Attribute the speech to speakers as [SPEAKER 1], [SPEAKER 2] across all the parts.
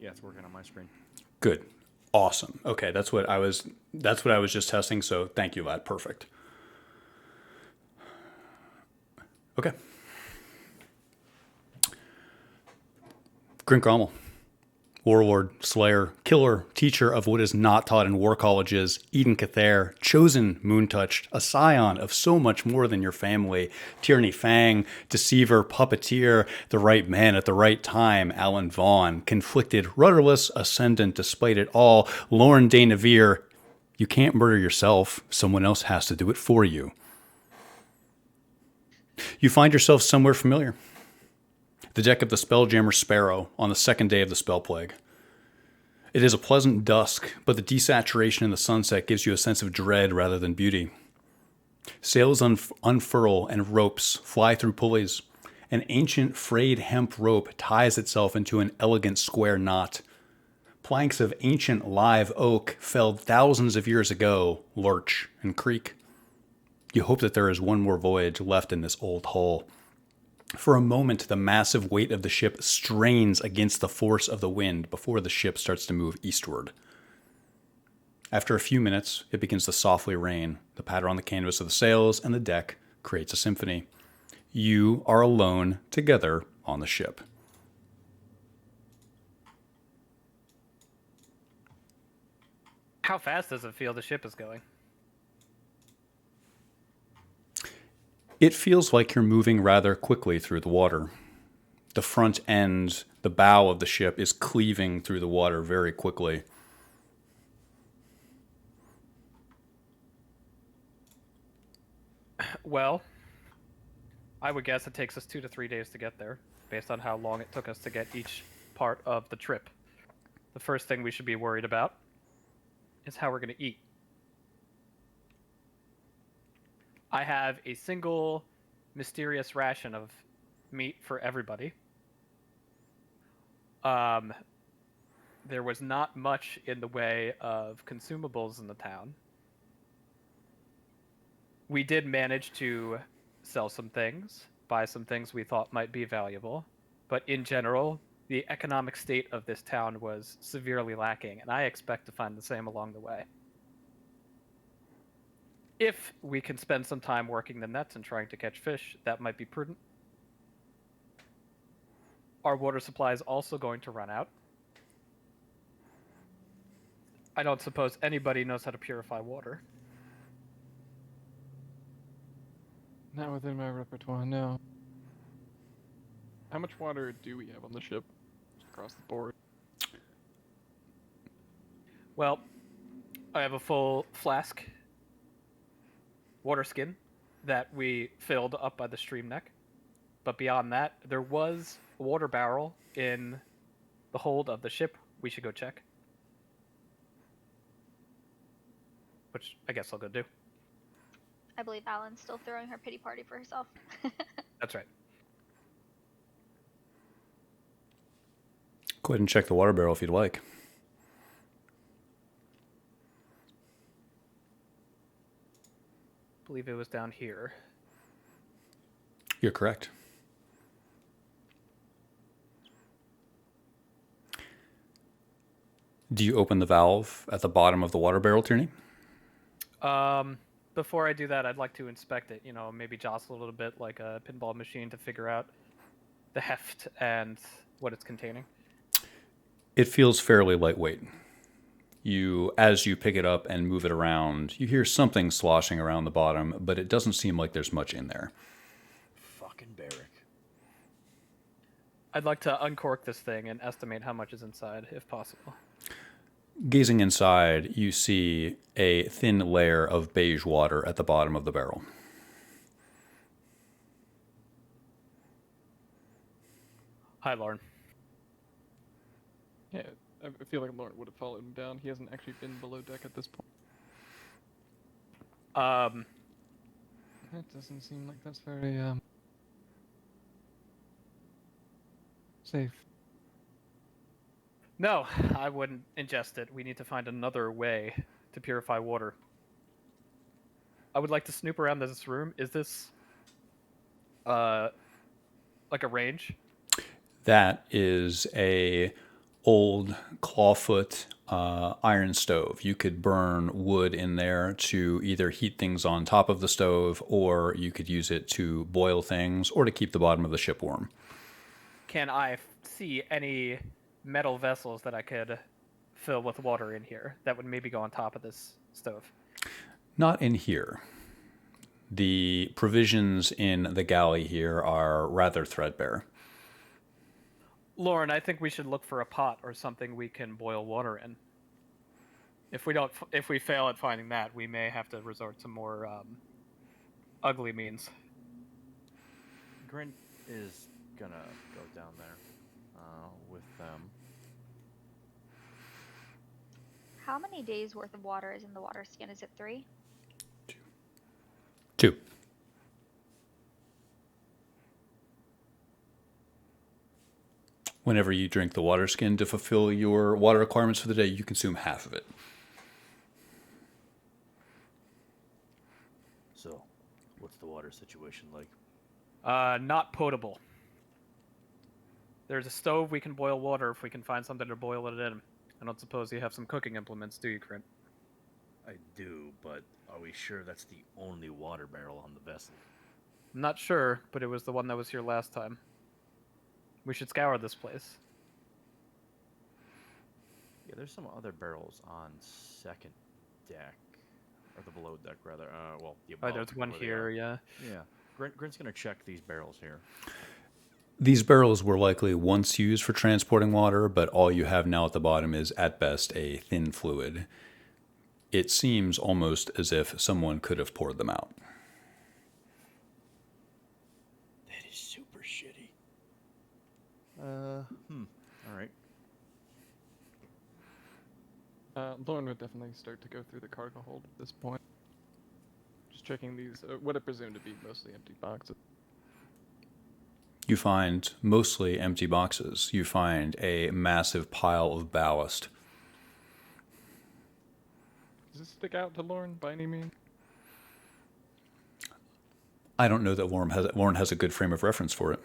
[SPEAKER 1] Yeah, it's working on my screen.
[SPEAKER 2] Good. Awesome. Okay, that's what I was just testing, so thank you, lad. Perfect. Okay. Grint Grommel, warlord, slayer, killer, teacher of what is not taught in war colleges, Eden Cather, chosen, moon-touched, a scion of so much more than your family, Tierney Fang, deceiver, puppeteer, the right man at the right time, Alan Vaughn, conflicted, rudderless, ascendant despite it all, Lauren de Navere. You can't murder yourself. Someone else has to do it for you. You find yourself somewhere familiar. The deck of the Spelljammer Sparrow on the second day of the Spell Plague. It is a pleasant dusk, but the desaturation in the sunset gives you a sense of dread rather than beauty. Sails unfurl and ropes fly through pulleys. An ancient frayed hemp rope ties itself into an elegant square knot. Planks of ancient live oak felled thousands of years ago lurch and creak. You hope that there is one more voyage left in this old hull. For a moment, the massive weight of the ship strains against the force of the wind before the ship starts to move eastward. After a few minutes, it begins to softly rain. The patter on the canvas of the sails and the deck creates a symphony. You are alone together on the ship.
[SPEAKER 3] How fast does it feel the ship is going?
[SPEAKER 2] It feels like you're moving rather quickly through the water. The front end, the bow of the ship is cleaving through the water very quickly.
[SPEAKER 3] Well, I would guess it takes us 2 to 3 days to get there, based on how long it took us to get each part of the trip. The first thing we should be worried about is how we're going to eat. I have a single mysterious ration of meat for everybody. There was not much in the way of consumables in the town. We did manage to sell some things, buy some things we thought might be valuable, but in general, the economic state of this town was severely lacking, and I expect to find the same along the way. If we can spend some time working the nets and trying to catch fish, that might be prudent. Our water supply is also going to run out. I don't suppose anybody knows how to purify water.
[SPEAKER 4] Not within my repertoire, no. How much water do we have on the ship? Across the board.
[SPEAKER 3] Well, I have a full flask water skin that we filled up by the stream neck. But beyond that, there was a water barrel in the hold of the ship. We should go check. Which I guess I'll go do.
[SPEAKER 5] I believe Alan's still throwing her pity party for herself.
[SPEAKER 3] That's right.
[SPEAKER 2] Go ahead and check the water barrel if you'd like.
[SPEAKER 3] I believe it was down here.
[SPEAKER 2] You're correct. Do you open the valve at the bottom of the water barrel, Tierney?
[SPEAKER 3] Before I do that, I'd like to inspect it. You know, maybe jostle a little bit like a pinball machine to figure out the heft and what it's containing.
[SPEAKER 2] It feels fairly lightweight. As you pick it up and move it around, you hear something sloshing around the bottom, but it doesn't seem like there's much in there.
[SPEAKER 1] Fucking Barrick.
[SPEAKER 3] I'd like to uncork this thing and estimate how much is inside, if possible.
[SPEAKER 2] Gazing inside, you see a thin layer of beige water at the bottom of the barrel.
[SPEAKER 3] Hi, Lauren.
[SPEAKER 4] Yeah, I feel like Lauren would have followed him down. He hasn't actually been below deck at this point. That doesn't seem like that's very, safe.
[SPEAKER 3] No, I wouldn't ingest it. We need to find another way to purify water. I would like to snoop around this room. Is this, like a range?
[SPEAKER 2] That is a old clawfoot iron stove. You could burn wood in there to either heat things on top of the stove, or you could use it to boil things or to keep the bottom of the ship warm.
[SPEAKER 3] Can I see any metal vessels that I could fill with water in here that would maybe go on top of this stove?
[SPEAKER 2] Not in here. The provisions in the galley here are rather threadbare.
[SPEAKER 3] Lauren, I think we should look for a pot or something we can boil water in. If we fail at finding that, we may have to resort to more ugly means.
[SPEAKER 1] Grint is gonna go down there with them.
[SPEAKER 5] How many days worth of water is in the water skin? Is it 3?
[SPEAKER 2] 2. Whenever you drink the water skin to fulfill your water requirements for the day, you consume half of it.
[SPEAKER 1] So, what's the water situation like?
[SPEAKER 3] Not potable. There's a stove we can boil water if we can find something to boil it in. I don't suppose you have some cooking implements, do you, Grint?
[SPEAKER 1] I do, but are we sure that's the only water barrel on the vessel?
[SPEAKER 3] I'm not sure, but it was the one that was here last time. We should scour this place.
[SPEAKER 1] Yeah, there's some other barrels on second deck, or the below deck rather. Well, the above.
[SPEAKER 3] Oh, there's one
[SPEAKER 1] where they
[SPEAKER 3] here,
[SPEAKER 1] are.
[SPEAKER 3] yeah.
[SPEAKER 1] Yeah, Grint's gonna check these barrels here.
[SPEAKER 2] These barrels were likely once used for transporting water, but all you have now at the bottom is, at best, a thin fluid. It seems almost as if someone could have poured them out.
[SPEAKER 1] That is super shitty. All right.
[SPEAKER 4] Lauren would definitely start to go through the cargo hold at this point. Just checking these, what I presume to be mostly empty boxes.
[SPEAKER 2] You find mostly empty boxes. You find a massive pile of ballast.
[SPEAKER 4] Does this stick out to Lauren by any means?
[SPEAKER 2] I don't know that Lauren has a good frame of reference for it.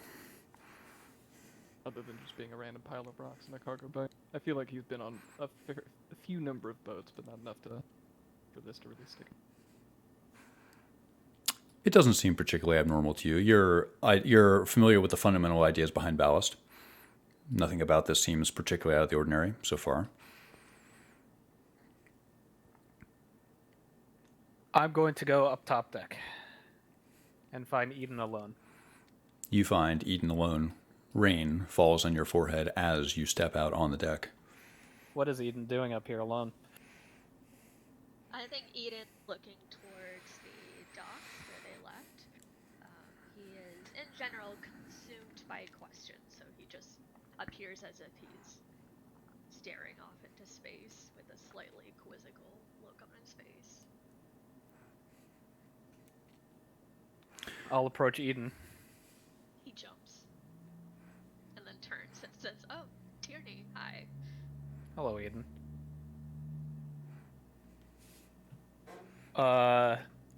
[SPEAKER 4] Other than just being a random pile of rocks in a cargo bay. I feel like he's been on a few number of boats, but not enough for this to really stick.
[SPEAKER 2] It doesn't seem particularly abnormal to you. You're familiar with the fundamental ideas behind ballast. Nothing about this seems particularly out of the ordinary so far.
[SPEAKER 3] I'm going to go up top deck and find Eden alone.
[SPEAKER 2] You find Eden alone. Rain falls on your forehead as you step out on the deck.
[SPEAKER 3] What is Eden doing up here alone?
[SPEAKER 6] I think Eden looking towards the docks where they left. He is, in general, consumed by questions, so he just appears as if he's staring off into space with a slightly quizzical look on his face.
[SPEAKER 3] I'll approach Eden.
[SPEAKER 6] He jumps. And then turns and says, "Oh, Tierney, hi."
[SPEAKER 3] Hello, Eden.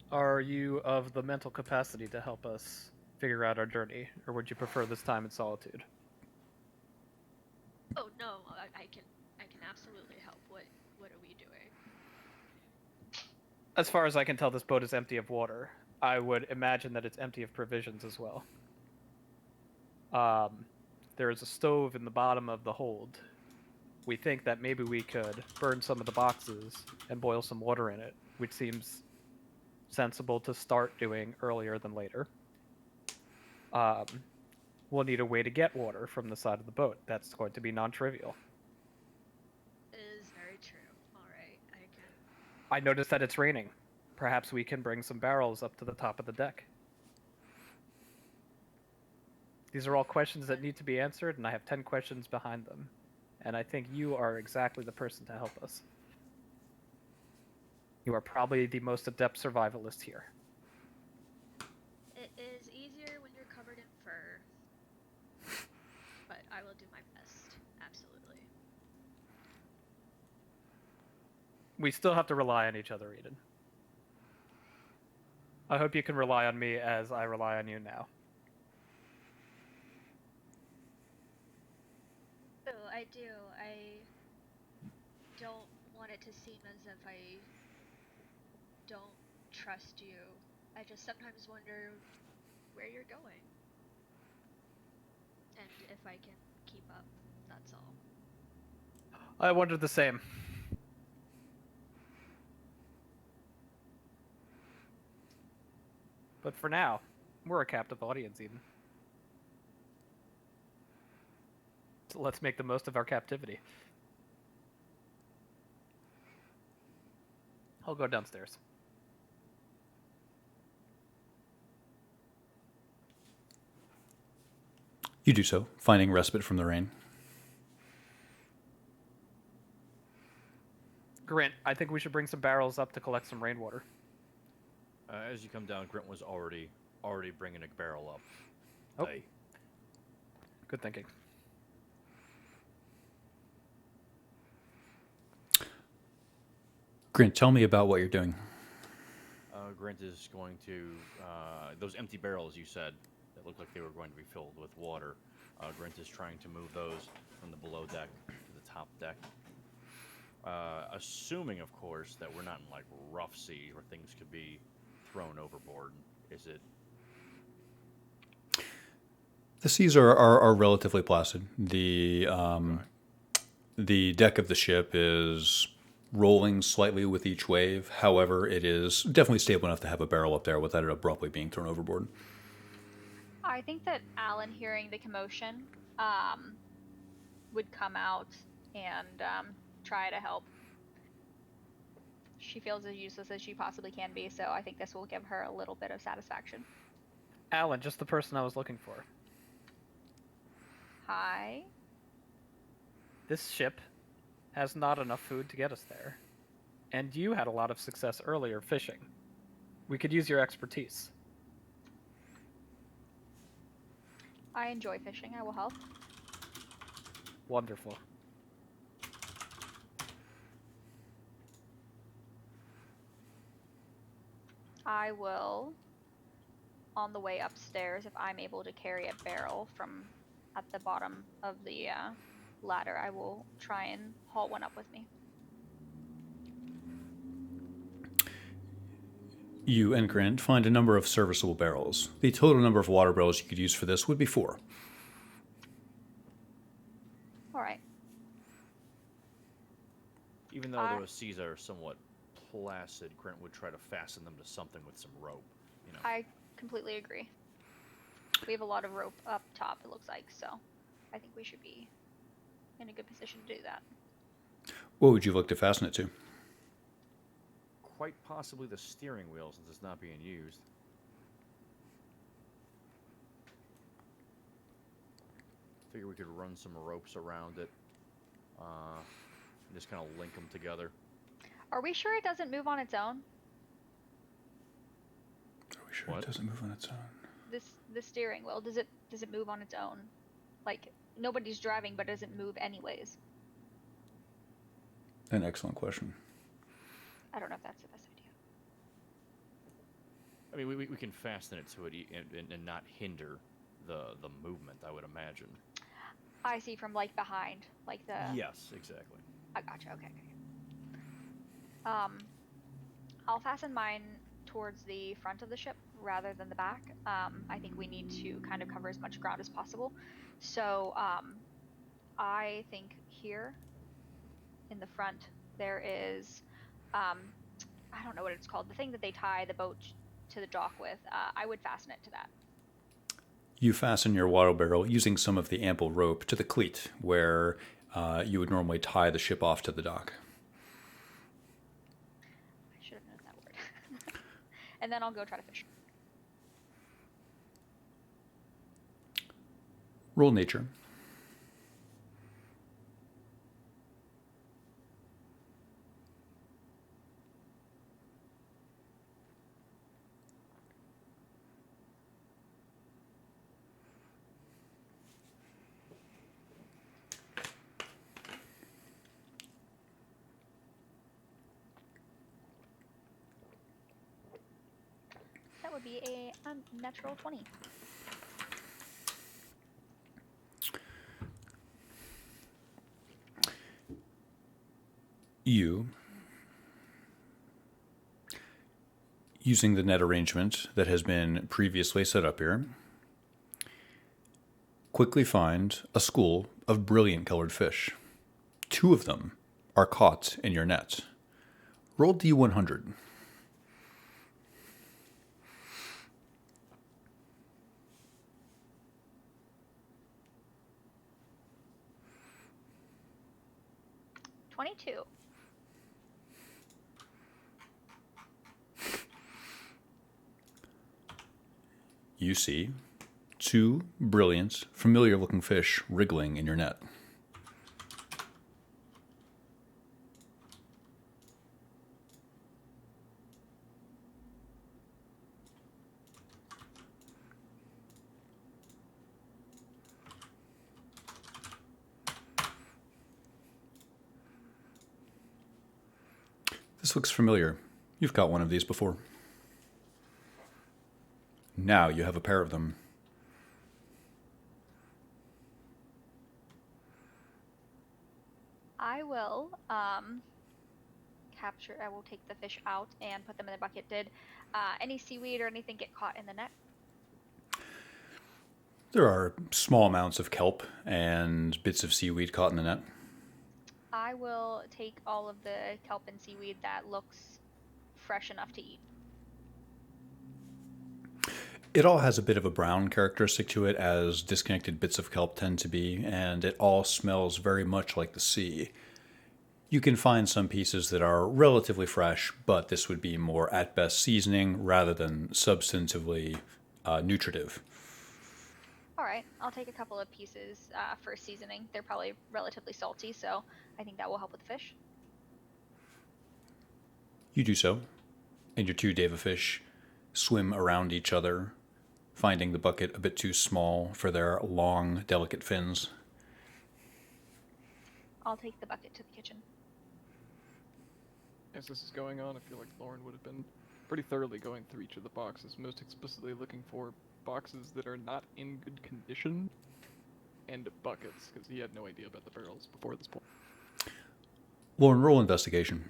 [SPEAKER 3] Are you of the mental capacity to help us figure out our journey, or would you prefer this time in solitude?
[SPEAKER 6] Oh no, I can absolutely help. What are we doing?
[SPEAKER 3] As far as I can tell, this boat is empty of water. I would imagine that it's empty of provisions as well. There is a stove in the bottom of the hold. We think that maybe we could burn some of the boxes and boil some water in it, which seems sensible to start doing earlier than later. We'll need a way to get water from the side of the boat. That's going to be non-trivial.
[SPEAKER 6] It is very true. Alright,
[SPEAKER 3] I noticed that it's raining. Perhaps we can bring some barrels up to the top of the deck. These are all questions that need to be answered, and I have 10 questions behind them. And I think you are exactly the person to help us. You are probably the most adept survivalist here.
[SPEAKER 6] It is easier when you're covered in fur. But I will do my best. Absolutely.
[SPEAKER 3] We still have to rely on each other, Eden. I hope you can rely on me as I rely on you now.
[SPEAKER 6] So I I do. I don't want it to seem as if I don't trust you. I just sometimes wonder where you're going. And if I can keep up, that's all.
[SPEAKER 3] I wondered the same. But for now, we're a captive audience, Eden. So let's make the most of our captivity. I'll go downstairs.
[SPEAKER 2] You do so, finding respite from the rain.
[SPEAKER 3] Grant, I think we should bring some barrels up to collect some rainwater.
[SPEAKER 1] As you come down, Grint was already bringing a barrel up.
[SPEAKER 3] Oh.
[SPEAKER 1] Hey,
[SPEAKER 3] Good thinking.
[SPEAKER 2] Grint, tell me about what you're doing.
[SPEAKER 1] Grint is going to those empty barrels you said that looked like they were going to be filled with water. Grint is trying to move those from the below deck to the top deck. Assuming, of course, that we're not in like rough sea where things could be thrown overboard. Is it?
[SPEAKER 2] The seas are relatively placid. The deck of the ship is rolling slightly with each wave. However, it is definitely stable enough to have a barrel up there without it abruptly being thrown overboard.
[SPEAKER 5] I think that Alan, hearing the commotion, would come out and try to help. She feels as useless as she possibly can be, so I think this will give her a little bit of satisfaction.
[SPEAKER 3] Alan, just the person I was looking for.
[SPEAKER 5] Hi.
[SPEAKER 3] This ship has not enough food to get us there. And you had a lot of success earlier fishing. We could use your expertise.
[SPEAKER 5] I enjoy fishing. I will help.
[SPEAKER 3] Wonderful.
[SPEAKER 5] I will, on the way upstairs, if I'm able to carry a barrel from at the bottom of the ladder, I will try and haul one up with me.
[SPEAKER 2] You and Grant find a number of serviceable barrels. The total number of water barrels you could use for this would be 4.
[SPEAKER 5] All right.
[SPEAKER 1] Even though those seas are somewhat placid, Grint would try to fasten them to something with some rope. You know.
[SPEAKER 5] I completely agree. We have a lot of rope up top, it looks like, so I think we should be in a good position to do that.
[SPEAKER 2] What would you look to fasten it to?
[SPEAKER 1] Quite possibly the steering wheel, since it's not being used. Figure we could run some ropes around it. And just kind of link them together.
[SPEAKER 5] Are we sure it doesn't move on its own?
[SPEAKER 2] Are we sure
[SPEAKER 1] What?
[SPEAKER 2] it doesn't move on its own?
[SPEAKER 5] The steering wheel, does it move on its own? Like, nobody's driving, but does it move anyways?
[SPEAKER 2] An excellent question.
[SPEAKER 5] I don't know if that's the best idea.
[SPEAKER 1] I mean, we can fasten it to it and not hinder the movement, I would imagine.
[SPEAKER 5] I see, from like behind, like the.
[SPEAKER 1] Yes, exactly.
[SPEAKER 5] I gotcha. Okay. I'll fasten mine towards the front of the ship rather than the back. I think we need to kind of cover as much ground as possible. So I think here in the front there is, I don't know what it's called, the thing that they tie the boat to the dock with. I would fasten it to that.
[SPEAKER 2] You fasten your water barrel using some of the ample rope to the cleat, where you would normally tie the ship off to the dock.
[SPEAKER 5] I should have known that word. And then I'll go try to fish.
[SPEAKER 2] Roll nature.
[SPEAKER 5] That would be a natural 20.
[SPEAKER 2] You, using the net arrangement that has been previously set up here, quickly find a school of brilliant colored fish. 2 of them are caught in your net. Roll D100.
[SPEAKER 5] $22.
[SPEAKER 2] You see 2 brilliant, familiar-looking fish wriggling in your net. This looks familiar. You've caught one of these before. Now you have a pair of them.
[SPEAKER 5] I will capture. I will take the fish out and put them in the bucket. Did any seaweed or anything get caught in the net?
[SPEAKER 2] There are small amounts of kelp and bits of seaweed caught in the net.
[SPEAKER 5] I will take all of the kelp and seaweed that looks fresh enough to eat.
[SPEAKER 2] It all has a bit of a brown characteristic to it, as disconnected bits of kelp tend to be, and it all smells very much like the sea. You can find some pieces that are relatively fresh, but this would be more at best seasoning rather than substantively nutritive.
[SPEAKER 5] All right, I'll take a couple of pieces for seasoning. They're probably relatively salty, so I think that will help with the fish.
[SPEAKER 2] You do so, and your 2 Deva fish swim around each other, finding the bucket a bit too small for their long, delicate fins.
[SPEAKER 5] I'll take the bucket to the kitchen.
[SPEAKER 4] As this is going on, I feel like Lauren would have been pretty thoroughly going through each of the boxes, most explicitly looking for boxes that are not in good condition and buckets, because he had no idea about the barrels before this point.
[SPEAKER 2] Lauren, roll investigation.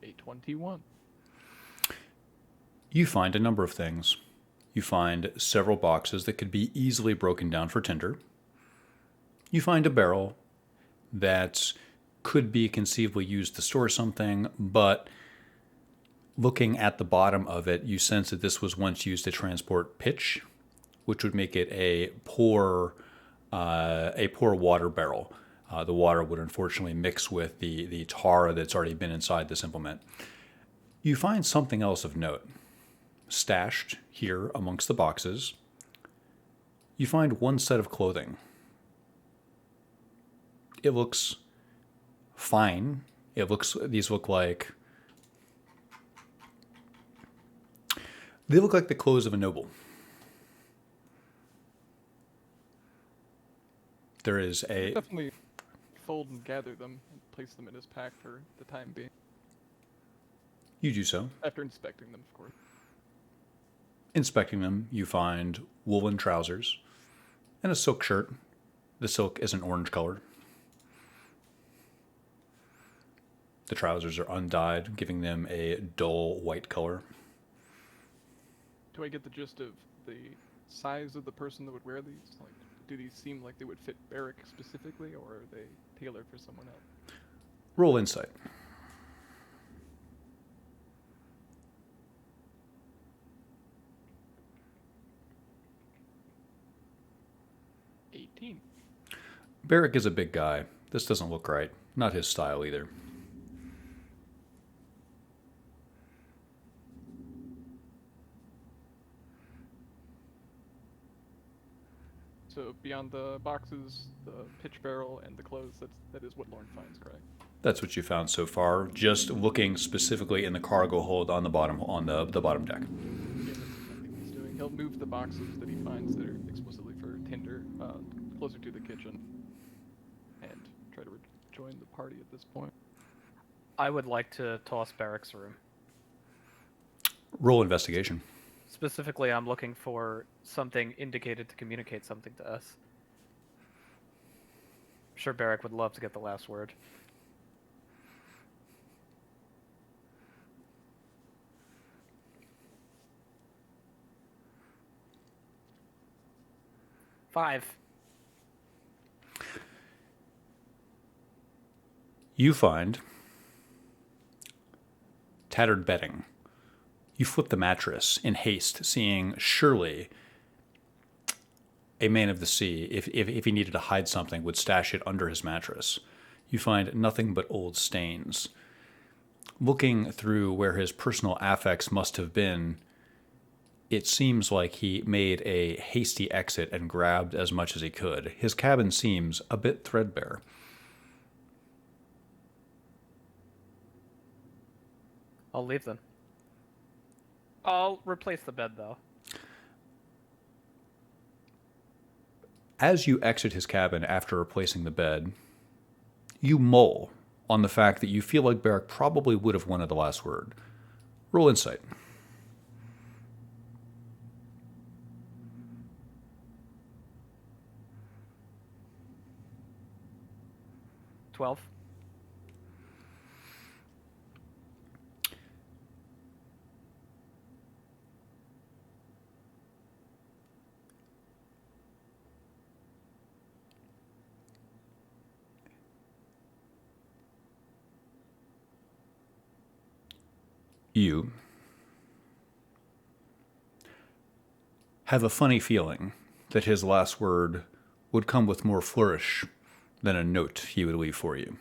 [SPEAKER 4] A 21.
[SPEAKER 2] You find a number of things. You find several boxes that could be easily broken down for tinder. You find a barrel that could be conceivably used to store something, but looking at the bottom of it, you sense that this was once used to transport pitch, which would make it a poor water barrel. The water would unfortunately mix with the tar that's already been inside this implement. You find something else of note. Stashed here amongst the boxes, you find one set of clothing. It looks fine. These look like the clothes of a noble. There is a
[SPEAKER 4] Definitely fold and gather them and place them in his pack for the time being.
[SPEAKER 2] You do so.
[SPEAKER 4] After inspecting them, of course.
[SPEAKER 2] Inspecting them, you find woolen trousers and a silk shirt. The silk is an orange color. The trousers are undyed, giving them a dull white color.
[SPEAKER 4] Do I get the gist of the size of the person that would wear these? Like, do these seem like they would fit Barrick specifically, or are they tailored for someone else?
[SPEAKER 2] Roll insight. Barrick is a big guy. This doesn't look right. Not his style either.
[SPEAKER 4] So beyond the boxes, the pitch barrel, and the clothes, that is what Lauren finds, correct?
[SPEAKER 2] That's what you found so far. Just looking specifically in the cargo hold on the bottom the bottom deck.
[SPEAKER 4] Yeah, that's exactly what he's doing. He'll move the boxes that he finds that are explicitly for tinder closer to the kitchen and try to join the party at this point.
[SPEAKER 3] I would like to toss Barrack's room.
[SPEAKER 2] Roll investigation.
[SPEAKER 3] Specifically, I'm looking for something indicated to communicate something to us. I'm sure Barrick would love to get the last word. Five.
[SPEAKER 2] You find tattered bedding. You flip the mattress in haste, seeing surely a man of the sea, if he needed to hide something, would stash it under his mattress. You find nothing but old stains. Looking through where his personal affects must have been, it seems like he made a hasty exit and grabbed as much as he could. His cabin seems a bit threadbare.
[SPEAKER 3] I'll leave then. I'll replace the bed, though.
[SPEAKER 2] As you exit his cabin after replacing the bed, you mull on the fact that you feel like Barrick probably would have wanted the last word. Roll insight.
[SPEAKER 3] 12.
[SPEAKER 2] You have a funny feeling that his last word would come with more flourish than a note he would leave for you.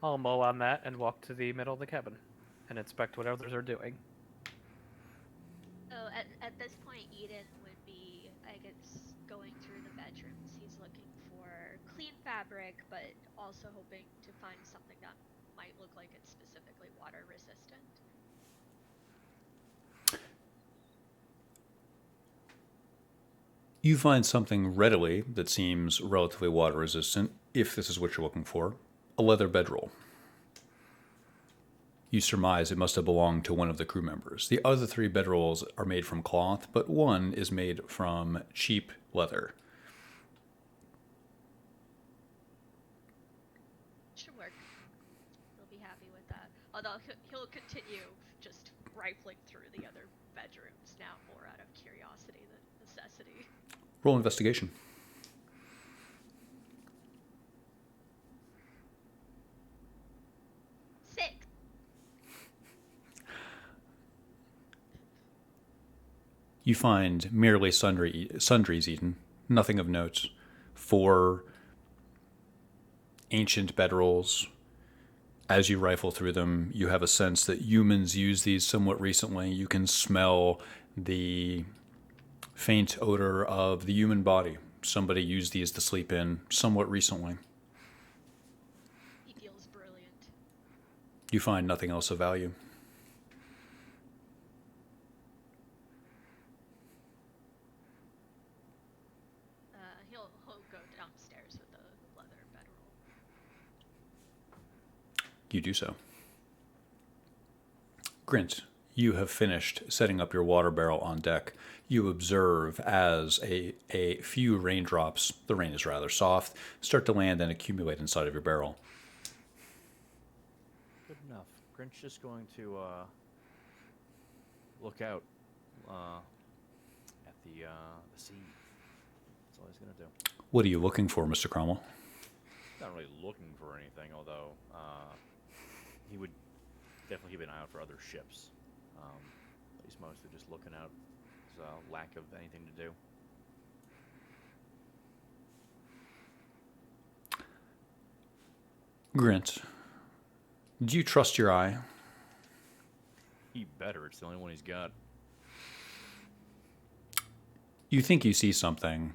[SPEAKER 3] I'll mull on that and walk to the middle of the cabin and inspect what others are doing.
[SPEAKER 6] So at this point, Eden would be, I guess, going through the bedrooms. He's looking for clean fabric, but also hoping to find something that might look like it's specifically water resistant.
[SPEAKER 2] You find something readily that seems relatively water resistant, if this is what you're looking for, a leather bedroll. You surmise it must have belonged to one of the crew members. The other 3 bedrolls are made from cloth, but one is made from cheap leather.
[SPEAKER 6] Should work. He'll be happy with that. Although he'll continue just rifling through the other bedrooms now more out of curiosity than necessity.
[SPEAKER 2] Roll investigation.
[SPEAKER 6] 6.
[SPEAKER 2] You find merely sundries eaten, nothing of note. 4 ancient bedrolls. As you rifle through them, you have a sense that humans used these somewhat recently. You can smell the faint odor of the human body. Somebody used these to sleep in somewhat recently.
[SPEAKER 6] He feels brilliant.
[SPEAKER 2] You find nothing else of value.
[SPEAKER 6] He'll go downstairs with the leather bedroll.
[SPEAKER 2] You do so. Grint, you have finished setting up your water barrel on deck. You observe as a few raindrops, the rain is rather soft, start to land and accumulate inside of your barrel.
[SPEAKER 1] Good enough. Grinch is going to look out at the sea. That's all he's going to do.
[SPEAKER 2] What are you looking for, Mr. Cromwell?
[SPEAKER 1] Not really looking for anything, although he would definitely keep an eye out for other ships. But he's mostly just looking out. There's a lack of anything to do.
[SPEAKER 2] Grint, do you trust your eye?
[SPEAKER 1] He better. It's the only one he's got.
[SPEAKER 2] You think you see something,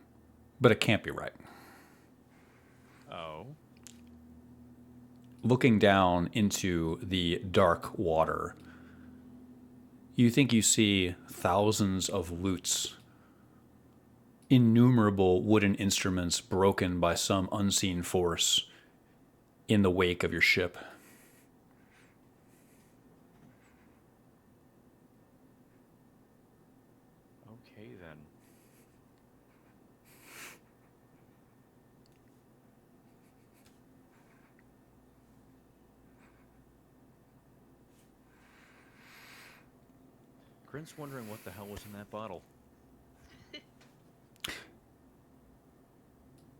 [SPEAKER 2] but it can't be right.
[SPEAKER 1] Oh.
[SPEAKER 2] Looking down into the dark water, you think you see thousands of lutes innumerable wooden instruments broken by some unseen force in the wake of your ship.
[SPEAKER 1] Okay, then. Grint's wondering what the hell was in that bottle.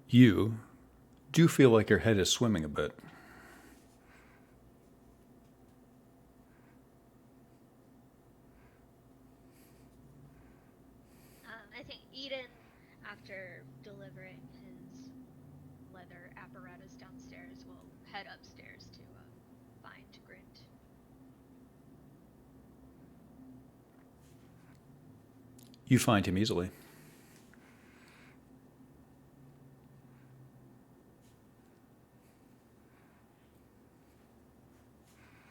[SPEAKER 2] You do feel like your head is swimming a bit.
[SPEAKER 6] I think Eden, after delivering his leather apparatus downstairs, will head upstairs to find Grint.
[SPEAKER 2] You find him easily.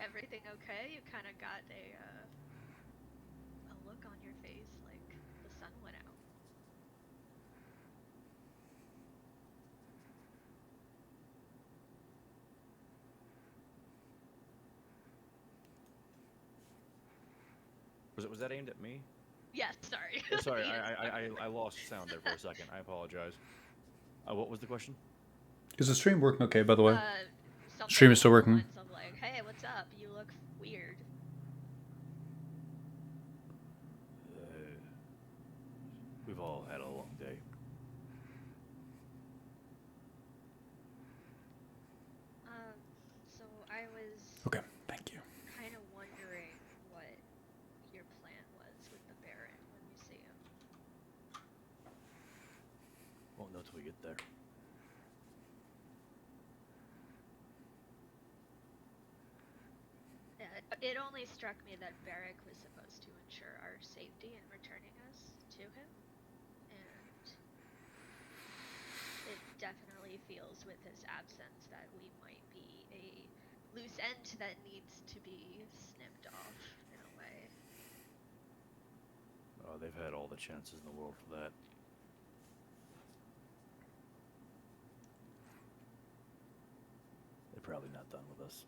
[SPEAKER 6] Everything okay? You kind of got a look on your face like the sun went out.
[SPEAKER 1] Was that aimed at me?
[SPEAKER 6] Yes, sorry.
[SPEAKER 1] Oh, sorry,
[SPEAKER 6] Eden.
[SPEAKER 1] I lost sound there for a second. I apologize. What was the question?
[SPEAKER 2] Is the stream working okay, by the way?
[SPEAKER 6] Something
[SPEAKER 2] Stream is still
[SPEAKER 6] along the
[SPEAKER 2] working?
[SPEAKER 6] lines of like, hey, what's up? You look weird.
[SPEAKER 1] We've all had a long day.
[SPEAKER 6] So I was
[SPEAKER 2] Okay, thank you.
[SPEAKER 6] kind of wondering what your plan was with the Baron when you see him.
[SPEAKER 1] Won't know till we get there.
[SPEAKER 6] It only struck me that Barrick was supposed to ensure our safety in returning us to him, and it definitely feels with his absence that we might be a loose end that needs to be snipped off in a way.
[SPEAKER 1] Oh, they've had all the chances in the world for that. They're probably not done with us.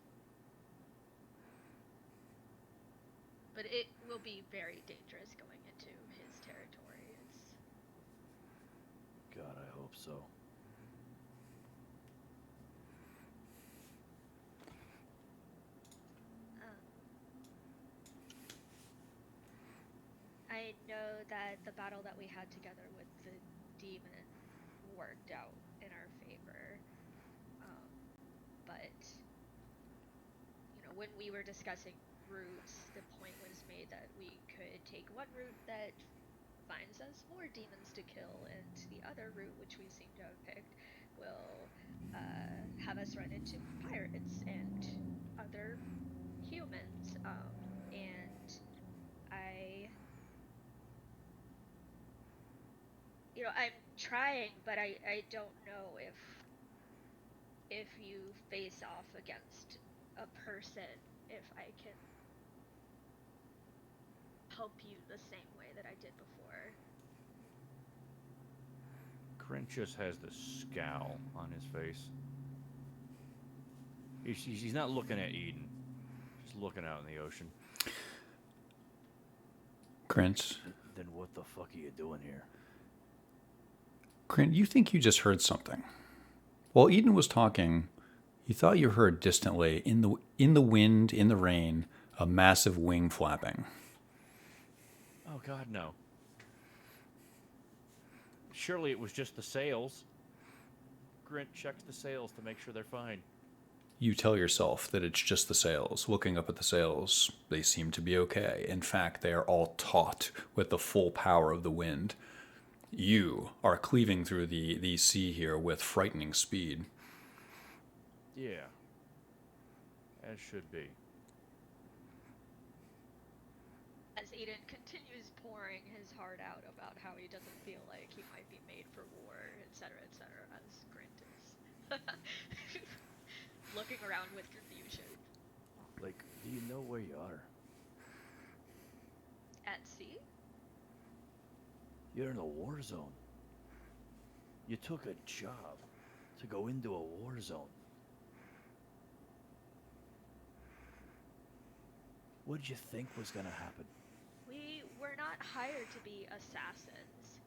[SPEAKER 6] But it will be very dangerous going into his territory. It's
[SPEAKER 1] God, I hope so.
[SPEAKER 6] I know that the battle that we had together with the demon worked out in our favor, but when we were discussing routes, the point was made that we could take one route that finds us more demons to kill, and the other route, which we seem to have picked, will have us run into pirates and other humans. And I'm trying, but I don't know if you face off against a person, if I can help you the same way that I did before.
[SPEAKER 1] Grint just has this scowl on his face. He's not looking at Eden. Just looking out in the ocean.
[SPEAKER 2] Grint,
[SPEAKER 1] Then what the fuck are you doing here?
[SPEAKER 2] Grint, you think you just heard something. While Eden was talking, you thought you heard distantly, in the wind, in the rain, a massive wing flapping.
[SPEAKER 1] Oh God, no. Surely it was just the sails. Grint checks the sails to make sure they're fine.
[SPEAKER 2] You tell yourself that it's just the sails. Looking up at the sails, they seem to be okay. In fact, they are all taut with the full power of the wind. You are cleaving through the sea here with frightening speed.
[SPEAKER 1] Yeah. As should be.
[SPEAKER 6] As Eden continues pouring his heart out about how he doesn't feel like he might be made for war, etc., as Grint is looking around with confusion.
[SPEAKER 1] Like, do you know where you are?
[SPEAKER 6] At sea?
[SPEAKER 1] You're in a war zone. You took a job to go into a war zone. What did you think was gonna happen?
[SPEAKER 6] We were not hired to be assassins.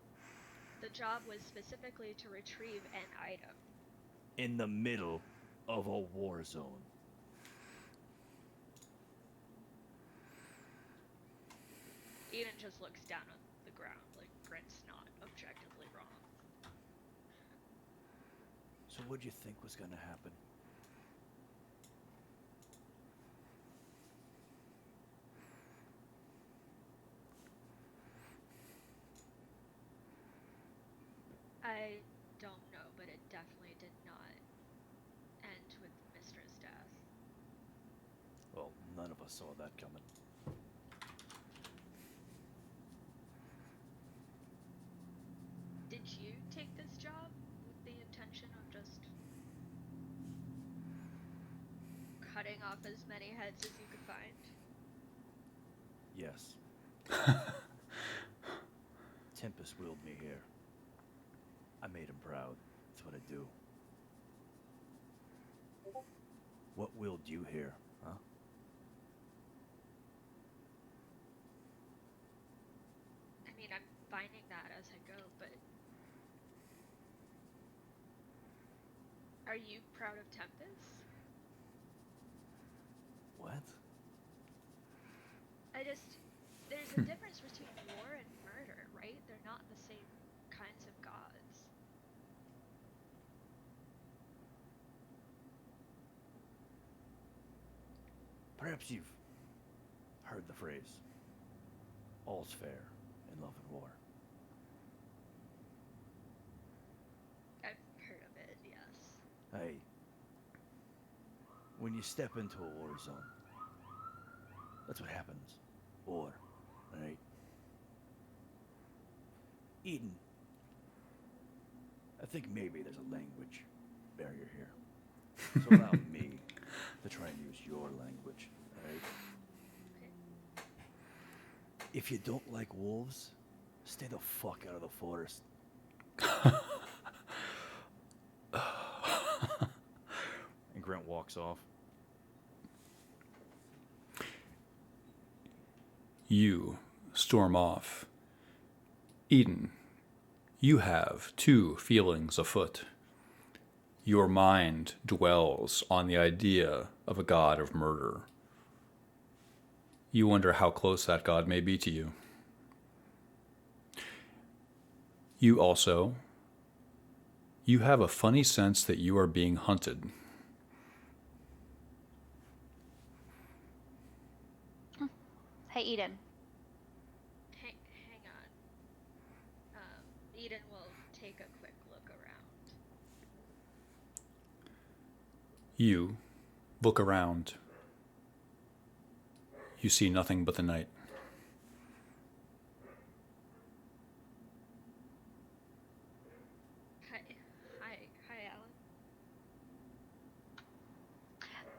[SPEAKER 6] The job was specifically to retrieve an item.
[SPEAKER 1] In the middle of a war zone.
[SPEAKER 6] Eden just looks down on the ground like Brent's not objectively wrong.
[SPEAKER 1] So what did you think was gonna happen?
[SPEAKER 6] I don't know, but it definitely did not end with Mistra's death.
[SPEAKER 1] Well, none of us saw that coming.
[SPEAKER 6] Did you take this job with the intention of just cutting off as many heads as you could find?
[SPEAKER 1] Yes. Tempest willed me here. I made him proud. That's what I do. What willed you here, huh?
[SPEAKER 6] I mean, I'm finding that as I go, but are you proud of Tempest?
[SPEAKER 1] What?
[SPEAKER 6] There's a difference between war and murder, right? They're not the same kinds of gods.
[SPEAKER 1] Perhaps you've heard the phrase, all's fair in love and war.
[SPEAKER 6] I've heard of it, yes.
[SPEAKER 1] Hey, when you step into a war zone, that's what happens. War, right? Eden, I think maybe there's a language barrier here. So allow me to try and use your language, alright?
[SPEAKER 6] Okay.
[SPEAKER 1] If you don't like wolves, stay the fuck out of the forest. And Grant walks off.
[SPEAKER 2] You storm off. Eden, you have two feelings afoot. Your mind dwells on the idea of a god of murder. You wonder how close that god may be to you. You have a funny sense that you are being hunted.
[SPEAKER 5] Hey, Eden.
[SPEAKER 6] Hang on. Eden will take a quick look around.
[SPEAKER 2] You look around. You see nothing but the night.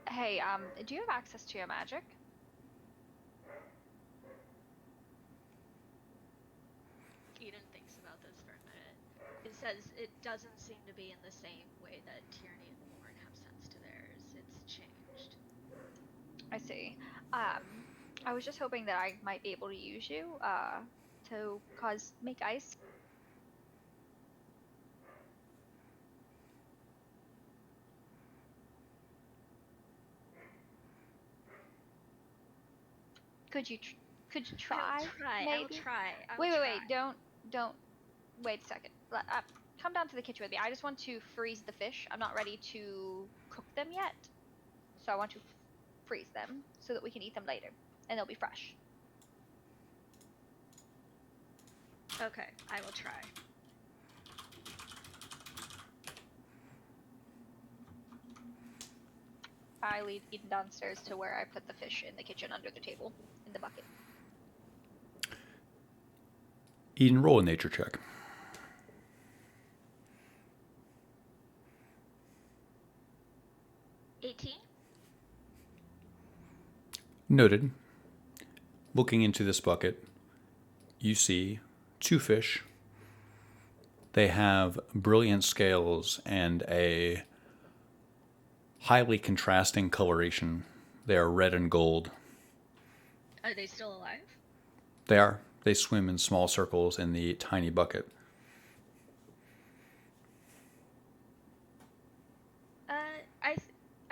[SPEAKER 6] Hi, Alan.
[SPEAKER 5] Hey, do you have access to your magic?
[SPEAKER 6] Eden thinks about this for a minute. It says it doesn't seem to be in the same way that Tierney and Lauren have sense to theirs. It's changed.
[SPEAKER 5] I see. I was just hoping that I might be able to use you, to make ice. Could you try?
[SPEAKER 6] I'll
[SPEAKER 5] Maybe?
[SPEAKER 6] try.
[SPEAKER 5] Wait. Don't. Wait a second. Come down to the kitchen with me. I just want to freeze the fish. I'm not ready to cook them yet, so I want to freeze them so that we can eat them later, and they'll be fresh.
[SPEAKER 6] Okay, I will try.
[SPEAKER 5] I lead Eden downstairs to where I put the fish in the kitchen under the table in the bucket.
[SPEAKER 2] Eden, roll a nature check. Noted. Looking into this bucket, you see two fish, They have brilliant scales and a highly contrasting coloration. They are red and gold.
[SPEAKER 6] Are they still alive?
[SPEAKER 2] They are. They swim in small circles in the tiny bucket.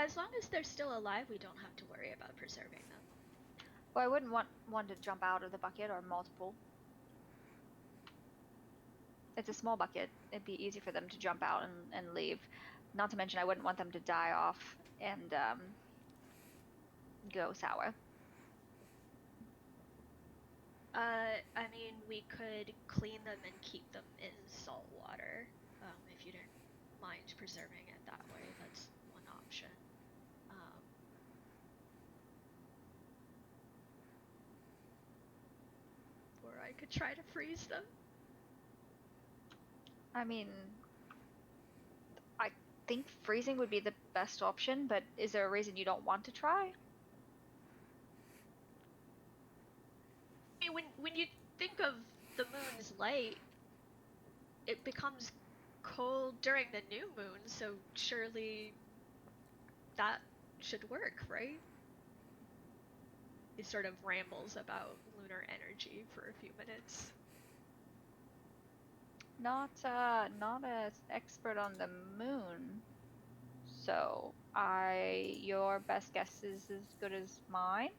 [SPEAKER 6] As long as they're still alive, we don't have to worry about preserving them.
[SPEAKER 5] Well, I wouldn't want one to jump out of the bucket or multiple. It's a small bucket. It'd be easy for them to jump out and leave. Not to mention, I wouldn't want them to die off and go sour.
[SPEAKER 6] I mean, we could clean them and keep them in salt water, if you didn't mind preserving it that way. That's one option. Or I could try to freeze them.
[SPEAKER 5] I mean, I think freezing would be the best option, but is there a reason you don't want to try?
[SPEAKER 6] I mean, when you think of the moon's light, it becomes cold during the new moon, so surely that should work, right? He sort of rambles about lunar energy for a few minutes.
[SPEAKER 5] Not as expert on the moon. So your best guess is as good as mine.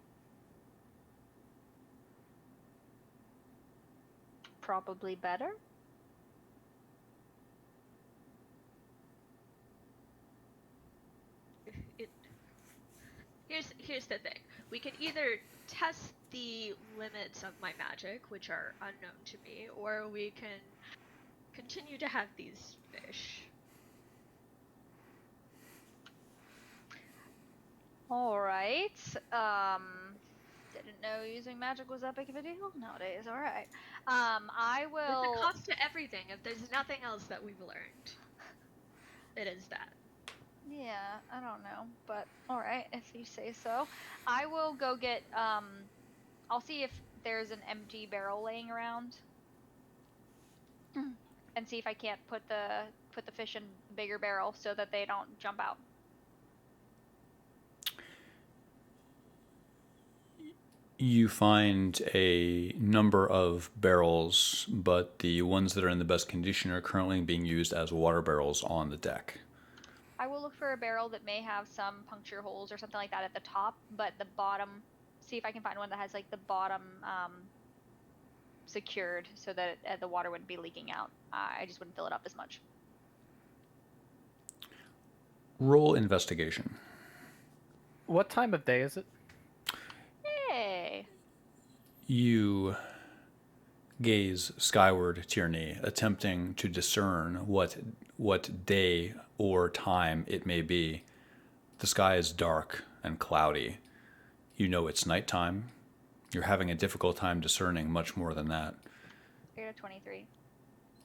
[SPEAKER 5] Probably better.
[SPEAKER 6] Here's the thing. We can either test the limits of my magic, which are unknown to me, or we can continue to have these fish.
[SPEAKER 5] Alright. Didn't know using magic was that big of a deal nowadays. Alright. I will.
[SPEAKER 6] There's a cost to everything. If there's nothing else that we've learned, it is that.
[SPEAKER 5] Yeah, I don't know, but alright, if you say so. I will go get, I'll see if there's an empty barrel laying around. And see if I can't put the fish in a bigger barrel so that they don't jump out.
[SPEAKER 2] You find a number of barrels, but the ones that are in the best condition are currently being used as water barrels on the deck.
[SPEAKER 5] I will look for a barrel that may have some puncture holes or something like that at the top, but the bottom, see if I can find one that has like the bottom secured so that the water wouldn't be leaking out. I just wouldn't fill it up as much.
[SPEAKER 2] Roll investigation.
[SPEAKER 3] What time of day is it?
[SPEAKER 5] Hey.
[SPEAKER 2] You gaze skyward, Tierney, attempting to discern what day or time it may be. The sky is dark and cloudy. You know it's nighttime. You're having a difficult time discerning much more than that.
[SPEAKER 5] You're at 23.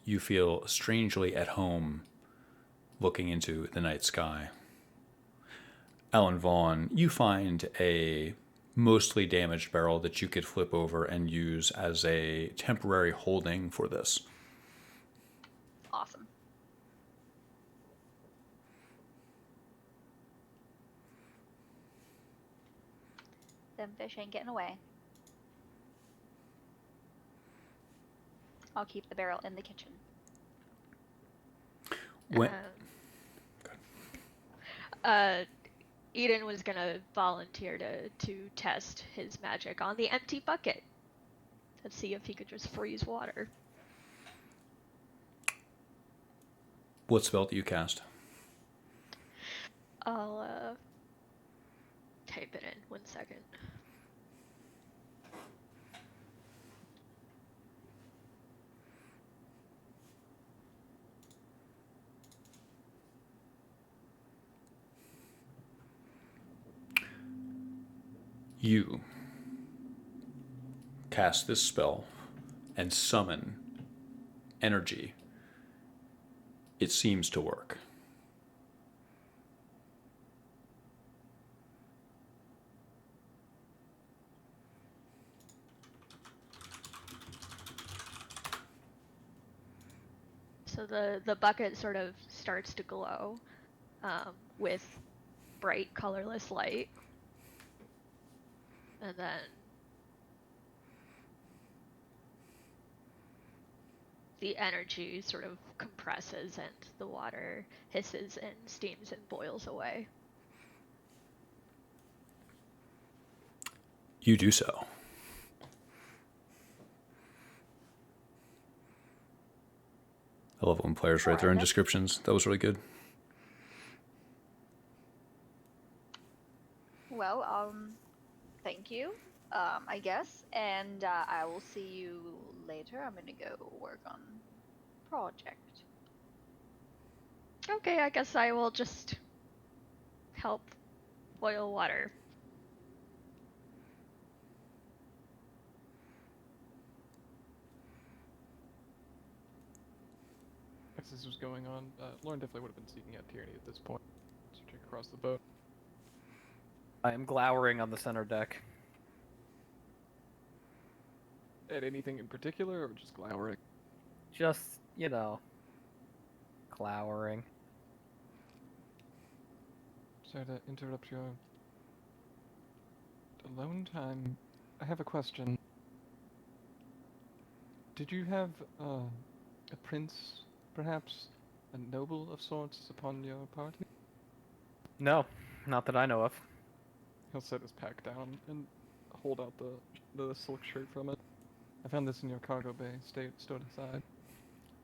[SPEAKER 2] You feel strangely at home looking into the night sky. Alan Vaughn, you find a mostly damaged barrel that you could flip over and use as a temporary holding for this.
[SPEAKER 5] Awesome. Them fish ain't getting away. I'll keep the barrel in the kitchen.
[SPEAKER 2] When,
[SPEAKER 6] Eden was gonna volunteer to test his magic on the empty bucket. Let's see if he could just freeze water.
[SPEAKER 2] what spell do you cast?
[SPEAKER 6] I'll type it in 1 second.
[SPEAKER 2] You cast this spell and summon energy. It seems to work.
[SPEAKER 6] So So the bucket sort of starts to glow with bright, colorless light. And then the energy sort of compresses and the water hisses and steams and boils away.
[SPEAKER 2] You do so. I love it when players write their own descriptions. That was really good.
[SPEAKER 5] Well, thank you, I guess, and I will see you later. I'm gonna go work on project.
[SPEAKER 6] Okay, I guess I will just help boil water.
[SPEAKER 4] As this was going on, Lauren definitely would have been seeking out Tierney at this point, searching across the boat.
[SPEAKER 3] I am glowering on the center deck.
[SPEAKER 4] At anything in particular, or just glowering?
[SPEAKER 3] Just, glowering.
[SPEAKER 4] Sorry to interrupt your alone time. I have a question. Did you have a prince, perhaps a noble of sorts, upon your party?
[SPEAKER 3] No, not that I know of.
[SPEAKER 4] He'll set his pack down and hold out the silk shirt from it. I found this in your cargo bay, stored aside.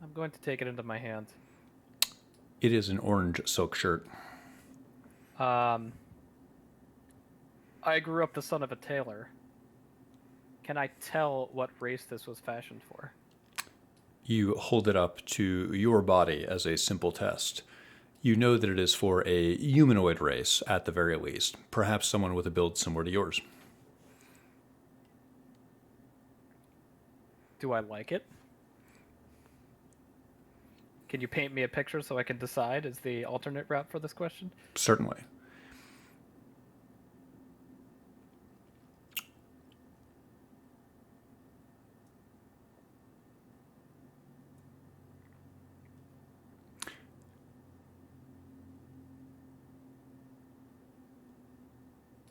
[SPEAKER 3] I'm going to take it into my hand.
[SPEAKER 2] It is an orange silk shirt.
[SPEAKER 3] I grew up the son of a tailor. Can I tell what race this was fashioned for?
[SPEAKER 2] You hold it up to your body as a simple test. You know that it is for a humanoid race, at the very least. Perhaps someone with a build similar to yours.
[SPEAKER 3] Do I like it? Can you paint me a picture so I can decide is the alternate route for this question?
[SPEAKER 2] Certainly.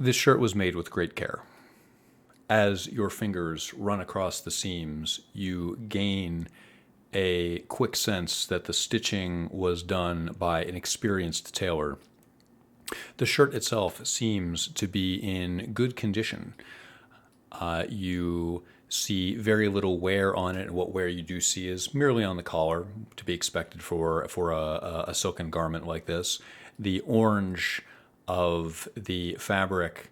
[SPEAKER 2] This shirt was made with great care. As your fingers run across the seams, you gain a quick sense that the stitching was done by an experienced tailor. The shirt itself seems to be in good condition. You see very little wear on it, and what wear you do see is merely on the collar, to be expected for a silken garment like this. The orange of the fabric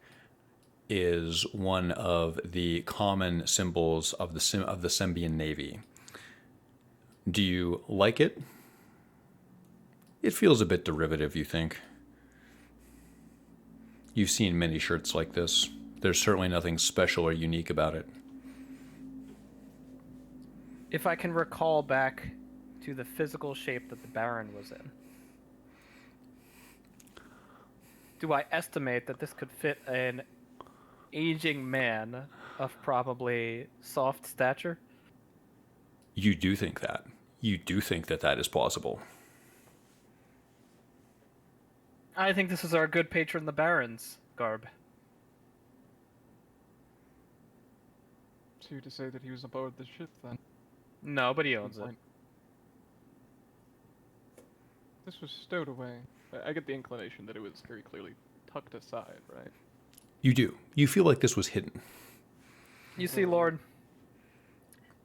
[SPEAKER 2] is one of the common symbols of the Sembian Navy. Do you like it? It feels a bit derivative, you think. You've seen many shirts like this. There's certainly nothing special or unique about it.
[SPEAKER 3] If I can recall back to the physical shape that the Baron was in, do I estimate that this could fit an aging man of probably soft stature?
[SPEAKER 2] You do think that. You do think that that is plausible.
[SPEAKER 3] I think this is our good patron, the Baron's garb.
[SPEAKER 4] So you're to say that he was aboard the ship, then?
[SPEAKER 3] No, but he owns it.
[SPEAKER 4] Point. This was stowed away. I get the inclination that it was very clearly tucked aside, right?
[SPEAKER 2] You do. You feel like this was hidden.
[SPEAKER 3] You see, Lord,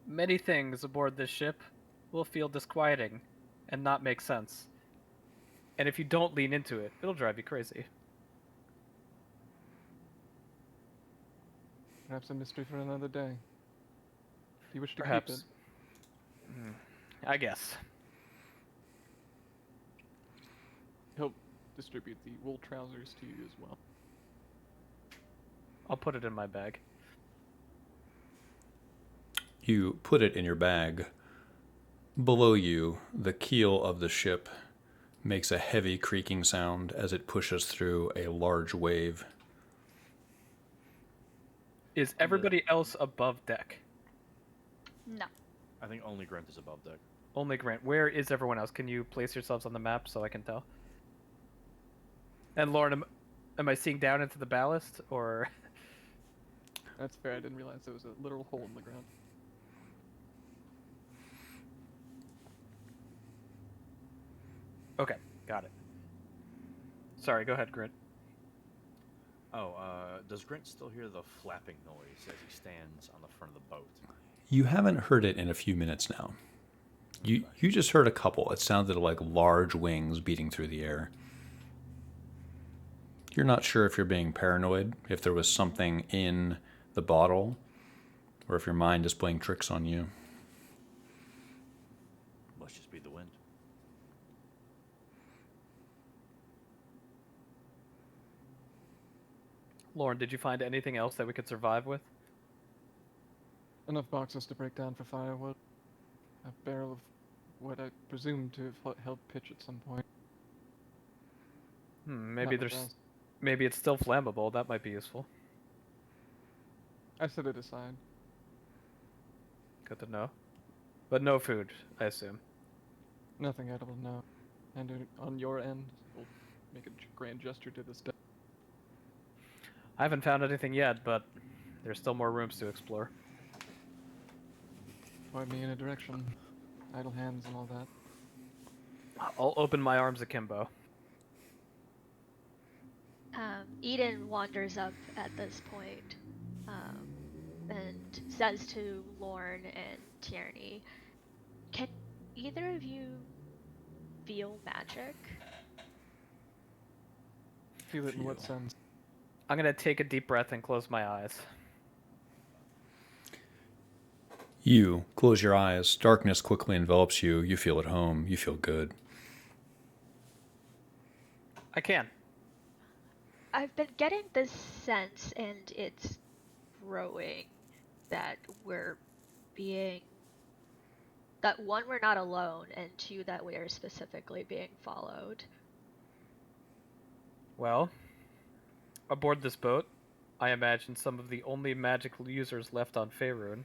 [SPEAKER 3] many things aboard this ship will feel disquieting and not make sense. And if you don't lean into it, it'll drive you crazy.
[SPEAKER 4] Perhaps a mystery for another day. If you wish to
[SPEAKER 3] Perhaps.
[SPEAKER 4] keep it.
[SPEAKER 3] I guess.
[SPEAKER 4] He'll distribute the wool trousers to you as well.
[SPEAKER 3] I'll put it in my bag.
[SPEAKER 2] You put it in your bag. Below you, the keel of the ship makes a heavy creaking sound as it pushes through a large wave.
[SPEAKER 3] Is everybody else above deck?
[SPEAKER 5] No.
[SPEAKER 1] I think only Grant is above deck.
[SPEAKER 3] Only Grant. Where is everyone else? Can you place yourselves on the map so I can tell? And Lauren, am I seeing down into the ballast, or?
[SPEAKER 4] That's fair. I didn't realize there was a literal hole in the ground.
[SPEAKER 3] Okay, got it. Sorry, go ahead, Grant.
[SPEAKER 1] Oh, does Grint still hear the flapping noise as he stands on the front of the boat?
[SPEAKER 2] You haven't heard it in a few minutes now. You just heard a couple. It sounded like large wings beating through the air. You're not sure if you're being paranoid, if there was something in the bottle, or if your mind is playing tricks on you.
[SPEAKER 1] Must just be the wind.
[SPEAKER 3] Lauren, did you find anything else that we could survive with?
[SPEAKER 4] Enough boxes to break down for firewood. A barrel of what I presume to have held pitch at some point.
[SPEAKER 3] Maybe
[SPEAKER 4] Not much
[SPEAKER 3] there's,
[SPEAKER 4] else.
[SPEAKER 3] maybe it's still flammable. That might be useful.
[SPEAKER 4] I set it aside.
[SPEAKER 3] Good to know. But no food, I assume.
[SPEAKER 4] Nothing edible, no. And on your end, we'll make a grand gesture to this day.
[SPEAKER 3] I haven't found anything yet, but there's still more rooms to explore.
[SPEAKER 4] Point me in a direction. Idle hands and all that.
[SPEAKER 3] I'll open my arms akimbo.
[SPEAKER 6] Eden wanders up at this point, and says to Lorne and Tierney, "Can either of you feel magic?"
[SPEAKER 4] Feel it in what
[SPEAKER 2] Feel.
[SPEAKER 4] sense?
[SPEAKER 3] I'm gonna take a deep breath and close my eyes.
[SPEAKER 2] You close your eyes. Darkness quickly envelops you. You feel at home. You feel good.
[SPEAKER 3] I can.
[SPEAKER 6] I've been getting this sense, and it's growing, that that one, we're not alone, and two, that we are specifically being followed.
[SPEAKER 3] Well, aboard this boat, I imagine some of the only magical users left on Faerun.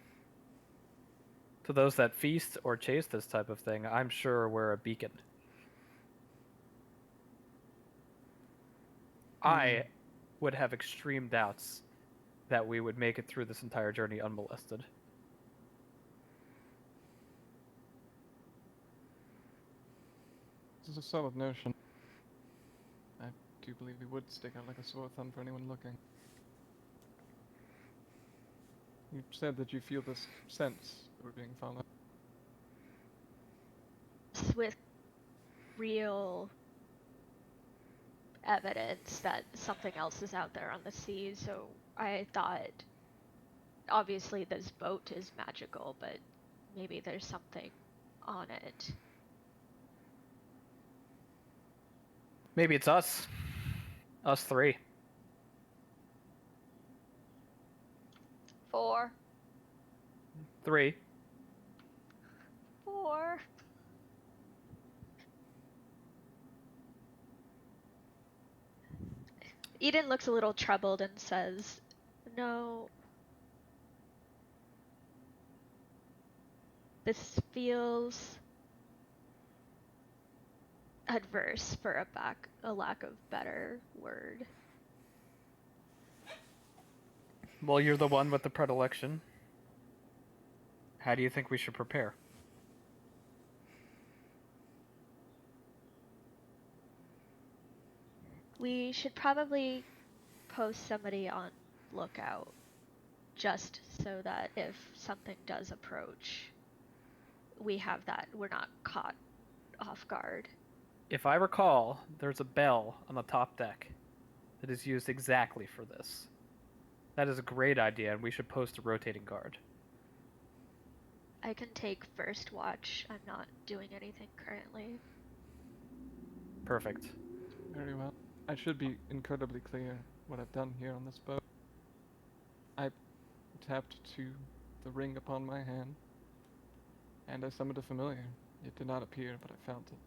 [SPEAKER 3] To those that feast or chase this type of thing, I'm sure we're a beacon. I would have extreme doubts that we would make it through this entire journey unmolested.
[SPEAKER 4] This is a solid notion. I do believe we would stick out like a sore thumb for anyone looking. You said that you feel this sense that we're being followed.
[SPEAKER 6] With real evidence that something else is out there on the sea, so I thought, obviously this boat is magical, but maybe there's something on it.
[SPEAKER 3] Maybe it's us. Us three.
[SPEAKER 5] 4.
[SPEAKER 3] 3.
[SPEAKER 5] 4.
[SPEAKER 6] Eden looks a little troubled and says, "No. This feels adverse, for a lack of better word."
[SPEAKER 3] Well, you're the one with the predilection. How do you think we should prepare?
[SPEAKER 6] We should probably post somebody on lookout, just so that if something does approach, we have that. We're not caught off guard.
[SPEAKER 3] If I recall, there's a bell on the top deck that is used exactly for this. That is a great idea, and we should post a rotating guard.
[SPEAKER 6] I can take first watch. I'm not doing anything currently.
[SPEAKER 3] Perfect.
[SPEAKER 4] Very well. I should be incredibly clear what I've done here on this boat. I tapped to the ring upon my hand, and I summoned a familiar. It did not appear, but I felt it.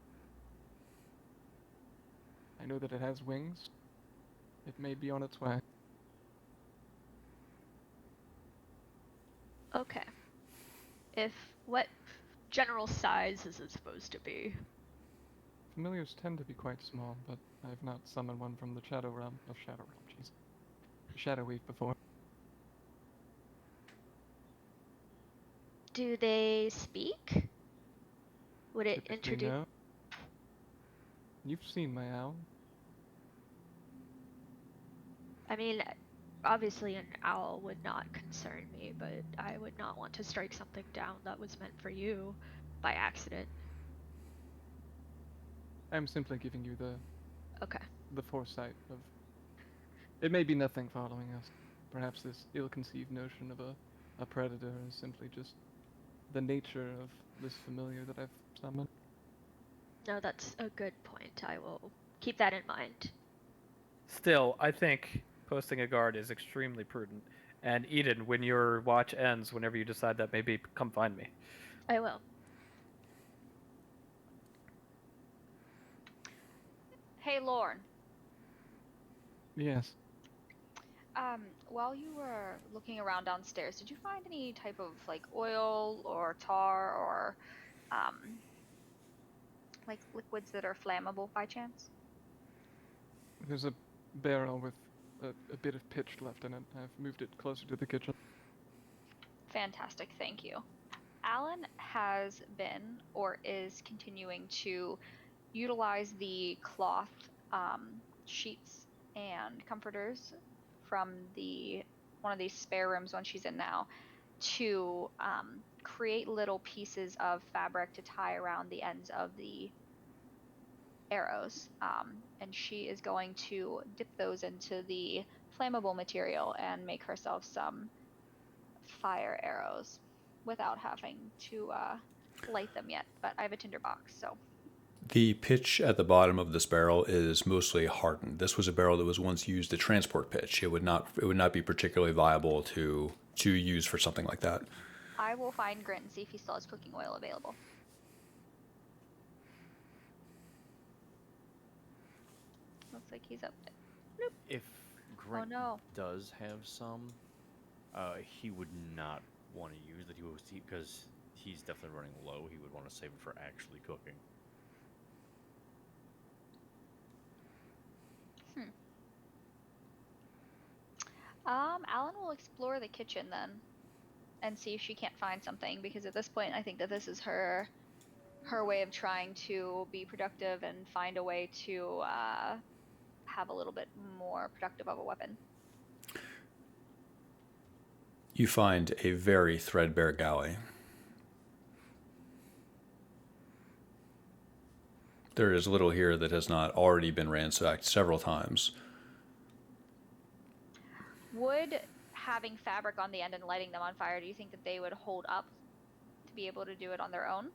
[SPEAKER 4] I know that it has wings. It may be on its way.
[SPEAKER 6] Okay. If what general size is it supposed to be?
[SPEAKER 4] Familiars tend to be quite small, but I've not summoned one from the Shadow Realm. Oh, Shadow Realm, jeez. Shadow Weave before.
[SPEAKER 6] Do they speak? Would it
[SPEAKER 4] Typically,
[SPEAKER 6] introduce?
[SPEAKER 4] no. You've seen my owl.
[SPEAKER 6] I mean, obviously an owl would not concern me, but I would not want to strike something down that was meant for you by accident.
[SPEAKER 4] I'm simply giving you
[SPEAKER 6] Okay.
[SPEAKER 4] the foresight of. It may be nothing following us. Perhaps this ill-conceived notion of a predator is simply just the nature of this familiar that I've summoned.
[SPEAKER 6] No, that's a good point. I will keep that in mind.
[SPEAKER 3] Still, I think posting a guard is extremely prudent. And Eden, when your watch ends, whenever you decide that, maybe come find me.
[SPEAKER 6] I will.
[SPEAKER 5] Hey, Lorne.
[SPEAKER 4] Yes.
[SPEAKER 5] While you were looking around downstairs, did you find any type of like oil or tar or like liquids that are flammable by chance?
[SPEAKER 4] There's a barrel with a bit of pitch left in it. I've moved it closer to the kitchen.
[SPEAKER 5] Fantastic, thank you. Alan has been or is continuing to utilize the cloth sheets and comforters from one of these spare rooms one she's in now to create little pieces of fabric to tie around the ends of the arrows, and she is going to dip those into the flammable material and make herself some fire arrows without having to light them yet, but I have a tinderbox, so.
[SPEAKER 2] The pitch at the bottom of this barrel is mostly hardened. This was a barrel that was once used to transport pitch. It would not be particularly viable to use for something like that.
[SPEAKER 5] I will find Grant and see if he still has cooking oil available. Looks like he's up there.
[SPEAKER 1] If Grant
[SPEAKER 5] no.
[SPEAKER 1] does have some, he would not want to use that. Because he's definitely running low. He would want to save it for actually cooking.
[SPEAKER 5] Alan will explore the kitchen then and see if she can't find something, because at this point I think that this is her way of trying to be productive and find a way to have a little bit more productive of a weapon.
[SPEAKER 2] You find a very threadbare galley. There is little here that has not already been ransacked several times.
[SPEAKER 5] Would having fabric on the end and lighting them on fire, do you think that they would hold up to be able to do it on their own?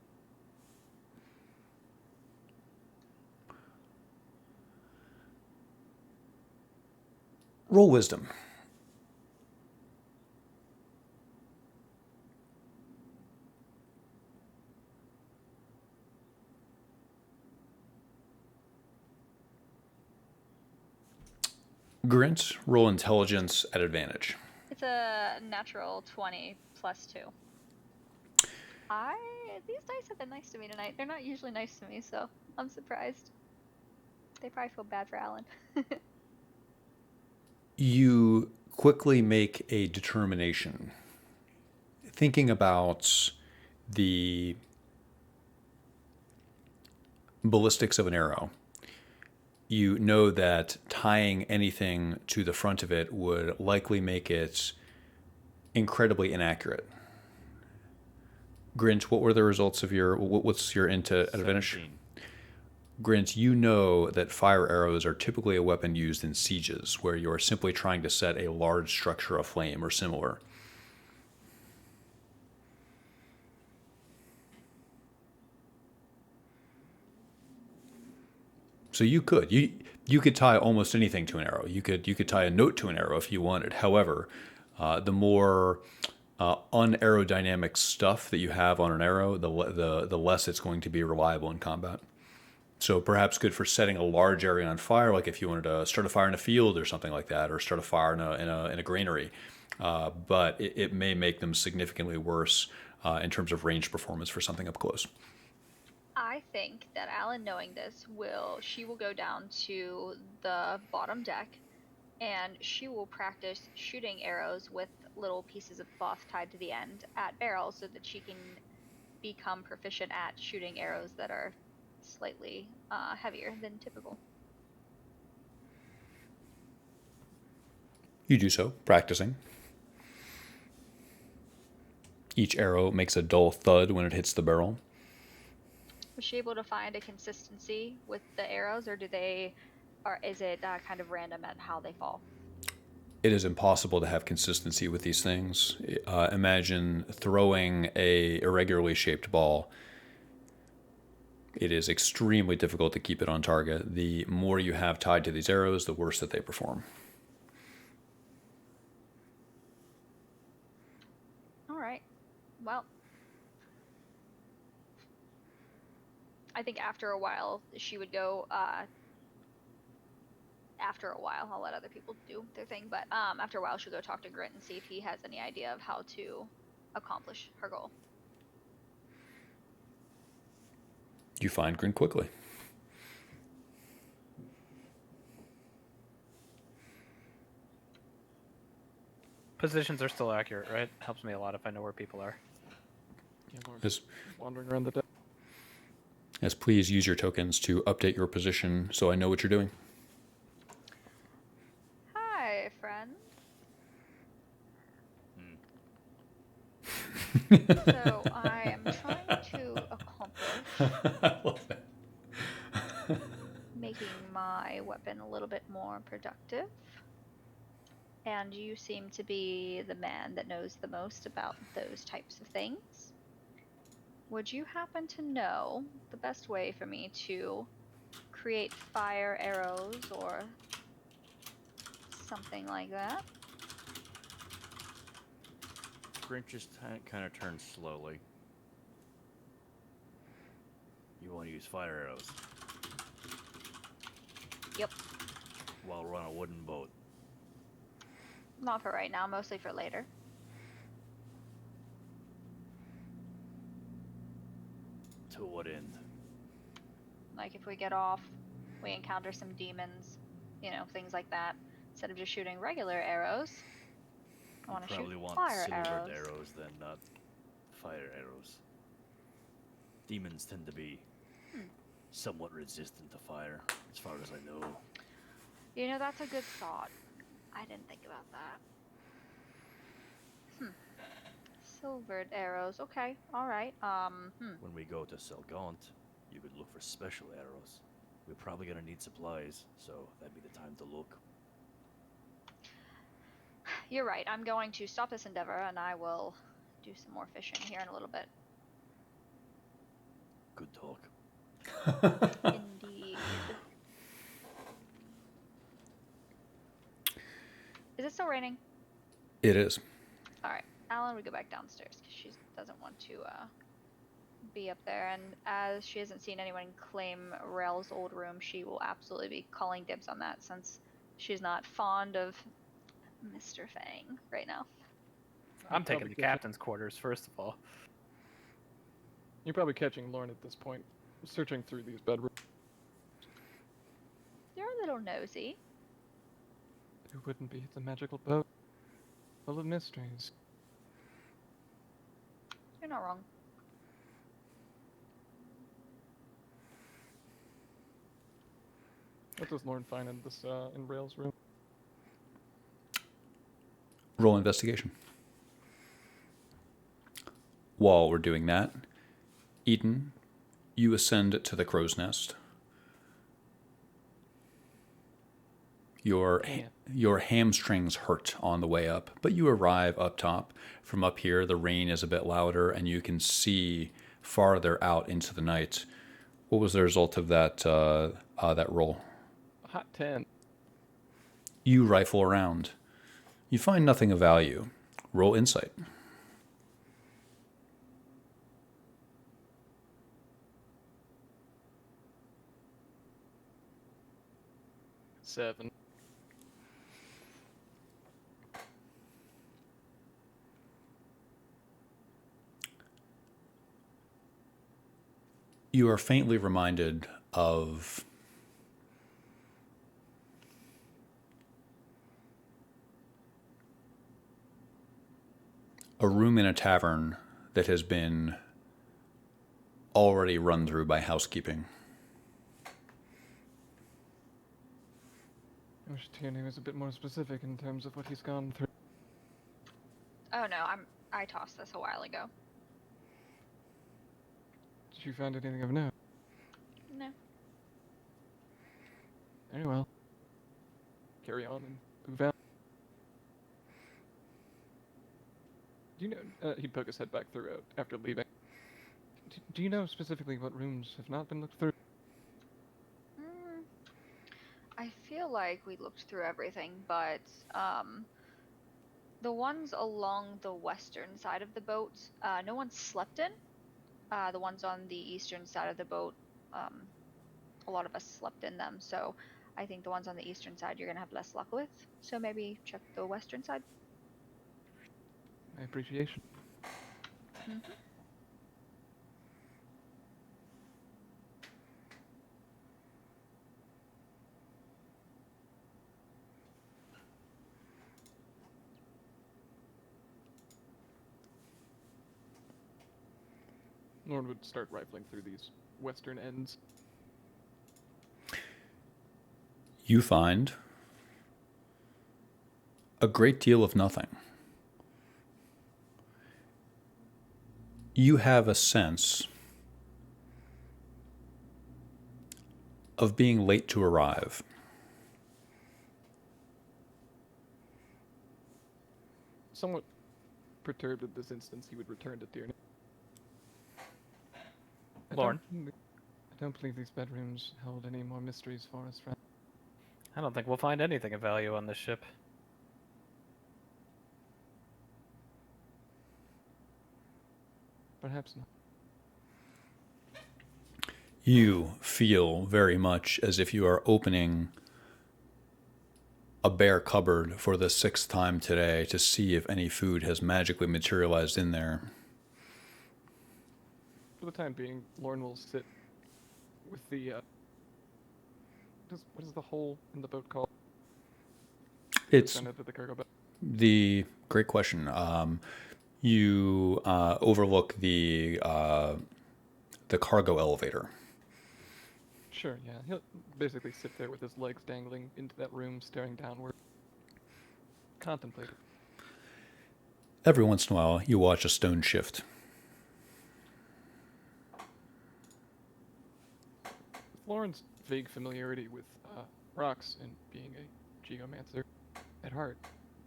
[SPEAKER 2] Roll wisdom. Grint, roll intelligence at advantage.
[SPEAKER 5] It's a natural 20 plus 2. These dice have been nice to me tonight. They're not usually nice to me, so I'm surprised. They probably feel bad for Alan.
[SPEAKER 2] You quickly make a determination. Thinking about the ballistics of an arrow, you know that tying anything to the front of it would likely make it incredibly inaccurate. Grint, what were the results of what's your into advantage?
[SPEAKER 1] 17.
[SPEAKER 2] Grint, you know that fire arrows are typically a weapon used in sieges, where you're simply trying to set a large structure aflame or similar. So you could tie almost anything to an arrow. You could tie a note to an arrow if you wanted. However, the more unaerodynamic stuff that you have on an arrow, the less it's going to be reliable in combat. So perhaps good for setting a large area on fire, like if you wanted to start a fire in a field or something like that, or start a fire in a granary. But it may make them significantly worse in terms of range performance for something up close.
[SPEAKER 5] I think that Alan, knowing this, she will go down to the bottom deck, and she will practice shooting arrows with little pieces of cloth tied to the end at barrels so that she can become proficient at shooting arrows that are slightly heavier than typical.
[SPEAKER 2] You do so, practicing. Each arrow makes a dull thud when it hits the barrel.
[SPEAKER 5] Was she able to find a consistency with the arrows, or is it kind of random at how they fall?
[SPEAKER 2] It is impossible to have consistency with these things. Imagine throwing a irregularly shaped ball. It is extremely difficult to keep it on target. The more you have tied to these arrows, the worse that they perform.
[SPEAKER 5] All right. Well, I think after a while she would go. After a while, I'll let other people do their thing, but after a while she'll go talk to Grint and see if he has any idea of how to accomplish her goal.
[SPEAKER 2] You find Grin quickly.
[SPEAKER 3] Positions are still accurate, right? Helps me a lot if I know where people are.
[SPEAKER 4] Yeah, Lauren,
[SPEAKER 2] Yes.
[SPEAKER 4] wandering around the deck.
[SPEAKER 2] Yes, please use your tokens to update your position so I know what you're doing.
[SPEAKER 5] Hi, friend. So I am trying to accomplish
[SPEAKER 2] I love that.
[SPEAKER 5] making my weapon a little bit more productive. And you seem to be the man that knows the most about those types of things. Would you happen to know the best way for me to create fire arrows or something like that?
[SPEAKER 1] Grinch just kind of turns slowly. You want to use fire arrows?
[SPEAKER 5] Yep.
[SPEAKER 1] While we're on a wooden boat.
[SPEAKER 5] Not for right now, mostly for later.
[SPEAKER 1] To what end?
[SPEAKER 5] Like if we get off, we encounter some demons, things like that. Instead of just shooting regular arrows, I want to shoot
[SPEAKER 1] Probably want
[SPEAKER 5] fire
[SPEAKER 1] silvered
[SPEAKER 5] arrows.
[SPEAKER 1] arrows then, not fire arrows. Demons tend to be somewhat resistant to fire, as far as I know.
[SPEAKER 5] That's a good thought. I didn't think about that. Silvered arrows. Okay. All right.
[SPEAKER 1] When we go to Selgaunt, you could look for special arrows. We're probably gonna need supplies, so that'd be the time to look.
[SPEAKER 5] You're right. I'm going to stop this endeavor, and I will do some more fishing here in a little bit.
[SPEAKER 1] Good talk.
[SPEAKER 5] Indeed. Is it still raining?
[SPEAKER 2] It is.
[SPEAKER 5] All right. Alan would go back downstairs because she doesn't want to be up there. And as she hasn't seen anyone claim Rel's old room, she will absolutely be calling dibs on that since she's not fond of Mr. Fang right now.
[SPEAKER 3] I'm taking
[SPEAKER 4] probably
[SPEAKER 3] the
[SPEAKER 4] catching-
[SPEAKER 3] captain's quarters, first of all.
[SPEAKER 4] You're probably catching Lauren at this point, searching through these bedrooms.
[SPEAKER 5] You're a little nosy.
[SPEAKER 4] Who wouldn't be? It's a magical boat full of mysteries.
[SPEAKER 5] You're not wrong.
[SPEAKER 4] What does Lauren find in this in Rail's room?
[SPEAKER 2] Roll investigation. While we're doing that, Eden, you ascend to the crow's nest. Your hamstrings hurt on the way up, but you arrive up top. From up here, the rain is a bit louder, and you can see farther out into the night. What was the result of that roll?
[SPEAKER 4] A hot 10.
[SPEAKER 2] You rifle around. You find nothing of value. Roll insight.
[SPEAKER 4] Seven.
[SPEAKER 2] You are faintly reminded of a room in a tavern that has been already run through by housekeeping.
[SPEAKER 4] I wish Tierney was a bit more specific in terms of what he's gone through.
[SPEAKER 5] Oh no, I tossed this a while ago.
[SPEAKER 4] Did you find anything of note?
[SPEAKER 5] No.
[SPEAKER 4] Very well. Carry on and move out. Do you know? He'd poke his head back through after leaving. Do you know specifically what rooms have not been looked through?
[SPEAKER 5] I feel like we looked through everything, but the ones along the western side of the boat, no one slept in. The ones on the eastern side of the boat, a lot of us slept in them. So I think the ones on the eastern side you're gonna have less luck with. So maybe check the western side.
[SPEAKER 4] My appreciation. Lauren would start rifling through these western ends.
[SPEAKER 2] You find a great deal of nothing. You have a sense of being late to arrive.
[SPEAKER 4] Somewhat perturbed at this instance, he would return to Tierney.
[SPEAKER 3] Lauren?
[SPEAKER 4] I don't believe these bedrooms hold any more mysteries for us, friend.
[SPEAKER 3] I don't think we'll find anything of value on this ship.
[SPEAKER 4] Perhaps not.
[SPEAKER 2] You feel very much as if you are opening a bare cupboard for the 6th time today to see if any food has magically materialized in there.
[SPEAKER 4] For the time being, Lauren will sit with the, what is the hole in the boat called?
[SPEAKER 2] It's
[SPEAKER 4] Down into the cargo boat.
[SPEAKER 2] great question. You overlook the cargo elevator.
[SPEAKER 4] Sure, yeah. He'll basically sit there with his legs dangling into that room, staring downward. Contemplate it.
[SPEAKER 2] Every once in a while, you watch a stone shift.
[SPEAKER 4] Lauren's vague familiarity with rocks and being a geomancer at heart,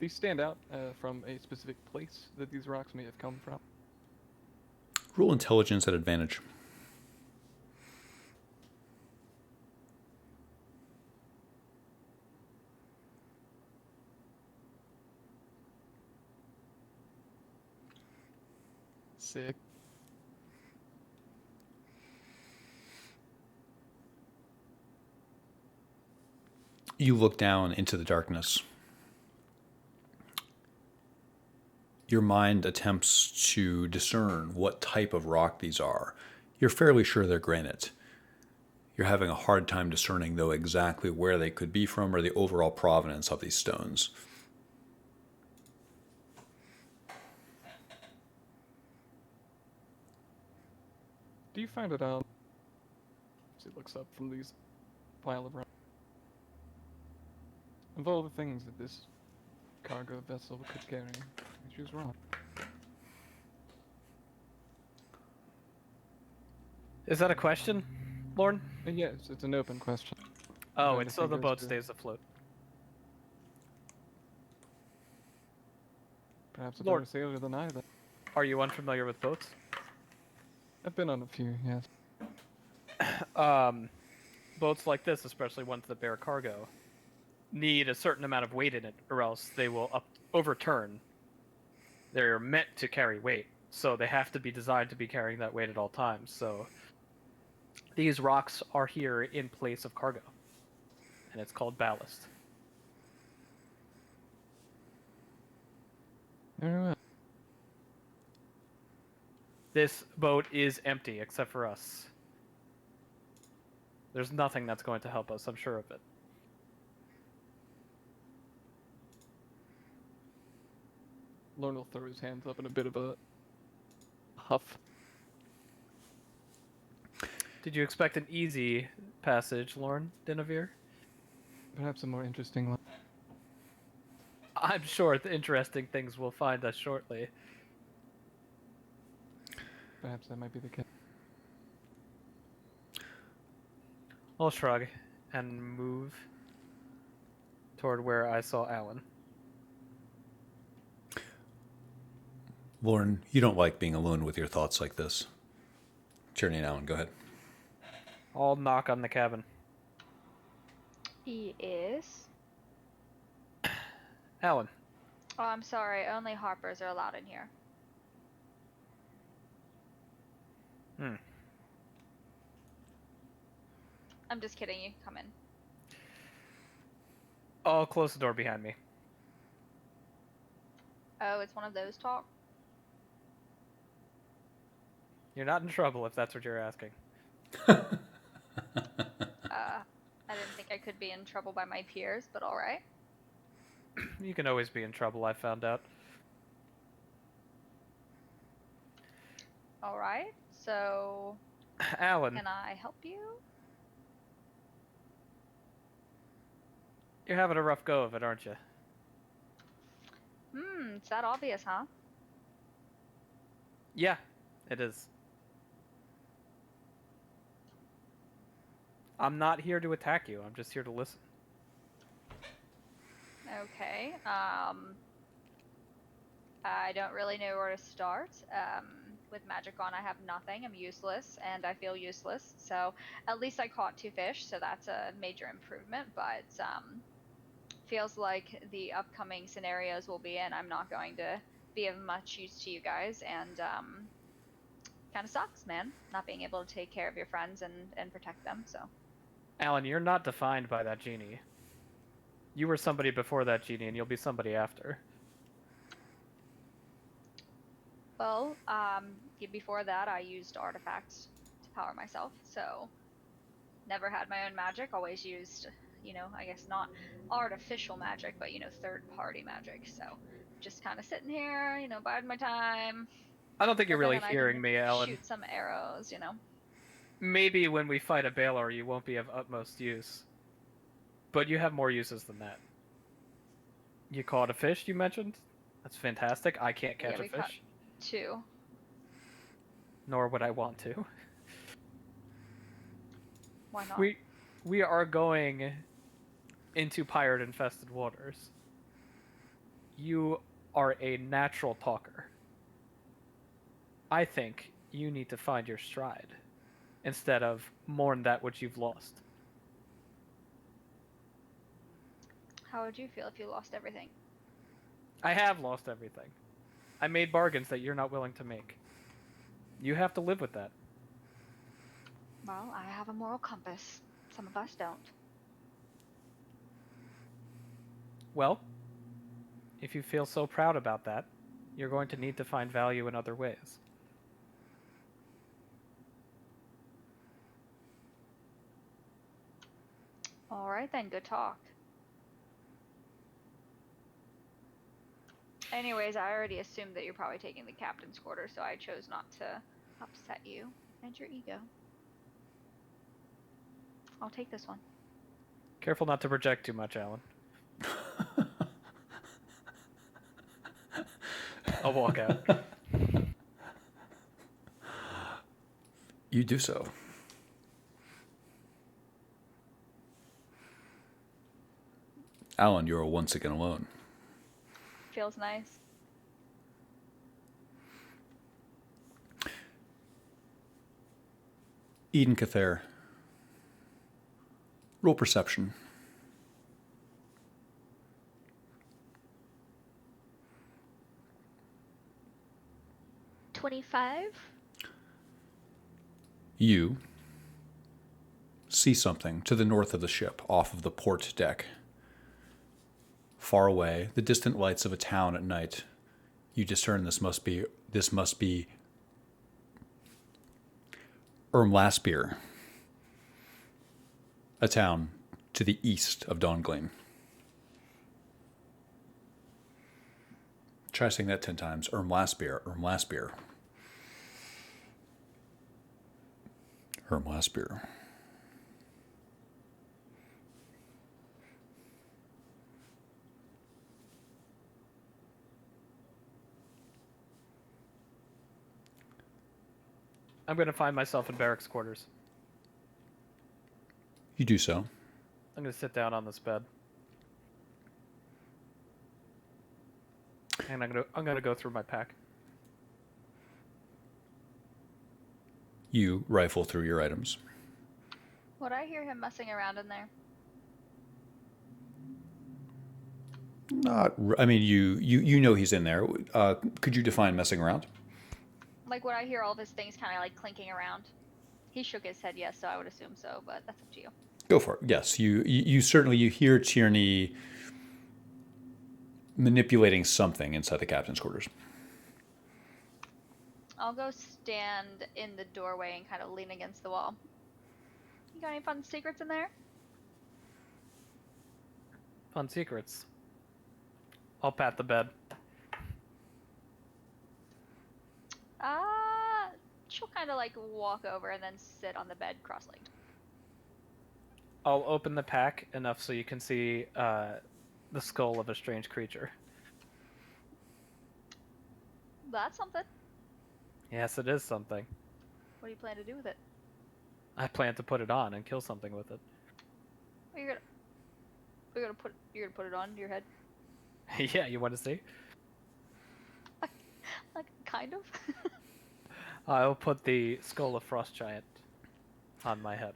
[SPEAKER 4] these stand out from a specific place that these rocks may have come from.
[SPEAKER 2] Roll intelligence at advantage.
[SPEAKER 4] Sick.
[SPEAKER 2] You look down into the darkness. Your mind attempts to discern what type of rock these are. You're fairly sure they're granite. You're having a hard time discerning, though, exactly where they could be from or the overall provenance of these stones.
[SPEAKER 4] Do you find it out? As he looks up from these pile of rocks. Of all the things that this cargo vessel could carry, I choose rock.
[SPEAKER 3] Is that a question, Lauren?
[SPEAKER 4] Yes, it's an open question.
[SPEAKER 3] Oh,
[SPEAKER 4] Trying
[SPEAKER 3] it's
[SPEAKER 4] to
[SPEAKER 3] so the
[SPEAKER 4] figure
[SPEAKER 3] boat
[SPEAKER 4] as to-
[SPEAKER 3] stays afloat.
[SPEAKER 4] Perhaps a
[SPEAKER 3] Lord.
[SPEAKER 4] better sailor than I, then.
[SPEAKER 3] Are you unfamiliar with boats?
[SPEAKER 4] I've been on a few, yes.
[SPEAKER 3] Boats like this, especially ones that bear cargo, need a certain amount of weight in it, or else they will overturn. They're meant to carry weight, so they have to be designed to be carrying that weight at all times. So these rocks are here in place of cargo, and it's called ballast.
[SPEAKER 4] Very well.
[SPEAKER 3] This boat is empty except for us. There's nothing that's going to help us, I'm sure of it.
[SPEAKER 4] Lorne will throw his hands up in a bit of a huff.
[SPEAKER 3] Did you expect an easy passage, Lorne Dinavir?
[SPEAKER 4] Perhaps a more interesting one.
[SPEAKER 3] I'm sure the interesting things will find us shortly.
[SPEAKER 4] Perhaps that might be the case.
[SPEAKER 3] I'll shrug and move toward where I saw Alan.
[SPEAKER 2] Lauren, you don't like being alone with your thoughts like this. Tierney and Alan, go ahead.
[SPEAKER 3] I'll knock on the cabin.
[SPEAKER 5] He is.
[SPEAKER 3] Alan,
[SPEAKER 5] Oh, I'm sorry. Only Harpers are allowed in here. I'm just kidding. You can come in.
[SPEAKER 3] I'll close the door behind me.
[SPEAKER 5] Oh, it's one of those talk.
[SPEAKER 3] You're not in trouble if that's what you're asking.
[SPEAKER 5] I didn't think I could be in trouble by my peers, but all right.
[SPEAKER 3] You can always be in trouble, I found out.
[SPEAKER 5] All right. So,
[SPEAKER 3] Alan,
[SPEAKER 5] can I help you?
[SPEAKER 3] you're having a rough go of it, aren't you?
[SPEAKER 5] It's that obvious, huh?
[SPEAKER 3] Yeah, it is. I'm not here to attack you. I'm just here to listen.
[SPEAKER 5] Okay. I don't really know where to start. With magic on, I have nothing. I'm useless, and I feel useless. So at least I caught 2 fish, so that's a major improvement. But feels like the upcoming scenarios we'll be in, I'm not going to be of much use to you guys, and kind of sucks, man, not being able to take care of your friends and protect them. So.
[SPEAKER 3] Alan, you're not defined by that genie. You were somebody before that genie, and you'll be somebody after.
[SPEAKER 5] Well, before that, I used artifacts to power myself, so never had my own magic, always used, I guess not artificial magic, but, third-party magic, so just kind of sitting here, biding my time.
[SPEAKER 3] I don't think you're really
[SPEAKER 5] Figuring I
[SPEAKER 3] hearing
[SPEAKER 5] can
[SPEAKER 3] me, Alan.
[SPEAKER 5] Shoot some arrows,
[SPEAKER 3] Maybe when we fight a Baylor, you won't be of utmost use. But you have more uses than that. You caught a fish, you mentioned? That's fantastic. I can't catch
[SPEAKER 5] Yeah,
[SPEAKER 3] a
[SPEAKER 5] we caught
[SPEAKER 3] fish.
[SPEAKER 5] 2.
[SPEAKER 3] Nor would I want to.
[SPEAKER 5] Why not?
[SPEAKER 3] We are going into pirate-infested waters. You are a natural talker. I think you need to find your stride, instead of mourn that which you've lost.
[SPEAKER 5] How would you feel if you lost everything?
[SPEAKER 3] I have lost everything. I made bargains that you're not willing to make. You have to live with that.
[SPEAKER 5] Well, I have a moral compass. Some of us don't.
[SPEAKER 3] Well, if you feel so proud about that, you're going to need to find value in other ways.
[SPEAKER 5] All right then, good talk. Anyways, I already assumed that you're probably taking the captain's quarters, so I chose not to upset you and your ego. I'll take this one.
[SPEAKER 3] Careful not to project too much, Alan. I'll walk out.
[SPEAKER 2] You do so. Alan, you are once again alone.
[SPEAKER 5] Feels nice.
[SPEAKER 2] Eden Cather. Roll perception.
[SPEAKER 6] 25.
[SPEAKER 2] You see something to the north of the ship, off of the port deck. Far away, the distant lights of a town at night. You discern this must be Ermlaspir. a town to the east of Dawngleam. Try saying that 10 times. Ermlaspir, Ermlaspir. Ermlaspir.
[SPEAKER 3] I'm going to find myself in barracks quarters.
[SPEAKER 2] You do so.
[SPEAKER 3] I'm going to sit down on this bed. And I'm going to go through my pack.
[SPEAKER 2] You rifle through your items.
[SPEAKER 5] Would I hear him messing around in there?
[SPEAKER 2] I mean, you know he's in there. Could you define messing around?
[SPEAKER 5] Like, would I hear all of his things kind of like clinking around? He shook his head yes, so I would assume so, but that's up to you.
[SPEAKER 2] Go for it. Yes, you certainly you hear Tierney manipulating something inside the captain's quarters.
[SPEAKER 5] I'll go stand in the doorway and kind of lean against the wall. You got any fun secrets in there?
[SPEAKER 3] Fun secrets. I'll pat the bed.
[SPEAKER 5] She'll kind of like walk over and then sit on the bed cross-legged.
[SPEAKER 3] I'll open the pack enough so you can see the skull of a strange creature.
[SPEAKER 5] That's something.
[SPEAKER 3] Yes, it is something.
[SPEAKER 5] What do you plan to do with it?
[SPEAKER 3] I plan to put it on and kill something with it.
[SPEAKER 5] Well, you're gonna put it on your head?
[SPEAKER 3] Yeah, you want to see?
[SPEAKER 5] Like, kind of.
[SPEAKER 3] I'll put the skull of Frost Giant on my head.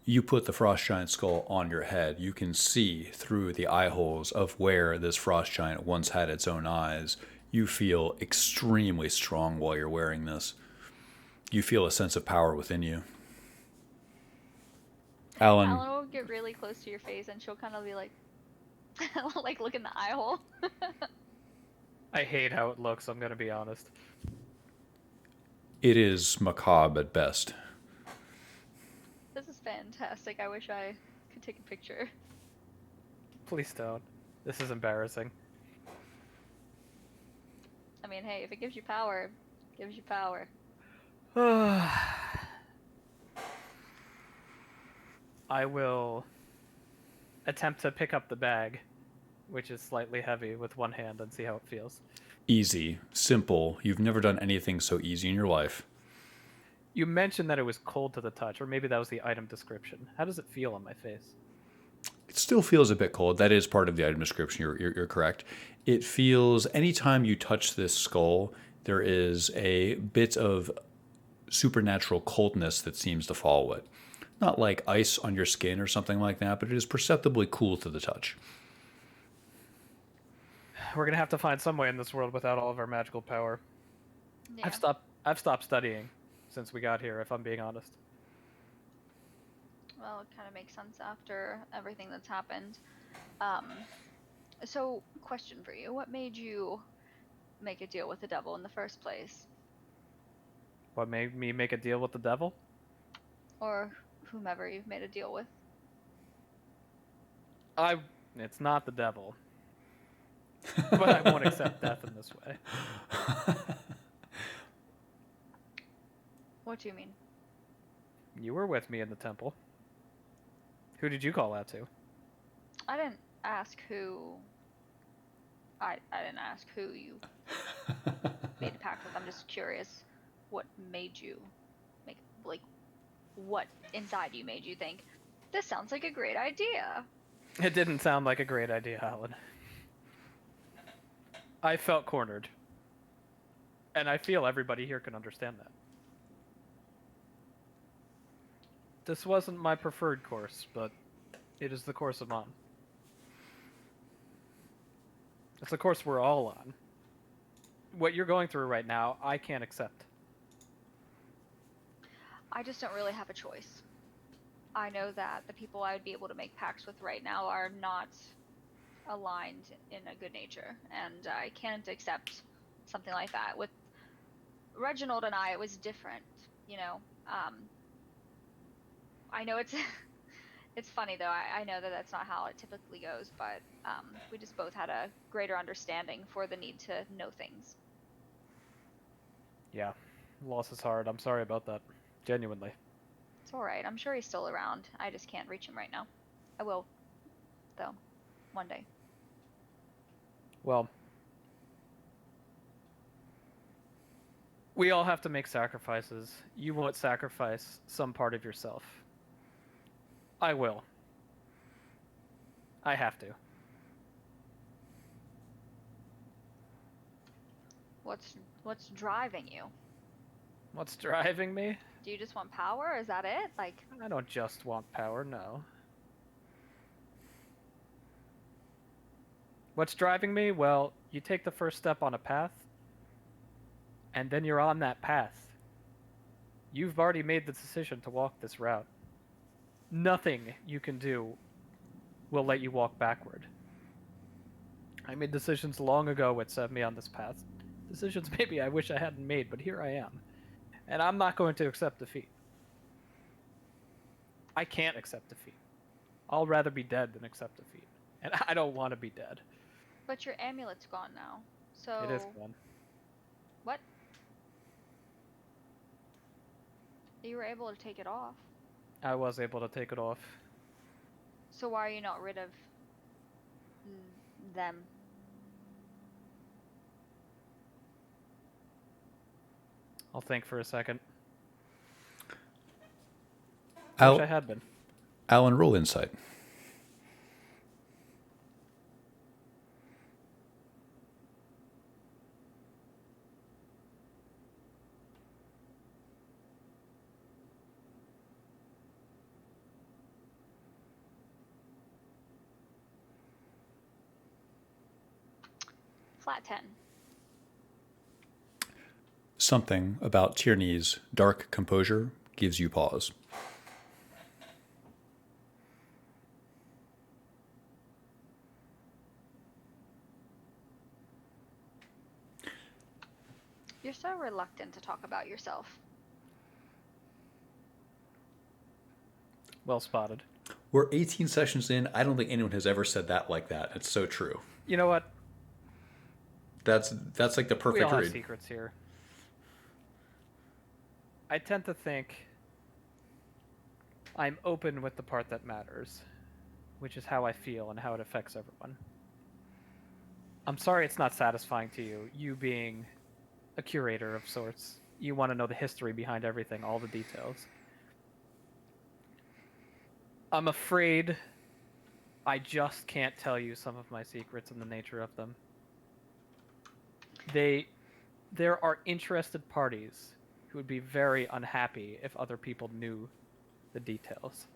[SPEAKER 2] You put the frost giant skull on your head. You can see through the eye holes of where this frost giant once had its own eyes. You feel extremely strong while you're wearing this. You feel a sense of power within you. Alan
[SPEAKER 5] will get really close to your face and she'll kind of be like, like look in the eye hole.
[SPEAKER 3] I hate how it looks, I'm gonna be honest.
[SPEAKER 2] It is macabre at best.
[SPEAKER 5] This is fantastic. I wish I could take a picture.
[SPEAKER 3] Please don't. This is embarrassing.
[SPEAKER 5] I mean, hey, if it gives you power, it gives you power.
[SPEAKER 3] I will attempt to pick up the bag, which is slightly heavy, with one hand and see how it feels.
[SPEAKER 2] Easy, simple. You've never done anything so easy in your life.
[SPEAKER 3] You mentioned that it was cold to the touch, or maybe that was the item description. How does it feel on my face?
[SPEAKER 2] It still feels a bit cold. That is part of the item description. You're correct. It feels, anytime you touch this skull, there is a bit of supernatural coldness that seems to follow it. Not like ice on your skin or something like that, but it is perceptibly cool to the touch.
[SPEAKER 3] We're gonna have to find some way in this world without all of our magical power.
[SPEAKER 5] Yeah.
[SPEAKER 3] I've stopped studying since we got here, if I'm being honest.
[SPEAKER 5] Well, it kind of makes sense after everything that's happened. So, question for you. What made you make a deal with the devil in the first place?
[SPEAKER 3] What made me make a deal with the devil?
[SPEAKER 5] Or whomever you've made a deal with?
[SPEAKER 3] It's not the devil. But I won't accept death in this way.
[SPEAKER 5] What do you mean?
[SPEAKER 3] You were with me in the temple. Who did you call out to?
[SPEAKER 5] I didn't ask who... I didn't ask who you made a pact with. I'm just curious what made you make... Like, what inside you made you think, this sounds like a great idea?
[SPEAKER 3] It didn't sound like a great idea, Alan. I felt cornered. And I feel everybody here can understand that. This wasn't my preferred course, but it is the course I'm on. It's the course we're all on. What you're going through right now, I can't accept.
[SPEAKER 5] I just don't really have a choice. I know that the people I would be able to make pacts with right now are not aligned in a good nature, and I can't accept something like that. With Reginald and I, it was different, you know. I know it's It's funny though. I know that that's not how it typically goes, but we just both had a greater understanding for the need to know things.
[SPEAKER 3] Yeah, loss is hard. I'm sorry about that. Genuinely.
[SPEAKER 5] It's all right. I'm sure he's still around. I just can't reach him right now. I will, though, one day.
[SPEAKER 3] Well, we all have to make sacrifices. You won't sacrifice some part of yourself. I will. I have to.
[SPEAKER 5] What's driving you?
[SPEAKER 3] What's driving me?
[SPEAKER 5] Do you just want power? Is that it? Like,
[SPEAKER 3] I don't just want power, no. What's driving me? Well, you take the first step on a path, and then you're on that path. You've already made the decision to walk this route. Nothing you can do will let you walk backward. I made decisions long ago which set me on this path. Decisions maybe I wish I hadn't made, but here I am. And I'm not going to accept defeat. I can't accept defeat. I'll rather be dead than accept defeat. And I don't want to be dead.
[SPEAKER 5] but your amulet's gone now. So
[SPEAKER 3] It is gone.
[SPEAKER 5] What? You were able to take it off.
[SPEAKER 3] I was able to take it off.
[SPEAKER 5] So why are you not rid of them?
[SPEAKER 3] I'll think for a second. I wish I
[SPEAKER 2] Al-
[SPEAKER 3] had been.
[SPEAKER 2] Alan, roll insight.
[SPEAKER 5] Flat 10.
[SPEAKER 2] Something about Tierney's dark composure gives you pause.
[SPEAKER 5] You're so reluctant to talk about yourself.
[SPEAKER 3] Well spotted.
[SPEAKER 2] We're 18 sessions in. I don't think anyone has ever said that like that. It's so true.
[SPEAKER 3] You know what?
[SPEAKER 2] That's like the
[SPEAKER 3] We
[SPEAKER 2] perfect
[SPEAKER 3] all have
[SPEAKER 2] read.
[SPEAKER 3] secrets here. I tend to think I'm open with the part that matters, which is how I feel and how it affects everyone. I'm sorry it's not satisfying to you, you being a curator of sorts. You want to know the history behind everything, all the details. I'm afraid I just can't tell you some of my secrets and the nature of them. There are interested parties who would be very unhappy if other people knew the details.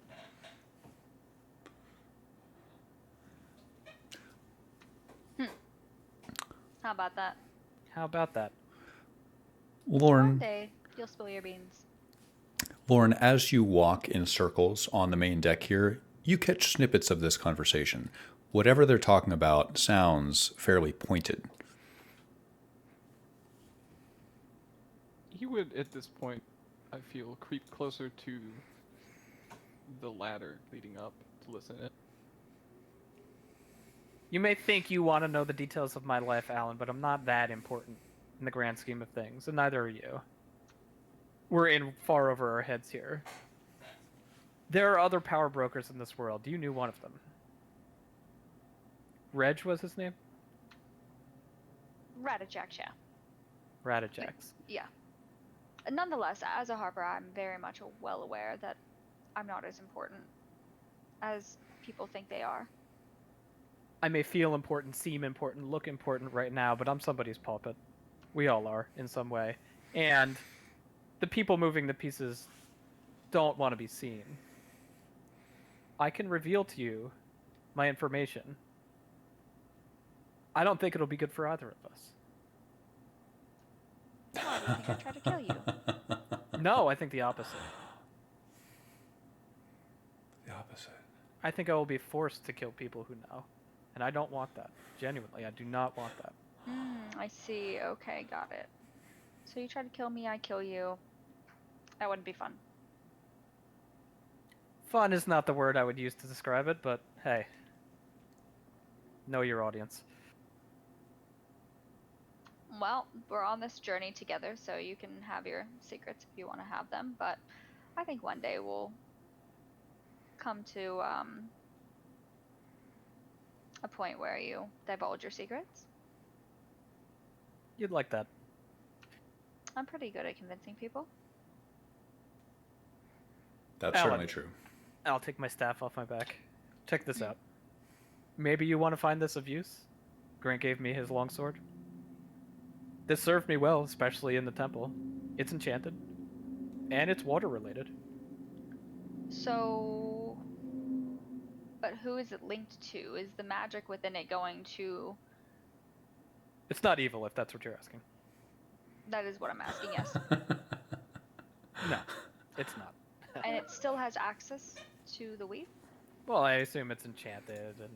[SPEAKER 5] How about that?
[SPEAKER 3] How about that?
[SPEAKER 5] One
[SPEAKER 2] Lauren,
[SPEAKER 5] day, you'll spill your beans.
[SPEAKER 2] as you walk in circles on the main deck here, you catch snippets of this conversation. Whatever they're talking about sounds fairly pointed.
[SPEAKER 4] He would, at this point, I feel, creep closer to the ladder leading up to listen in.
[SPEAKER 3] You may think you want to know the details of my life, Alan, but I'm not that important in the grand scheme of things, and neither are you. We're in far over our heads here. There are other power brokers in this world. You knew one of them. Reg was his name?
[SPEAKER 5] Ratajax, yeah.
[SPEAKER 3] Ratajax.
[SPEAKER 5] Yeah. Nonetheless, as a Harper, I'm very much well aware that I'm not as important as people think they are.
[SPEAKER 3] I may feel important, seem important, look important right now, but I'm somebody's puppet. We all are, in some way. And the people moving the pieces don't want to be seen. I can reveal to you my information. I don't think it'll be good for either of us.
[SPEAKER 5] Why do you think I tried to kill you?
[SPEAKER 3] No, I think the opposite.
[SPEAKER 2] The opposite.
[SPEAKER 3] I think I will be forced to kill people who know. And I don't want that. Genuinely, I do not want that.
[SPEAKER 5] I see. Okay, got it. So you try to kill me, I kill you. That wouldn't be fun.
[SPEAKER 3] Fun is not the word I would use to describe it, but hey. Know your audience.
[SPEAKER 5] Well, we're on this journey together, so you can have your secrets if you want to have them. But I think one day we'll come to a point where you divulge your secrets.
[SPEAKER 3] You'd like that.
[SPEAKER 5] I'm pretty good at convincing people.
[SPEAKER 2] That's
[SPEAKER 3] Alan.
[SPEAKER 2] certainly true.
[SPEAKER 3] I'll take my staff off my back. Check this out. Maybe you want to find this of use? Grant gave me his longsword. This served me well, especially in the temple. It's enchanted. And it's water related.
[SPEAKER 5] So, but who is it linked to? Is the magic within it going to...
[SPEAKER 3] It's not evil, if that's what you're asking.
[SPEAKER 5] That is what I'm asking, yes.
[SPEAKER 3] No, it's not.
[SPEAKER 5] And it still has access to the weave?
[SPEAKER 3] Well, I assume it's enchanted and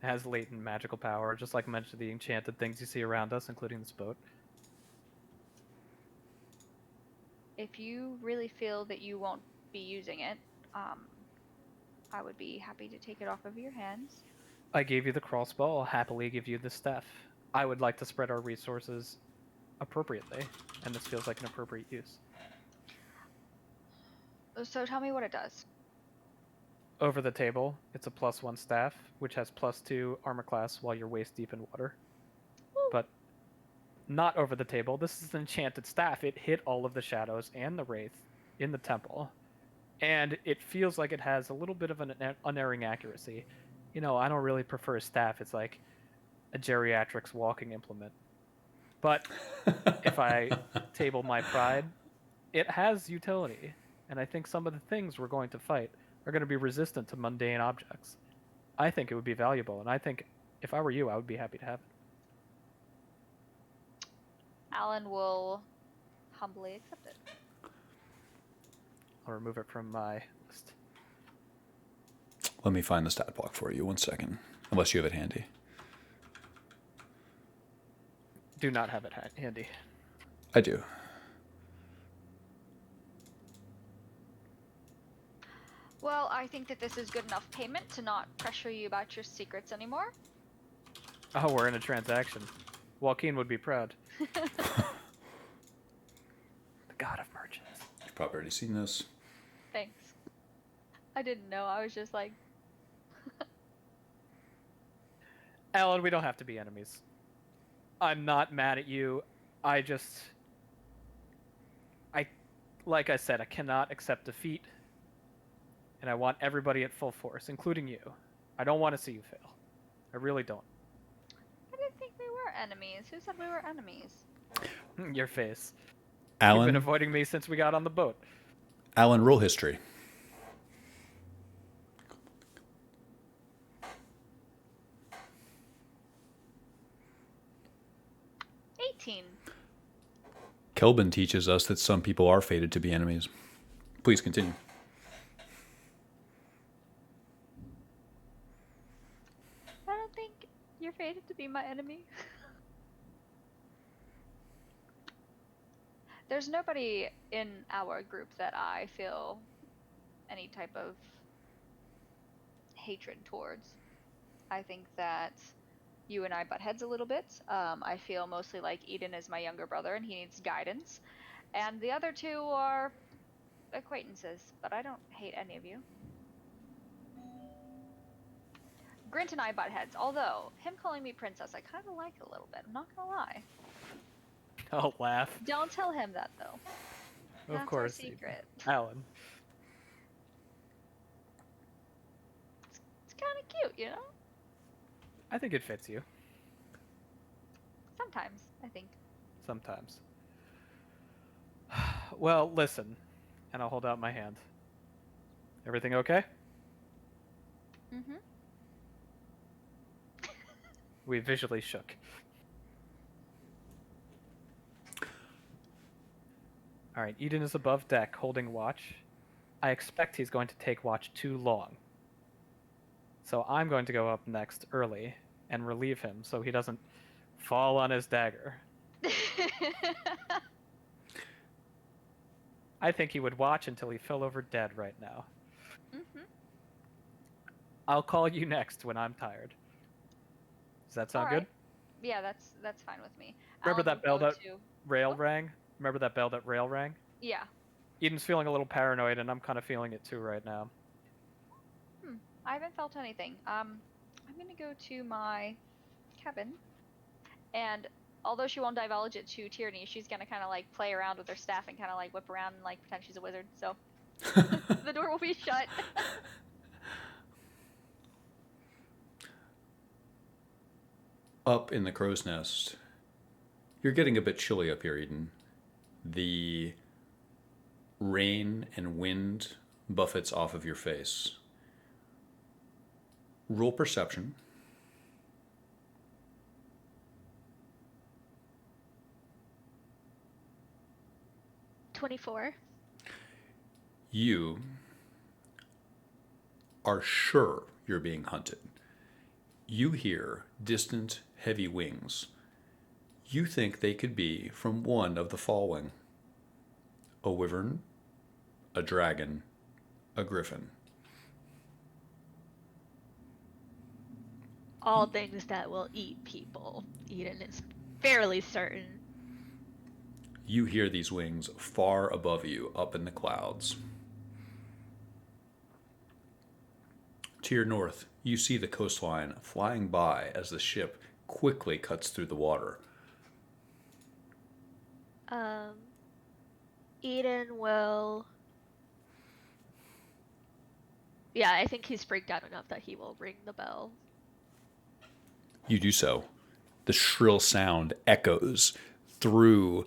[SPEAKER 3] has latent magical power, just like much of the enchanted things you see around us, including this boat.
[SPEAKER 5] If you really feel that you won't be using it, I would be happy to take it off of your hands.
[SPEAKER 3] I gave you the crossbow, I'll happily give you the staff. I would like to spread our resources appropriately, and this feels like an appropriate use.
[SPEAKER 5] So tell me what it does.
[SPEAKER 3] Over the table, it's a +1 staff, which has +2 armor class while you're waist deep in water.
[SPEAKER 5] Woo.
[SPEAKER 3] But not over the table. This is an enchanted staff. It hit all of the shadows and the wraith in the temple. And it feels like it has a little bit of an unerring accuracy. You know, I don't really prefer a staff. It's like a geriatrics walking implement. But if I table my pride, it has utility. And I think some of the things we're going to fight are going to be resistant to mundane objects. I think it would be valuable, and I think if I were you, I would be happy to have it.
[SPEAKER 5] Alan will humbly accept it.
[SPEAKER 3] I'll remove it from my list.
[SPEAKER 2] Let me find the stat block for you. 1 second. Unless you have it handy.
[SPEAKER 3] Do not have it handy.
[SPEAKER 2] I do.
[SPEAKER 5] Well, I think that this is good enough payment to not pressure you about your secrets anymore.
[SPEAKER 3] Oh, we're in a transaction. Joaquin would be proud. The god of merchants.
[SPEAKER 2] You've probably already seen this.
[SPEAKER 5] Thanks. I didn't know. I was just like...
[SPEAKER 3] Alan, we don't have to be enemies. I'm not mad at you. Like I said, I cannot accept defeat. And I want everybody at full force, including you. I don't want to see you fail. I really don't.
[SPEAKER 5] I didn't think we were enemies. Who said we were enemies?
[SPEAKER 3] Your face. You've
[SPEAKER 2] Alan,
[SPEAKER 3] been avoiding me since we got on the boat.
[SPEAKER 2] Alan, roll history. Kelvin teaches us that some people are fated to be enemies. Please continue.
[SPEAKER 5] I don't think you're fated to be my enemy. There's nobody in our group that I feel any type of hatred towards. I think that you and I butt heads a little bit. I feel mostly like Eden is my younger brother and he needs guidance. And the other two are acquaintances, but I don't hate any of you. Grint and I butt heads, although him calling me princess I kind of like a little bit, I'm not gonna lie.
[SPEAKER 3] I'll laugh.
[SPEAKER 5] Don't tell him that though.
[SPEAKER 3] Of
[SPEAKER 5] That's
[SPEAKER 3] course.
[SPEAKER 5] our secret.
[SPEAKER 3] Alan.
[SPEAKER 5] It's kind of cute, you know?
[SPEAKER 3] I think it fits you.
[SPEAKER 5] Sometimes, I think.
[SPEAKER 3] Sometimes. Well, listen. And I'll hold out my hand. Everything okay?
[SPEAKER 5] Mm-hmm.
[SPEAKER 3] We visually shook. Alright, Eden is above deck, holding watch. I expect he's going to take watch too long. So I'm going to go up next early and relieve him so he doesn't fall on his dagger. I think he would watch until he fell over dead right now.
[SPEAKER 5] Mm-hmm.
[SPEAKER 3] I'll call you next when I'm tired. Does that sound good?
[SPEAKER 5] Alright. Yeah, that's fine with me.
[SPEAKER 3] Remember
[SPEAKER 5] Alan
[SPEAKER 3] that bell
[SPEAKER 5] will go
[SPEAKER 3] that
[SPEAKER 5] to...
[SPEAKER 3] rail
[SPEAKER 5] What?
[SPEAKER 3] rang? Remember that bell that rail rang?
[SPEAKER 5] Yeah.
[SPEAKER 3] Eden's feeling a little paranoid, and I'm kind of feeling it too right now.
[SPEAKER 5] I haven't felt anything. I'm gonna go to my cabin, and although she won't divulge it to Tierney, she's gonna kind of like play around with her staff and kind of like whip around and like pretend she's a wizard. So the door will be shut.
[SPEAKER 2] Up in the crow's nest, you're getting a bit chilly up here, Eden. The rain and wind buffets off of your face. Roll perception.
[SPEAKER 6] 24.
[SPEAKER 2] You are sure you're being hunted. You hear distant, heavy wings. You think they could be from one of the following: a wyvern, a dragon, a griffin.
[SPEAKER 6] All things that will eat people. Eden is fairly certain.
[SPEAKER 2] You hear these wings far above you, up in the clouds. To your north, you see the coastline flying by as the ship quickly cuts through the water.
[SPEAKER 6] Eden will... Yeah, I think he's freaked out enough that he will ring the bell.
[SPEAKER 2] You do so. The shrill sound echoes through.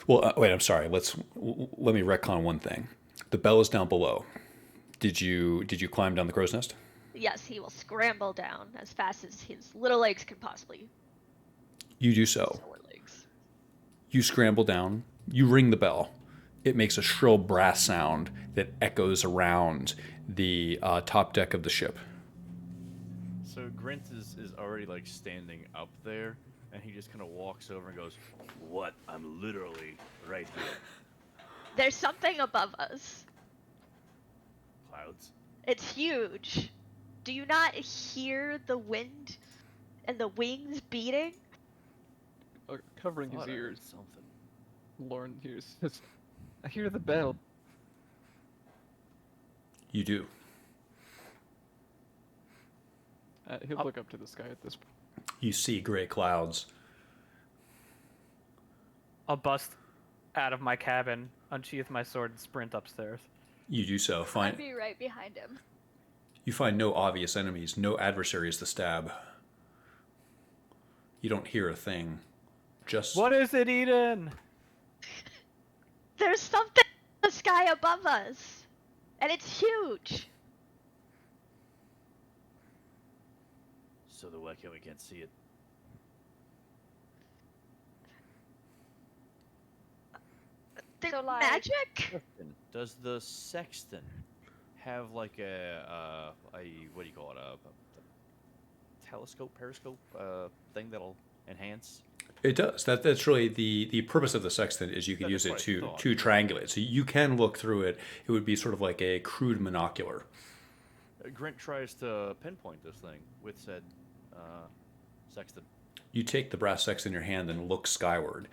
[SPEAKER 2] Well, wait. I'm sorry. Let me retcon one thing. The bell is down below. Did you climb down the crow's nest?
[SPEAKER 6] Yes, he will scramble down as fast as his little legs can possibly.
[SPEAKER 2] You do so.
[SPEAKER 6] Sore legs.
[SPEAKER 2] You scramble down. You ring the bell. It makes a shrill brass sound that echoes around the top deck of the ship.
[SPEAKER 1] So Grint is already like standing up there, and he just kind of walks over and goes, "What? I'm literally right here."
[SPEAKER 6] There's something above us.
[SPEAKER 1] Clouds.
[SPEAKER 6] It's huge. Do you not hear the wind and the wings beating?
[SPEAKER 4] Covering his
[SPEAKER 1] Thought I heard
[SPEAKER 4] ears,
[SPEAKER 1] something.
[SPEAKER 4] Lauren hears. I hear the bell.
[SPEAKER 2] You do.
[SPEAKER 4] He'll look up to the sky at this point.
[SPEAKER 2] You see gray clouds.
[SPEAKER 3] I'll bust out of my cabin, unsheath my sword, and sprint upstairs.
[SPEAKER 2] You do so.
[SPEAKER 5] I'd be right behind him.
[SPEAKER 2] You find no obvious enemies, no adversaries to stab. You don't hear a thing. Just
[SPEAKER 3] What is it, Eden?
[SPEAKER 6] There's something in the sky above us. And it's huge.
[SPEAKER 1] So the why can't we can't see it?
[SPEAKER 6] There's
[SPEAKER 5] So, like-
[SPEAKER 6] magic?
[SPEAKER 1] Question: does the sexton have like a what do you call it, a telescope, periscope thing that'll enhance?
[SPEAKER 2] it does. That's really the purpose of the sextant is you can
[SPEAKER 1] That's
[SPEAKER 2] use it
[SPEAKER 1] what I
[SPEAKER 2] to
[SPEAKER 1] thought.
[SPEAKER 2] triangulate. So you can look through it. It would be sort of like a crude monocular.
[SPEAKER 1] Grint tries to pinpoint this thing with said sexton.
[SPEAKER 2] You take the brass sextant in your hand and look skyward.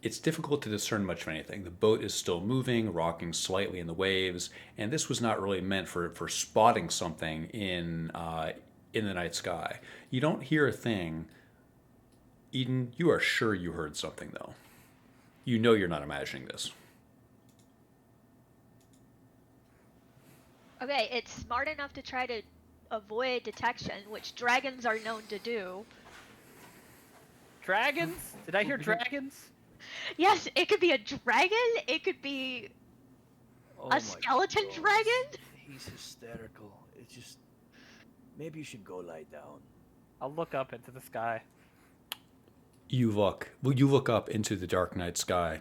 [SPEAKER 2] It's difficult to discern much of anything. The boat is still moving, rocking slightly in the waves, and this was not really meant for spotting something in the night sky. You don't hear a thing. Eden, you are sure you heard something, though. You know you're not imagining this.
[SPEAKER 6] Okay, it's smart enough to try to avoid detection, which dragons are known to do.
[SPEAKER 3] Dragons? Did I hear dragons?
[SPEAKER 6] Yes, it could be a dragon, it could be
[SPEAKER 1] Oh
[SPEAKER 6] a skeleton dragon.
[SPEAKER 1] He's hysterical. It's just maybe you should go lie down.
[SPEAKER 3] I'll look up into the sky.
[SPEAKER 2] You look up into the dark night sky.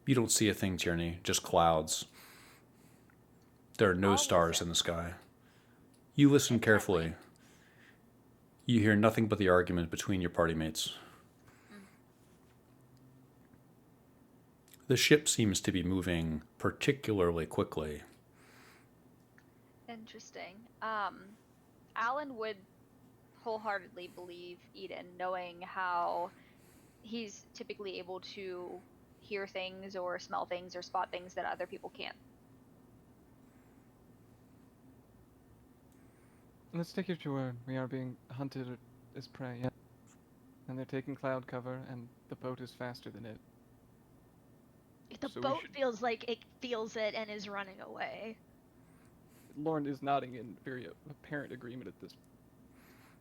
[SPEAKER 2] You don't see a thing, Tierney, just clouds. There are no
[SPEAKER 5] I'll
[SPEAKER 2] stars
[SPEAKER 5] listen.
[SPEAKER 2] in the sky. You listen carefully. You hear nothing but the argument between your party mates. The ship seems to be moving particularly quickly.
[SPEAKER 5] Interesting. Alan would wholeheartedly believe Eden, knowing how he's typically able to hear things or smell things or spot things that other people can't.
[SPEAKER 4] Let's take your word. We are being hunted as prey, yeah. And they're taking cloud cover, and the boat is faster than it.
[SPEAKER 6] The
[SPEAKER 4] So we
[SPEAKER 6] boat
[SPEAKER 4] should-
[SPEAKER 6] feels like it feels it and is running away.
[SPEAKER 4] Lauren is nodding in very apparent agreement at this.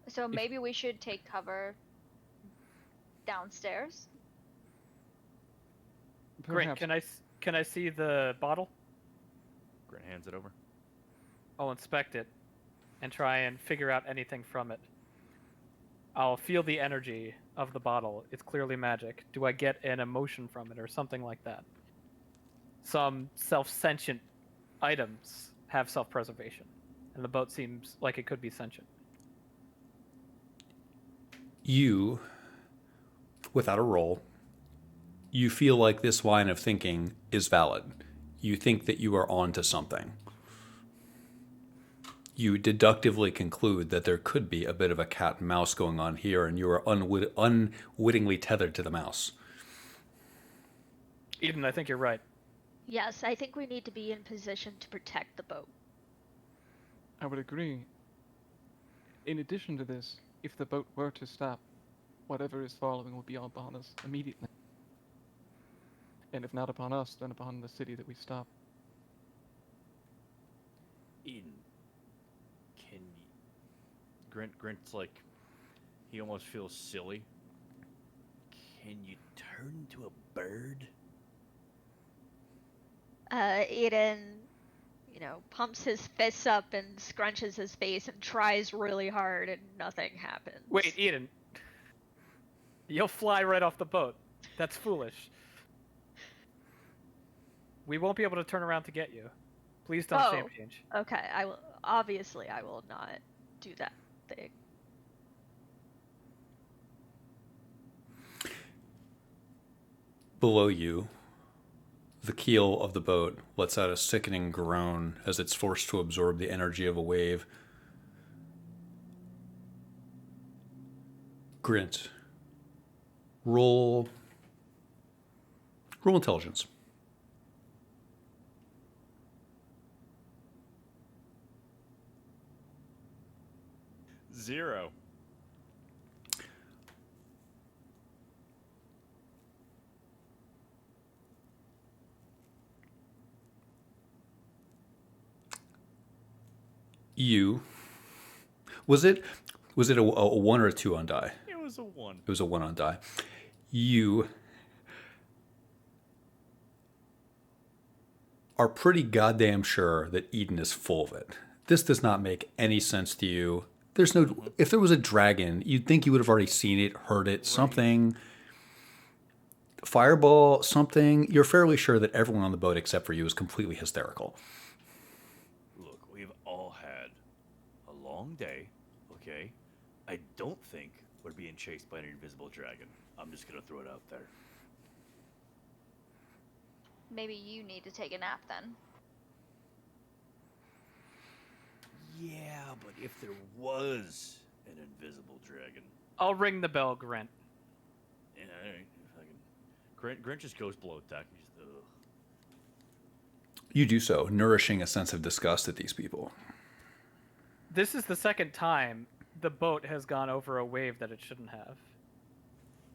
[SPEAKER 5] So maybe we should take cover downstairs.
[SPEAKER 3] Grant,
[SPEAKER 4] Perhaps.
[SPEAKER 3] can I see the bottle?
[SPEAKER 1] Grant hands it over.
[SPEAKER 3] I'll inspect it and try and figure out anything from it. I'll feel the energy of the bottle. It's clearly magic. Do I get an emotion from it or something like that? Some self-sentient items have self-preservation, and the boat seems like it could be sentient.
[SPEAKER 2] You, without a roll, you feel like this line of thinking is valid. You think that you are onto something. You deductively conclude that there could be a bit of a cat and mouse going on here, and you are unwittingly tethered to the mouse.
[SPEAKER 3] Eden, I think you're right.
[SPEAKER 6] Yes, I think we need to be in position to protect the boat.
[SPEAKER 4] I would agree. In addition to this, if the boat were to stop, whatever is following will be upon us immediately. And if not upon us, then upon the city that we stop.
[SPEAKER 1] Eden, can you... Grant's like, he almost feels silly. Can you turn into a bird?
[SPEAKER 6] Eden, pumps his fists up and scrunches his face and tries really hard and nothing happens.
[SPEAKER 3] Wait, Eden. You'll fly right off the boat. That's foolish. We won't be able to turn around to get you. Please don't shape change.
[SPEAKER 6] Okay, I will not do that thing.
[SPEAKER 2] Below you, the keel of the boat lets out a sickening groan as it's forced to absorb the energy of a wave. Grint, roll intelligence.
[SPEAKER 1] Zero.
[SPEAKER 2] You, was it a 1 or a 2 on die?
[SPEAKER 1] It was a 1.
[SPEAKER 2] It was a 1 on die. You are pretty goddamn sure that Eden is full of it. This does not make any sense to you. There's no. If there was a dragon, you'd think you would have already seen it, heard it, something. Fireball, something. You're fairly sure that everyone on the boat except for you is completely hysterical.
[SPEAKER 1] Look, we've all had a long day, okay? I don't think we're being chased by an invisible dragon. I'm just gonna throw it out there.
[SPEAKER 5] Maybe you need to take a nap then.
[SPEAKER 1] Yeah, but if there was an invisible dragon...
[SPEAKER 3] I'll ring the bell, Grant.
[SPEAKER 1] Yeah, alright. Grant just goes below deck. He's just, ugh.
[SPEAKER 2] You do so, nourishing a sense of disgust at these people.
[SPEAKER 3] This is the second time the boat has gone over a wave that it shouldn't have.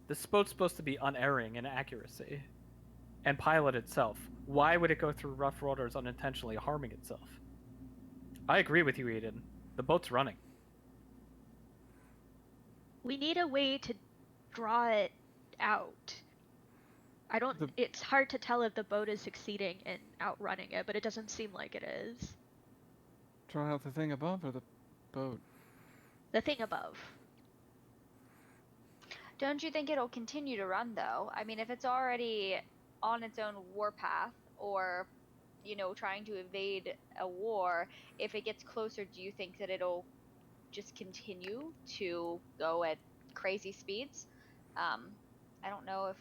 [SPEAKER 3] This boat's supposed to be unerring in accuracy and pilot itself. Why would it go through rough waters unintentionally harming itself? I agree with you, Eden. The boat's running.
[SPEAKER 6] We need a way to draw it out. It's hard to tell if the boat is succeeding in outrunning it, but it doesn't seem like it is.
[SPEAKER 4] Draw out the thing above or the boat?
[SPEAKER 6] The thing above.
[SPEAKER 5] Don't you think it'll continue to run though? I mean, if it's already on its own warpath or, trying to evade a war, if it gets closer, do you think that it'll just continue to go at crazy speeds? I don't know if...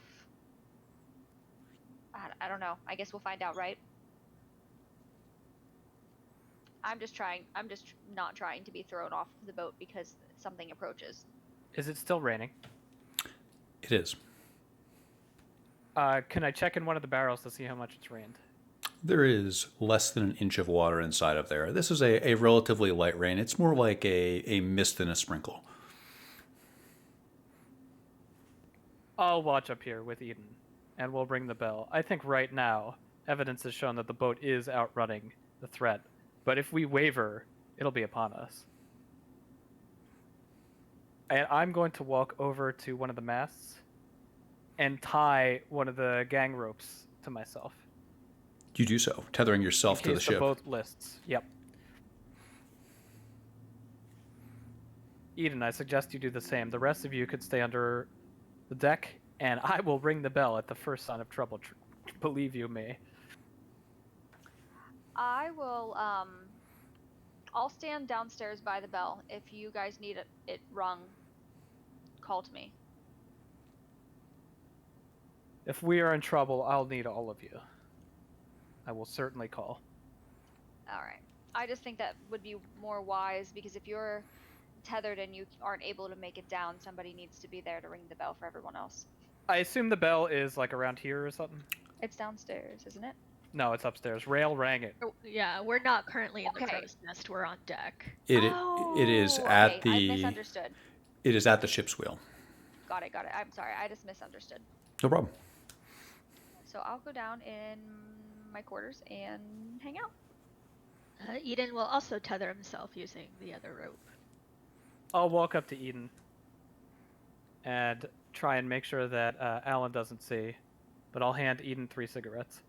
[SPEAKER 5] I don't know. I guess we'll find out, right? I'm just not trying to be thrown off the boat because something approaches.
[SPEAKER 3] Is it still raining?
[SPEAKER 2] It is.
[SPEAKER 3] Can I check in one of the barrels to see how much it's rained?
[SPEAKER 2] There is less than an inch of water inside of there. This is a relatively light rain. It's more like a mist than a sprinkle.
[SPEAKER 3] I'll watch up here with Eden, and we'll ring the bell. I think right now, evidence has shown that the boat is outrunning the threat. But if we waver, it'll be upon us. And I'm going to walk over to one of the masts and tie one of the gang ropes to myself.
[SPEAKER 2] You do so, tethering yourself to the ship.
[SPEAKER 3] The boat lists. Yep. Eden, I suggest you do the same. The rest of you could stay under the deck, and I will ring the bell at the first sign of trouble. Believe you me.
[SPEAKER 5] I will, I'll stand downstairs by the bell. If you guys need it rung, call to me.
[SPEAKER 3] If we are in trouble, I'll need all of you. I will certainly call.
[SPEAKER 5] Alright. I just think that would be more wise, because if you're tethered and you aren't able to make it down, somebody needs to be there to ring the bell for everyone else.
[SPEAKER 3] I assume the bell is like around here or something?
[SPEAKER 5] It's downstairs, isn't it?
[SPEAKER 3] No, it's upstairs. Rail rang it.
[SPEAKER 6] Oh, yeah, we're not currently in the crow's nest. We're on deck.
[SPEAKER 2] It is at
[SPEAKER 5] okay. I misunderstood.
[SPEAKER 2] It is at the ship's wheel.
[SPEAKER 5] Got it. I'm sorry. I just misunderstood.
[SPEAKER 2] No problem.
[SPEAKER 5] So I'll go down in my quarters and hang out.
[SPEAKER 6] Eden will also tether himself using the other rope.
[SPEAKER 3] I'll walk up to Eden and try and make sure that Alan doesn't see, but I'll hand Eden 3 cigarettes.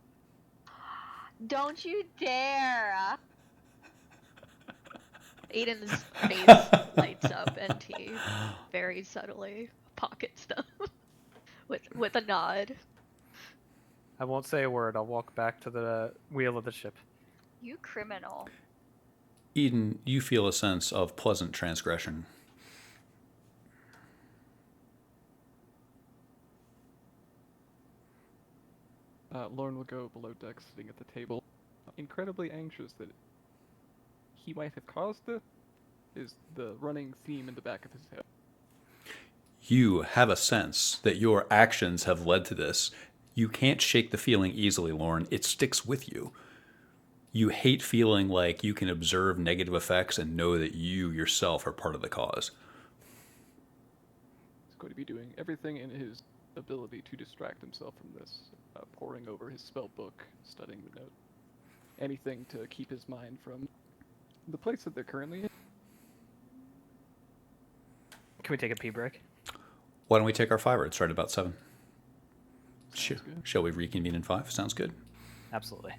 [SPEAKER 5] Don't you dare!
[SPEAKER 6] Eden's face lights up and he very subtly pockets them with a nod.
[SPEAKER 3] I won't say a word. I'll walk back to the wheel of the ship.
[SPEAKER 5] You criminal.
[SPEAKER 2] Eden, you feel a sense of pleasant transgression.
[SPEAKER 4] Lauren will go below deck, sitting at the table, incredibly anxious that he might have caused it. Is the running theme in the back of his head.
[SPEAKER 2] You have a sense that your actions have led to this. You can't shake the feeling easily, Lauren. It sticks with you. You hate feeling like you can observe negative effects and know that you yourself are part of the cause.
[SPEAKER 4] He's going to be doing everything in his ability to distract himself from this, poring over his spell book, studying the note. Anything to keep his mind from the place that they're currently in.
[SPEAKER 3] Can we take a pee break?
[SPEAKER 2] Why don't we take our fiver? It's right about 7.
[SPEAKER 4] Sounds good.
[SPEAKER 2] Shall we reconvene in 5? Sounds good.
[SPEAKER 3] Absolutely.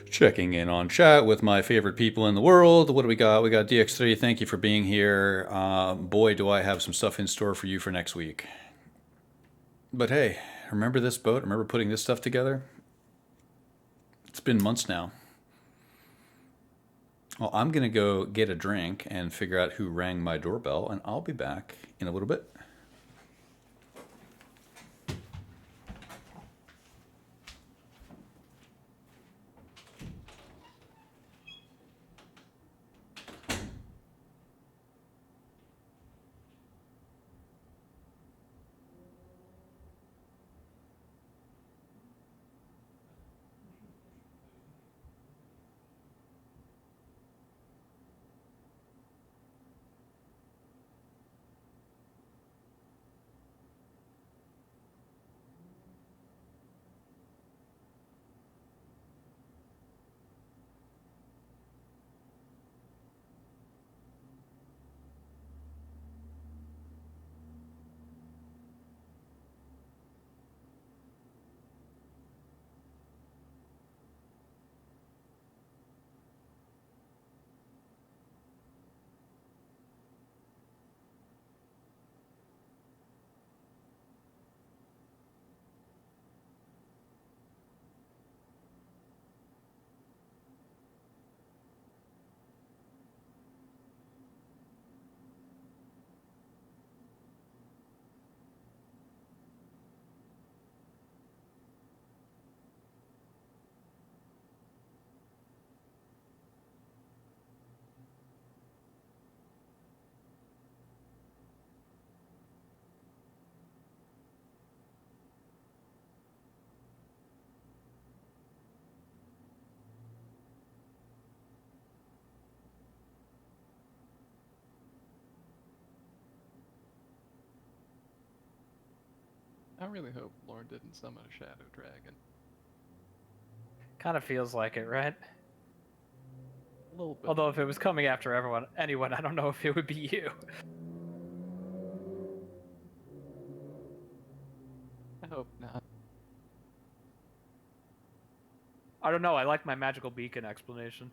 [SPEAKER 2] Checking in on chat with my favorite people in the world. What do we got? We got DX3. Thank you for being here. Boy, do I have some stuff in store for you for next week. But hey, remember this boat? Remember putting this stuff together? It's been months now. Well, I'm going to go get a drink and figure out who rang my doorbell, and I'll be back in a little bit.
[SPEAKER 4] I really hope Lauren didn't summon a shadow dragon.
[SPEAKER 3] Kind of feels like it, right?
[SPEAKER 4] A little bit.
[SPEAKER 3] Although if it was coming after anyone, I don't know if it would be you.
[SPEAKER 4] I hope not.
[SPEAKER 3] I don't know. I like my magical beacon explanation.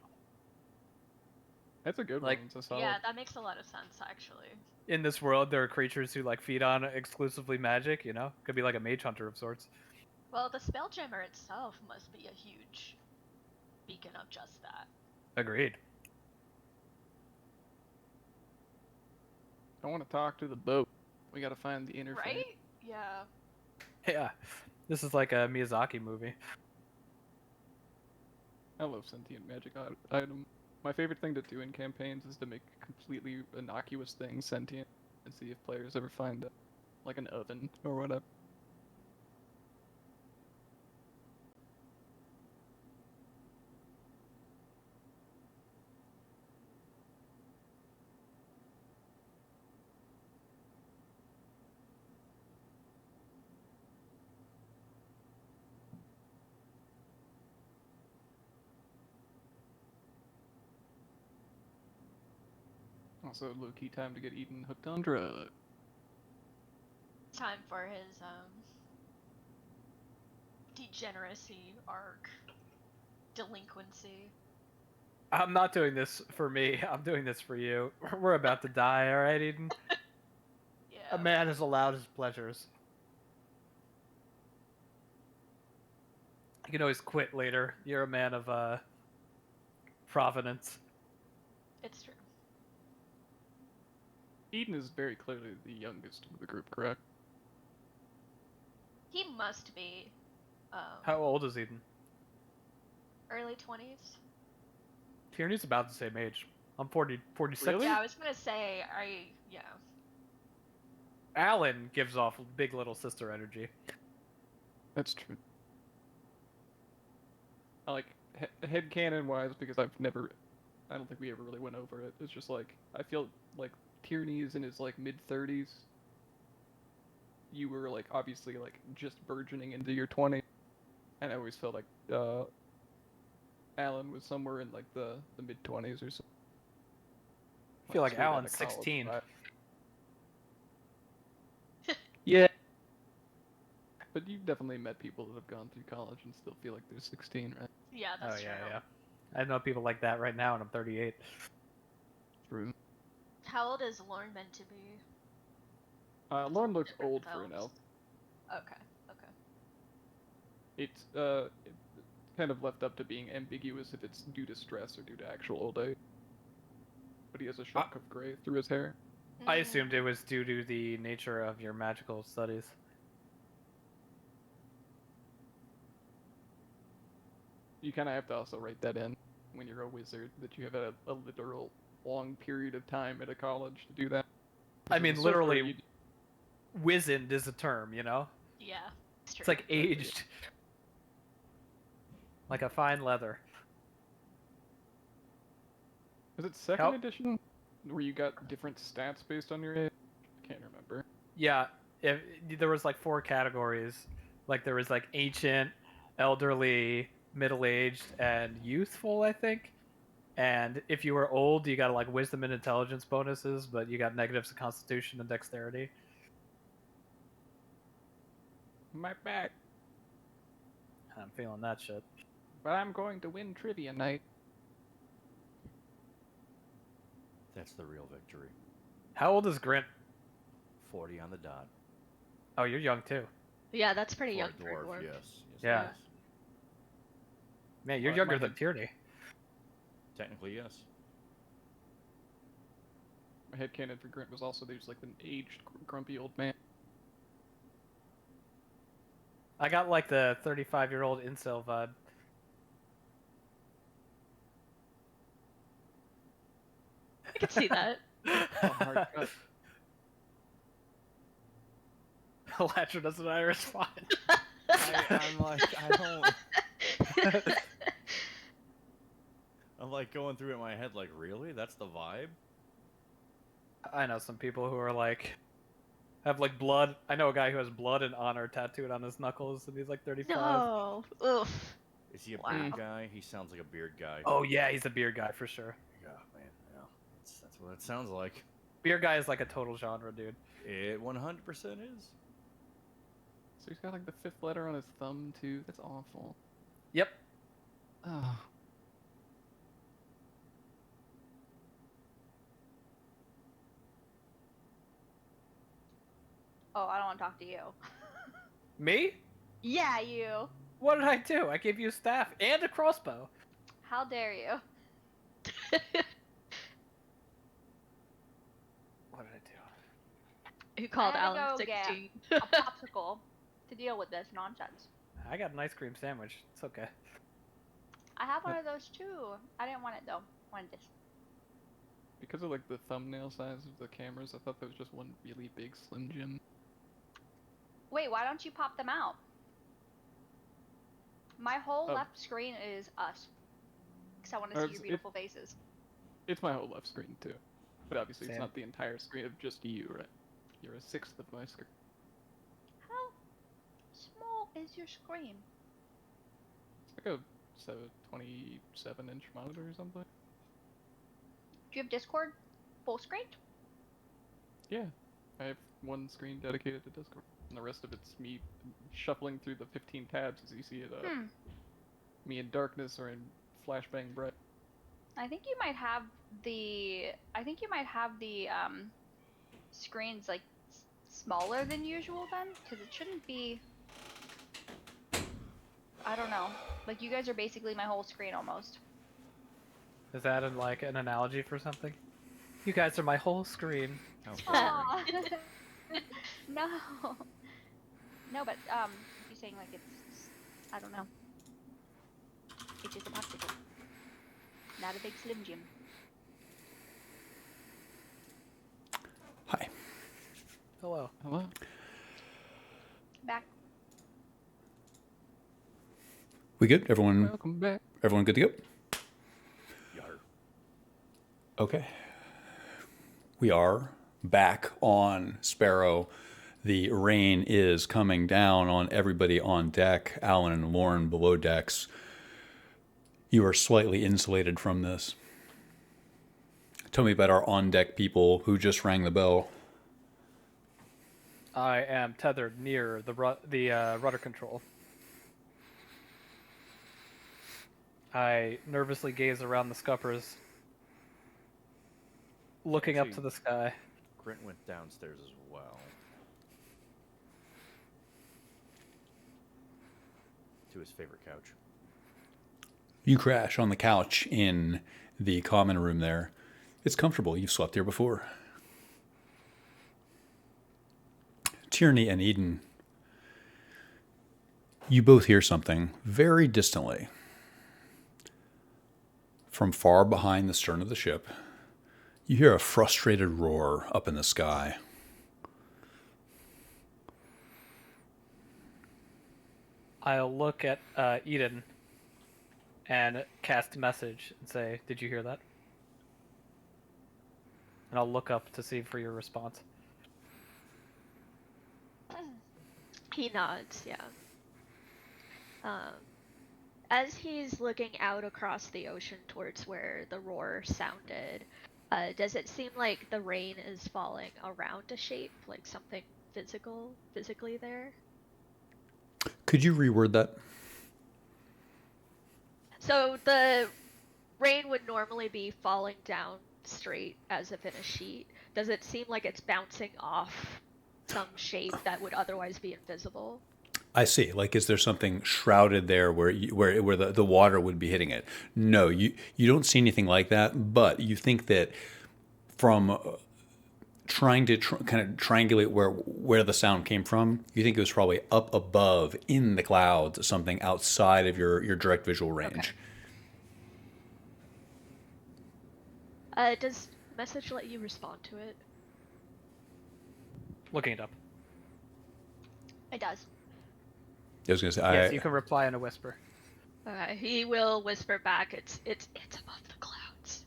[SPEAKER 4] That's a good
[SPEAKER 3] Like-
[SPEAKER 4] one. It's a solid.
[SPEAKER 6] Yeah, that makes a lot of sense, actually.
[SPEAKER 3] In this world, there are creatures who like feed on exclusively magic. You know, could be like a mage hunter of sorts.
[SPEAKER 6] Well, the Spelljammer itself must be a huge beacon of just that.
[SPEAKER 3] Agreed.
[SPEAKER 4] I want to talk to the boat. We gotta find the interface.
[SPEAKER 6] Right? Yeah.
[SPEAKER 3] Yeah, this is like a Miyazaki movie.
[SPEAKER 4] I love sentient magic item. My favorite thing to do in campaigns is to make completely innocuous things sentient and see if players ever find like an oven or whatever. Also, low-key time to get Eden hooked on drugs.
[SPEAKER 6] Time for his degeneracy arc. Delinquency.
[SPEAKER 3] I'm not doing this for me. I'm doing this for you. We're about to die, all right, Eden?
[SPEAKER 6] Yeah.
[SPEAKER 3] A man is allowed his pleasures. You can always quit later. You're a man of providence.
[SPEAKER 6] It's true.
[SPEAKER 4] Eden is very clearly the youngest of the group, correct?
[SPEAKER 6] He must be
[SPEAKER 3] How old is Eden?
[SPEAKER 6] early 20s.
[SPEAKER 3] Tierney's about the same age. I'm 46.
[SPEAKER 4] Really?
[SPEAKER 6] Yeah, I was gonna say, yeah.
[SPEAKER 3] Alan gives off big little sister energy.
[SPEAKER 4] That's true. I like headcanon wise because I don't think we ever really went over it. It's just like I feel like Tierney's in his like mid-30s. You were like obviously like just burgeoning into your 20s, and I always felt like Alan was somewhere in like the mid-20s or so.
[SPEAKER 3] I feel like
[SPEAKER 4] straight outta
[SPEAKER 3] Alan's
[SPEAKER 4] college,
[SPEAKER 3] 16.
[SPEAKER 4] right? Yeah. But you've definitely met people that have gone through college and still feel like they're 16, right?
[SPEAKER 6] Yeah,
[SPEAKER 3] Oh
[SPEAKER 6] that's
[SPEAKER 3] yeah,
[SPEAKER 6] true.
[SPEAKER 3] yeah. I know people like that right now, and I'm 38.
[SPEAKER 4] True.
[SPEAKER 6] How old is Lauren meant to be?
[SPEAKER 4] Lauren looks
[SPEAKER 6] Different
[SPEAKER 4] old for an elf.
[SPEAKER 6] elves? Okay.
[SPEAKER 4] It's kind of left up to being ambiguous if it's due to stress or due to actual old age. But he has a shock of gray through his hair.
[SPEAKER 3] I
[SPEAKER 6] Mm.
[SPEAKER 3] assumed it was due to the nature of your magical studies.
[SPEAKER 4] You kind of have to also write that in when you're a wizard, that you have a literal long period of time at a college to do that.
[SPEAKER 3] I
[SPEAKER 4] As a
[SPEAKER 3] mean,
[SPEAKER 4] sorcerer,
[SPEAKER 3] literally,
[SPEAKER 4] you-
[SPEAKER 3] wizened is a term, you know?
[SPEAKER 6] Yeah.
[SPEAKER 3] It's like aged. Like a fine leather.
[SPEAKER 4] Was it second
[SPEAKER 3] How-
[SPEAKER 4] edition where you got different stats based on your age? I can't remember.
[SPEAKER 3] Yeah, if there was like 4 categories. Like there was like ancient, elderly, middle-aged, and youthful, I think. And if you were old, you got like wisdom and intelligence bonuses, but you got negatives to constitution and dexterity.
[SPEAKER 4] My back.
[SPEAKER 3] I'm feeling that shit.
[SPEAKER 4] But I'm going to win trivia night.
[SPEAKER 1] That's the real victory.
[SPEAKER 3] How old is Grint?
[SPEAKER 1] 40 on the dot.
[SPEAKER 3] Oh, you're young too.
[SPEAKER 6] Yeah, that's pretty
[SPEAKER 1] For
[SPEAKER 6] young
[SPEAKER 1] a
[SPEAKER 6] for a
[SPEAKER 1] dwarf,
[SPEAKER 6] dwarf.
[SPEAKER 1] yes. Yes, it
[SPEAKER 3] Yeah.
[SPEAKER 1] is.
[SPEAKER 3] Man, you're
[SPEAKER 4] Well,
[SPEAKER 3] younger
[SPEAKER 4] my
[SPEAKER 3] than
[SPEAKER 4] head-
[SPEAKER 3] Tierney.
[SPEAKER 1] Technically, yes.
[SPEAKER 4] My headcanon for Grint was also that he was like an aged, grumpy old man.
[SPEAKER 3] I got like the 35-year-old incel vibe.
[SPEAKER 6] I can see that.
[SPEAKER 4] A hard cut.
[SPEAKER 3] Latcher doesn't I respond?
[SPEAKER 1] I'm like, I don't. I'm like going through it in my head, like, really? That's the vibe?
[SPEAKER 3] I know some people who are like Have like blood. I know a guy who has blood and honor tattooed on his knuckles, and he's like 35.
[SPEAKER 6] No. Oof.
[SPEAKER 1] Is he a
[SPEAKER 6] Wow.
[SPEAKER 1] beard guy? He sounds like a beard guy.
[SPEAKER 3] Oh yeah, he's a beard guy for sure.
[SPEAKER 1] Yeah, man. Yeah, that's what it sounds like.
[SPEAKER 3] Beard guy is like a total genre, dude.
[SPEAKER 1] It 100% is.
[SPEAKER 4] So he's got like the 5th letter on his thumb too. That's awful.
[SPEAKER 3] Yep.
[SPEAKER 4] Oh.
[SPEAKER 5] Oh, I don't want to talk to you.
[SPEAKER 3] Me?
[SPEAKER 5] Yeah, you.
[SPEAKER 3] What did I do? I gave you a staff and a crossbow.
[SPEAKER 5] How dare you?
[SPEAKER 3] What did I
[SPEAKER 6] Who called
[SPEAKER 5] I had to
[SPEAKER 6] Alan
[SPEAKER 5] go get
[SPEAKER 6] 16?
[SPEAKER 5] A popsicle to deal with this nonsense.
[SPEAKER 3] do? I got an ice cream sandwich. It's okay.
[SPEAKER 5] I have one of those too. I didn't want it though. I wanted this.
[SPEAKER 4] Because of like the thumbnail size of the cameras, I thought there was just one really big Slim Jim.
[SPEAKER 5] Wait, why don't you pop them out? My whole
[SPEAKER 4] Oh.
[SPEAKER 5] left screen is us. Because I want to
[SPEAKER 4] Or
[SPEAKER 5] see
[SPEAKER 4] it's-
[SPEAKER 5] your beautiful faces.
[SPEAKER 4] It's my whole left screen too. But obviously
[SPEAKER 3] Same.
[SPEAKER 4] it's not the entire screen of just you, right? You're a 1/6 of my screen.
[SPEAKER 5] How small is your screen?
[SPEAKER 4] It's like a 27-inch monitor or something.
[SPEAKER 5] Do you have Discord? Full screen?
[SPEAKER 4] Yeah. I have one screen dedicated to Discord. And the rest of it's me shuffling through the 15 tabs as you see it. Me in darkness or in flashbang bright.
[SPEAKER 5] I think you might have the. Screens like smaller than usual then, because it shouldn't be. I don't know. Like you guys are basically my whole screen almost.
[SPEAKER 3] Is that like an analogy for something? You guys are my whole screen.
[SPEAKER 1] How
[SPEAKER 5] Aw. No. No, but you're saying like it's. I don't know. It's just a popsicle. Not a big Slim Jim.
[SPEAKER 2] Hi.
[SPEAKER 3] Hello.
[SPEAKER 4] Hello?
[SPEAKER 5] Back.
[SPEAKER 2] We good? Everyone
[SPEAKER 4] Welcome back.
[SPEAKER 2] everyone good to go?
[SPEAKER 1] Yar.
[SPEAKER 2] Okay. We are back on Sparrow. The rain is coming down on everybody on deck. Alan and Lauren below decks. You are slightly insulated from this. Tell me about our on-deck people who just rang the bell.
[SPEAKER 3] I am tethered near the rudder control. I nervously gaze around the scuppers, looking up to
[SPEAKER 1] Actually-
[SPEAKER 3] the sky.
[SPEAKER 1] Grint went downstairs as well. To his favorite couch.
[SPEAKER 2] You crash on the couch in the common room there. It's comfortable. You've slept here before. Tierney and Eden, you both hear something very distantly. From far behind the stern of the ship, you hear a frustrated roar up in the sky.
[SPEAKER 3] I'll look at Eden and cast message and say, "Did you hear that?" And I'll look up to see for your response.
[SPEAKER 6] He nods, yeah. As he's looking out across the ocean towards where the roar sounded, does it seem like the rain is falling around a shape, like something physically there?
[SPEAKER 2] Could you reword that?
[SPEAKER 6] So the rain would normally be falling down straight as if in a sheet. Does it seem like it's bouncing off some shape that would otherwise be invisible?
[SPEAKER 2] I see. Like, is there something shrouded there where the water would be hitting it? No, you don't see anything like that. But you think that from trying to kind of triangulate where the sound came from, you think it was probably up above in the clouds, something outside of your direct visual range.
[SPEAKER 6] Okay. Does message let you respond to it?
[SPEAKER 3] Looking it up.
[SPEAKER 5] It does.
[SPEAKER 2] I was going to say,
[SPEAKER 3] Yes, you can reply in a whisper.
[SPEAKER 6] Okay, he will whisper back. It's above the clouds.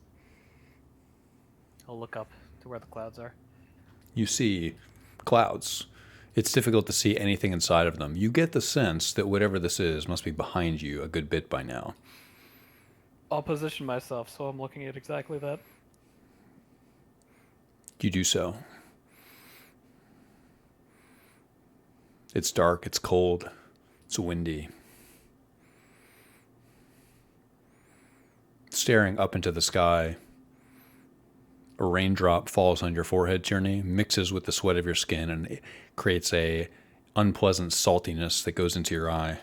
[SPEAKER 3] I'll look up to where the clouds are.
[SPEAKER 2] you see clouds. It's difficult to see anything inside of them. You get the sense that whatever this is must be behind you a good bit by now.
[SPEAKER 3] I'll position myself so I'm looking at exactly that.
[SPEAKER 2] You do so. It's dark, it's cold, it's windy. Staring up into the sky, a raindrop falls on your forehead, Tierney, mixes with the sweat of your skin, and it creates a unpleasant saltiness that goes into your eye.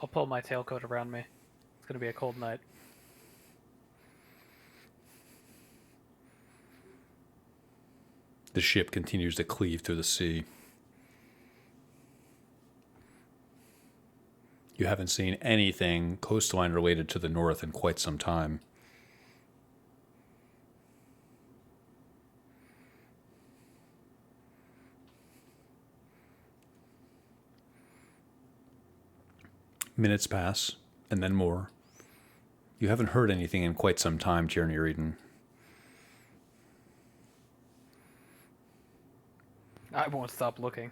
[SPEAKER 3] I'll pull my tailcoat around me. It's going to be a cold night.
[SPEAKER 2] The ship continues to cleave through the sea. You haven't seen anything coastline related to the north in quite some time. Minutes pass, and then more. You haven't heard anything in quite some time, Tierney Reedon.
[SPEAKER 3] I won't stop looking.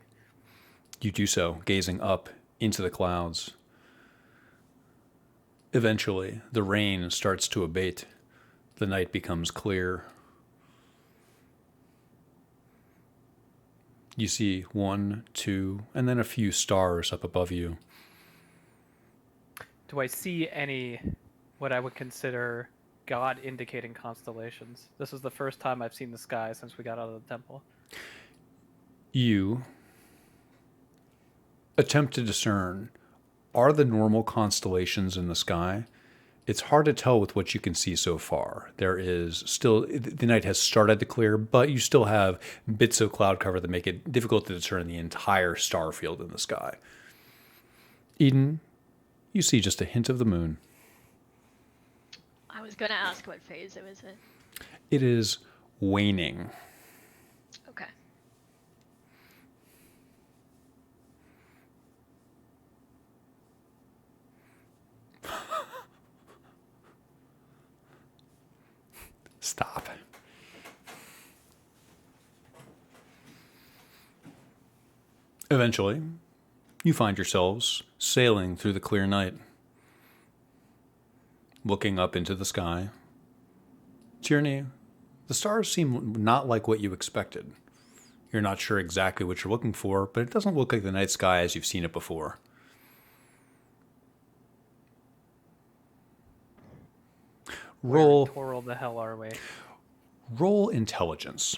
[SPEAKER 2] You do so, gazing up into the clouds. Eventually, the rain starts to abate. The night becomes clear. You see 1, 2, and then a few stars up above you.
[SPEAKER 3] Do I see any what I would consider God-indicating constellations? This is the first time I've seen the sky since we got out of the temple.
[SPEAKER 2] You attempt to discern, are the normal constellations in the sky? It's hard to tell with what you can see so far. There is still, the night has started to clear, but you still have bits of cloud cover that make it difficult to discern the entire star field in the sky. Eden, you see just a hint of the moon.
[SPEAKER 6] I was gonna ask what phase it was in.
[SPEAKER 2] It is waning.
[SPEAKER 6] Okay.
[SPEAKER 2] Stop. Eventually, you find yourselves sailing through the clear night, looking up into the sky. Tierney, the stars seem not like what you expected. You're not sure exactly what you're looking for, but it doesn't look like the night sky as you've seen it before.
[SPEAKER 3] Where Toral the hell are we?
[SPEAKER 2] Roll intelligence.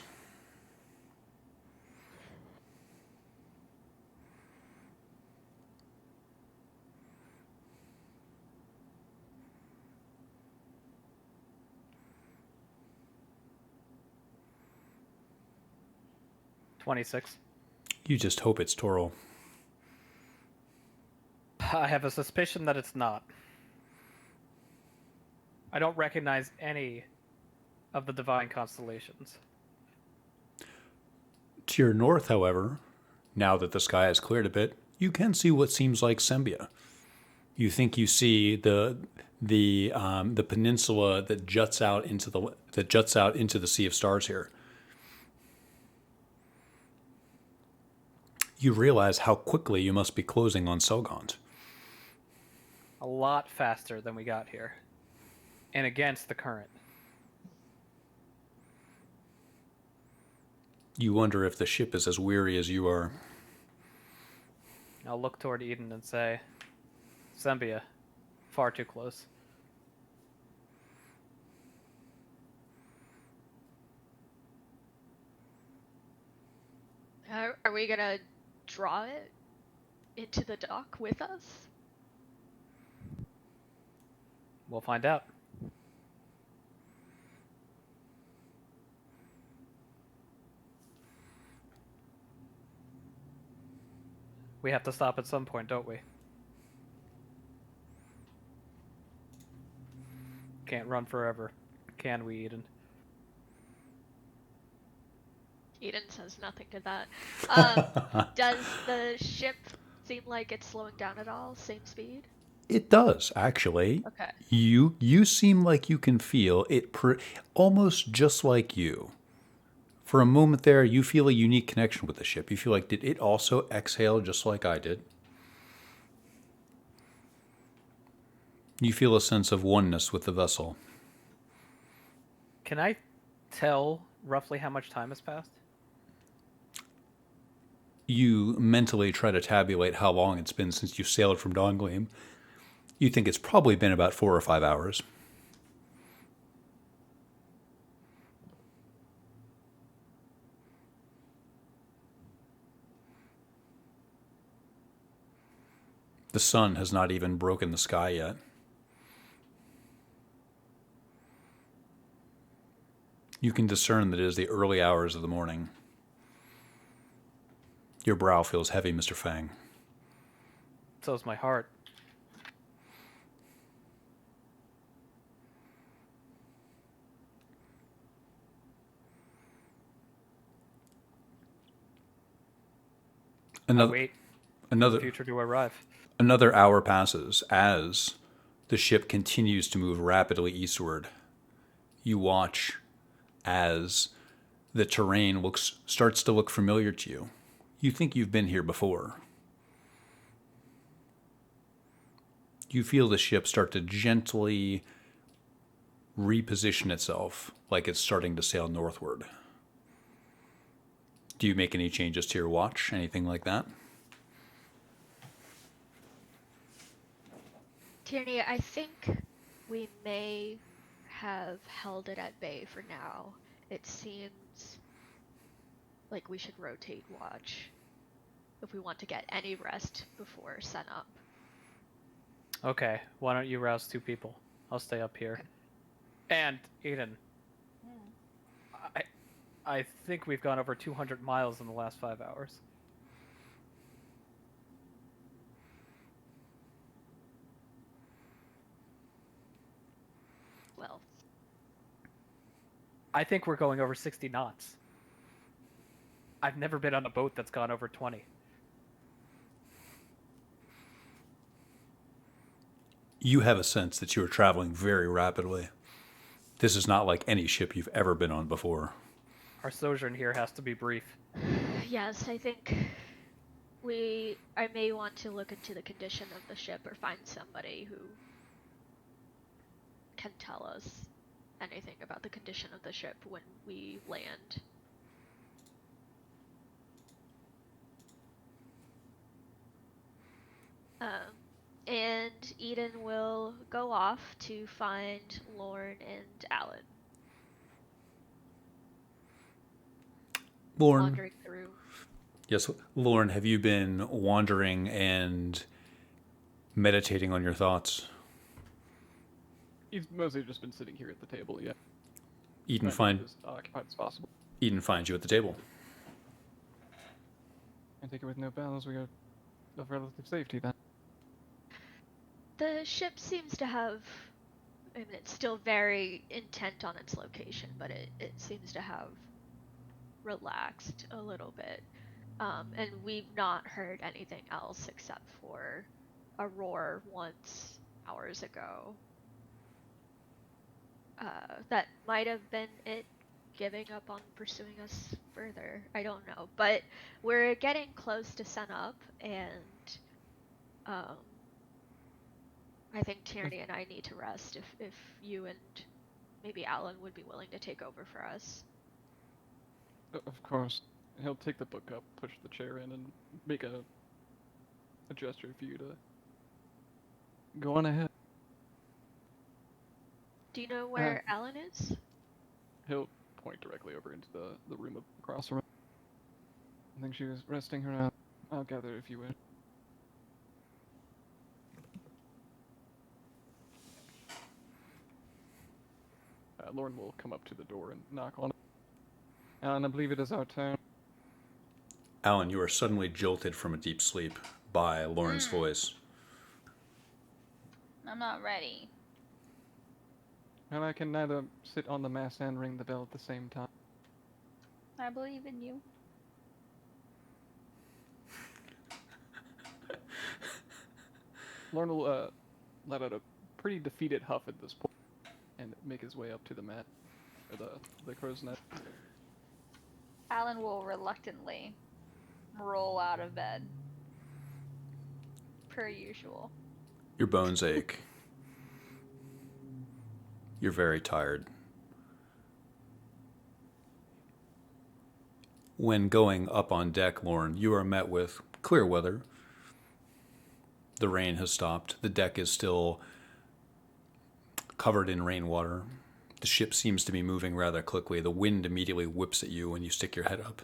[SPEAKER 3] $26.
[SPEAKER 2] You just hope it's Toral.
[SPEAKER 3] I have a suspicion that it's not. I don't recognize any of the divine constellations.
[SPEAKER 2] To your north, however, now that the sky has cleared a bit, you can see what seems like Sembia. You think you see the peninsula that juts out into the Sea of Stars here. You realize how quickly you must be closing on Selgant.
[SPEAKER 3] A lot faster than we got here. And against the current.
[SPEAKER 2] You wonder if the ship is as weary as you are.
[SPEAKER 3] I'll look toward Eden and say, Sembia, far too close.
[SPEAKER 6] Are we gonna draw it into the dock with us?
[SPEAKER 3] We'll find out. We have to stop at some point, don't we? Can't run forever. Can we, Eden?
[SPEAKER 6] Eden says nothing to that. Does the ship seem like it's slowing down at all? Same speed?
[SPEAKER 2] It does, actually.
[SPEAKER 6] Okay.
[SPEAKER 2] You seem like you can feel it almost just like you. For a moment there, you feel a unique connection with the ship. You feel like, did it also exhale just like I did? You feel a sense of oneness with the vessel.
[SPEAKER 3] Can I tell roughly how much time has passed?
[SPEAKER 2] You mentally try to tabulate how long it's been since you sailed from Dawn You think it's probably been about 4 or 5 hours. The sun has not even broken the sky yet. You can discern that it is the early hours of the morning. Your brow feels heavy, Mr. Fang.
[SPEAKER 3] So is my heart. I wait for the future to arrive.
[SPEAKER 2] Another hour passes as the ship continues to move rapidly eastward. You watch as the terrain starts to look familiar to you. You think you've been here before. You feel the ship start to gently reposition itself like it's starting to sail northward. Do you make any changes to your watch? Anything like that?
[SPEAKER 6] Tierney, I think we may have held it at bay for now. It seems like we should rotate watch if we want to get any rest before sunup.
[SPEAKER 3] Okay, why don't you rouse 2 people? I'll stay up here. And Eden, I think we've gone over 200 miles in the last 5 hours.
[SPEAKER 6] Well,
[SPEAKER 3] I think we're going over 60 knots. I've never been on a boat that's gone over 20.
[SPEAKER 2] You have a sense that you are traveling very rapidly. This is not like any ship you've ever been on before.
[SPEAKER 3] Our sojourn here has to be brief.
[SPEAKER 6] yes, I think I may want to look into the condition of the ship or find somebody who can tell us anything about the condition of the ship when we land. And Eden will go off to find Lorne and Alan.
[SPEAKER 2] Lorne.
[SPEAKER 6] Wandering through.
[SPEAKER 2] Yes, Lorne, have you been wandering and meditating on your thoughts?
[SPEAKER 4] He's mostly just been sitting here at the table, yeah.
[SPEAKER 2] Eden
[SPEAKER 4] as occupied as possible.
[SPEAKER 2] finds you at the table.
[SPEAKER 4] I take it with no bells, we got of relative safety then.
[SPEAKER 6] The ship seems to have, I mean, it's still very intent on its location, but it seems to have relaxed a little bit. And we've not heard anything else except for a roar once hours ago. That might have been it giving up on pursuing us further. I don't know. But we're getting close to sunup, and I think Tierney and I need to rest if you and maybe Alan would be willing to take over for us.
[SPEAKER 4] Of course. He'll take the book up, push the chair in, and make a gesture for you to go on ahead.
[SPEAKER 6] Do you know where Alan is?
[SPEAKER 4] He'll point directly over into the room across from him. I think she was resting her out. I'll gather if you wish. Lorne will come up to the door and knock on it. Alan, I believe it is our turn.
[SPEAKER 2] Alan, you are suddenly jolted from a deep sleep by Lorne's voice.
[SPEAKER 5] I'm not ready.
[SPEAKER 4] And I can neither sit on the mast and ring the bell at the same time.
[SPEAKER 5] I believe in you.
[SPEAKER 4] Lorne will let out a pretty defeated huff at this point and make his way up to the mat, or the crow's nest.
[SPEAKER 5] Alan will reluctantly roll out of bed. Per usual.
[SPEAKER 2] Your bones ache. You're very tired. When going up on deck, Lauren, you are met with clear weather. The rain has stopped. The deck is still covered in rainwater. The ship seems to be moving rather quickly. The wind immediately whips at you when you stick your head up.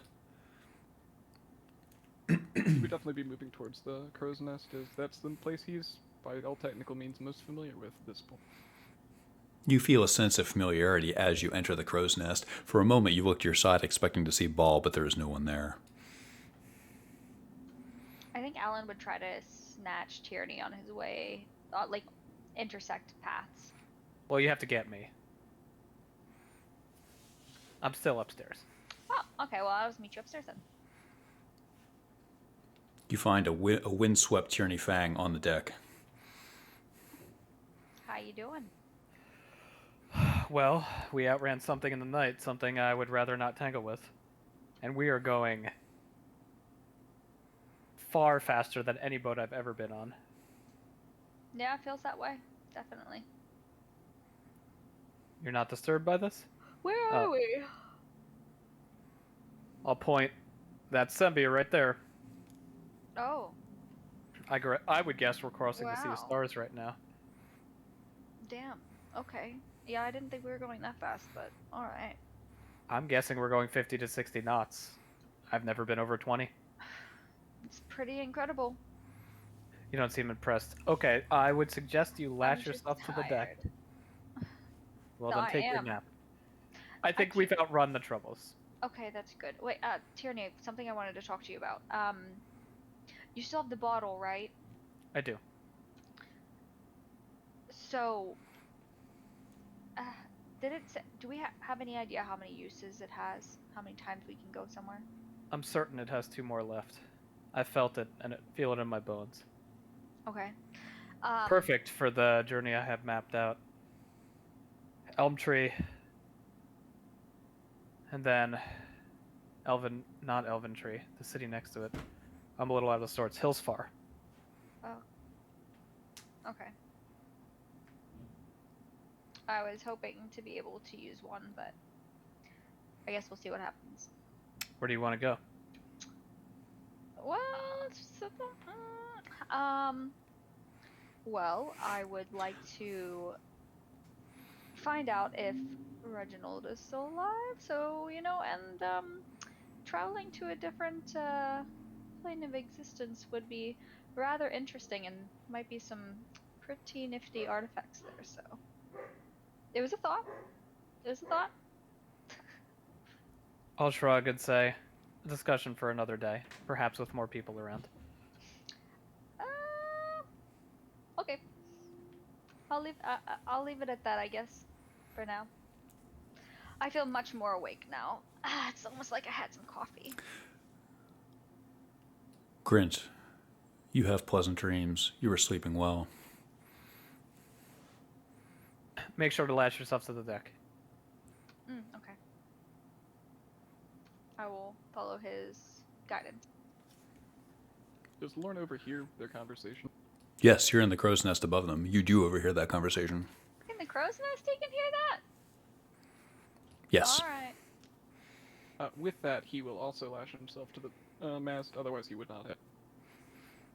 [SPEAKER 4] He would definitely be moving towards the crow's nest, as that's the place he's, by all technical means, most familiar with at this point.
[SPEAKER 2] You feel a sense of familiarity as you enter the crow's nest. For a moment, you look to your side expecting to see Ball, but there is no one there.
[SPEAKER 5] I think Alan would try to snatch Tierney on his way, like intersect paths.
[SPEAKER 3] Well, you have to get me. I'm still upstairs.
[SPEAKER 5] Oh, okay. Well, I'll just meet you upstairs then.
[SPEAKER 2] You find a windswept Tierney Fang on the deck.
[SPEAKER 5] How you doing?
[SPEAKER 3] Well, we outran something in the night, something I would rather not tangle with. And we are going far faster than any boat I've ever been on.
[SPEAKER 5] Yeah, it feels that way. Definitely.
[SPEAKER 3] You're not disturbed by this?
[SPEAKER 5] Where are we?
[SPEAKER 3] I'll point. That's Sembia right there.
[SPEAKER 5] Oh,
[SPEAKER 3] I would guess we're crossing the Sea of
[SPEAKER 5] Wow.
[SPEAKER 3] Stars right now.
[SPEAKER 5] damn. Okay. Yeah, I didn't think we were going that fast, but all right.
[SPEAKER 3] I'm guessing we're going 50 to 60 knots. I've never been over 20.
[SPEAKER 5] It's pretty incredible.
[SPEAKER 3] You don't seem impressed. Okay, I would suggest you
[SPEAKER 5] I'm
[SPEAKER 3] lash
[SPEAKER 5] just
[SPEAKER 3] yourself to the deck.
[SPEAKER 5] tired.
[SPEAKER 3] Well,
[SPEAKER 5] No,
[SPEAKER 3] then
[SPEAKER 5] I
[SPEAKER 3] take your
[SPEAKER 5] am.
[SPEAKER 3] nap. I think we've outrun the troubles.
[SPEAKER 5] Okay, that's good. Wait, Tierney, something I wanted to talk to you about. You still have the bottle, right?
[SPEAKER 3] I do.
[SPEAKER 5] So, did it say, do we have any idea how many uses it has? How many times we can go somewhere?
[SPEAKER 3] I'm certain it has 2 more left. I felt it and feel it in my bones.
[SPEAKER 5] Okay.
[SPEAKER 3] Perfect for the journey I have mapped out. Elm Tree. And then not Elven Tree, the city next to it. I'm a little out of sorts. Hillsfar.
[SPEAKER 5] Okay. I was hoping to be able to use one, but I guess we'll see what happens.
[SPEAKER 3] Where do you want to go?
[SPEAKER 5] Well, well, I would like to find out if Reginald is still alive. So, and traveling to a different plane of existence would be rather interesting, and might be some pretty nifty artifacts there. So, it was a thought. It was a thought.
[SPEAKER 3] I'll shrug and say, discussion for another day, perhaps with more people around.
[SPEAKER 5] Okay. I'll leave it at that, I guess, for now. I feel much more awake now. It's almost like I had some coffee.
[SPEAKER 2] Grint, you have pleasant dreams. You are sleeping well.
[SPEAKER 3] Make sure to lash yourself to the deck.
[SPEAKER 5] Okay. I will follow his guidance.
[SPEAKER 4] Does Lorne overhear their conversation?
[SPEAKER 2] Yes, you're in the crow's nest above them. You do overhear that conversation.
[SPEAKER 5] In the crow's nest, he can hear that?
[SPEAKER 2] Yes.
[SPEAKER 5] Alright.
[SPEAKER 4] With that, he will also lash himself to the mast, otherwise he would not have.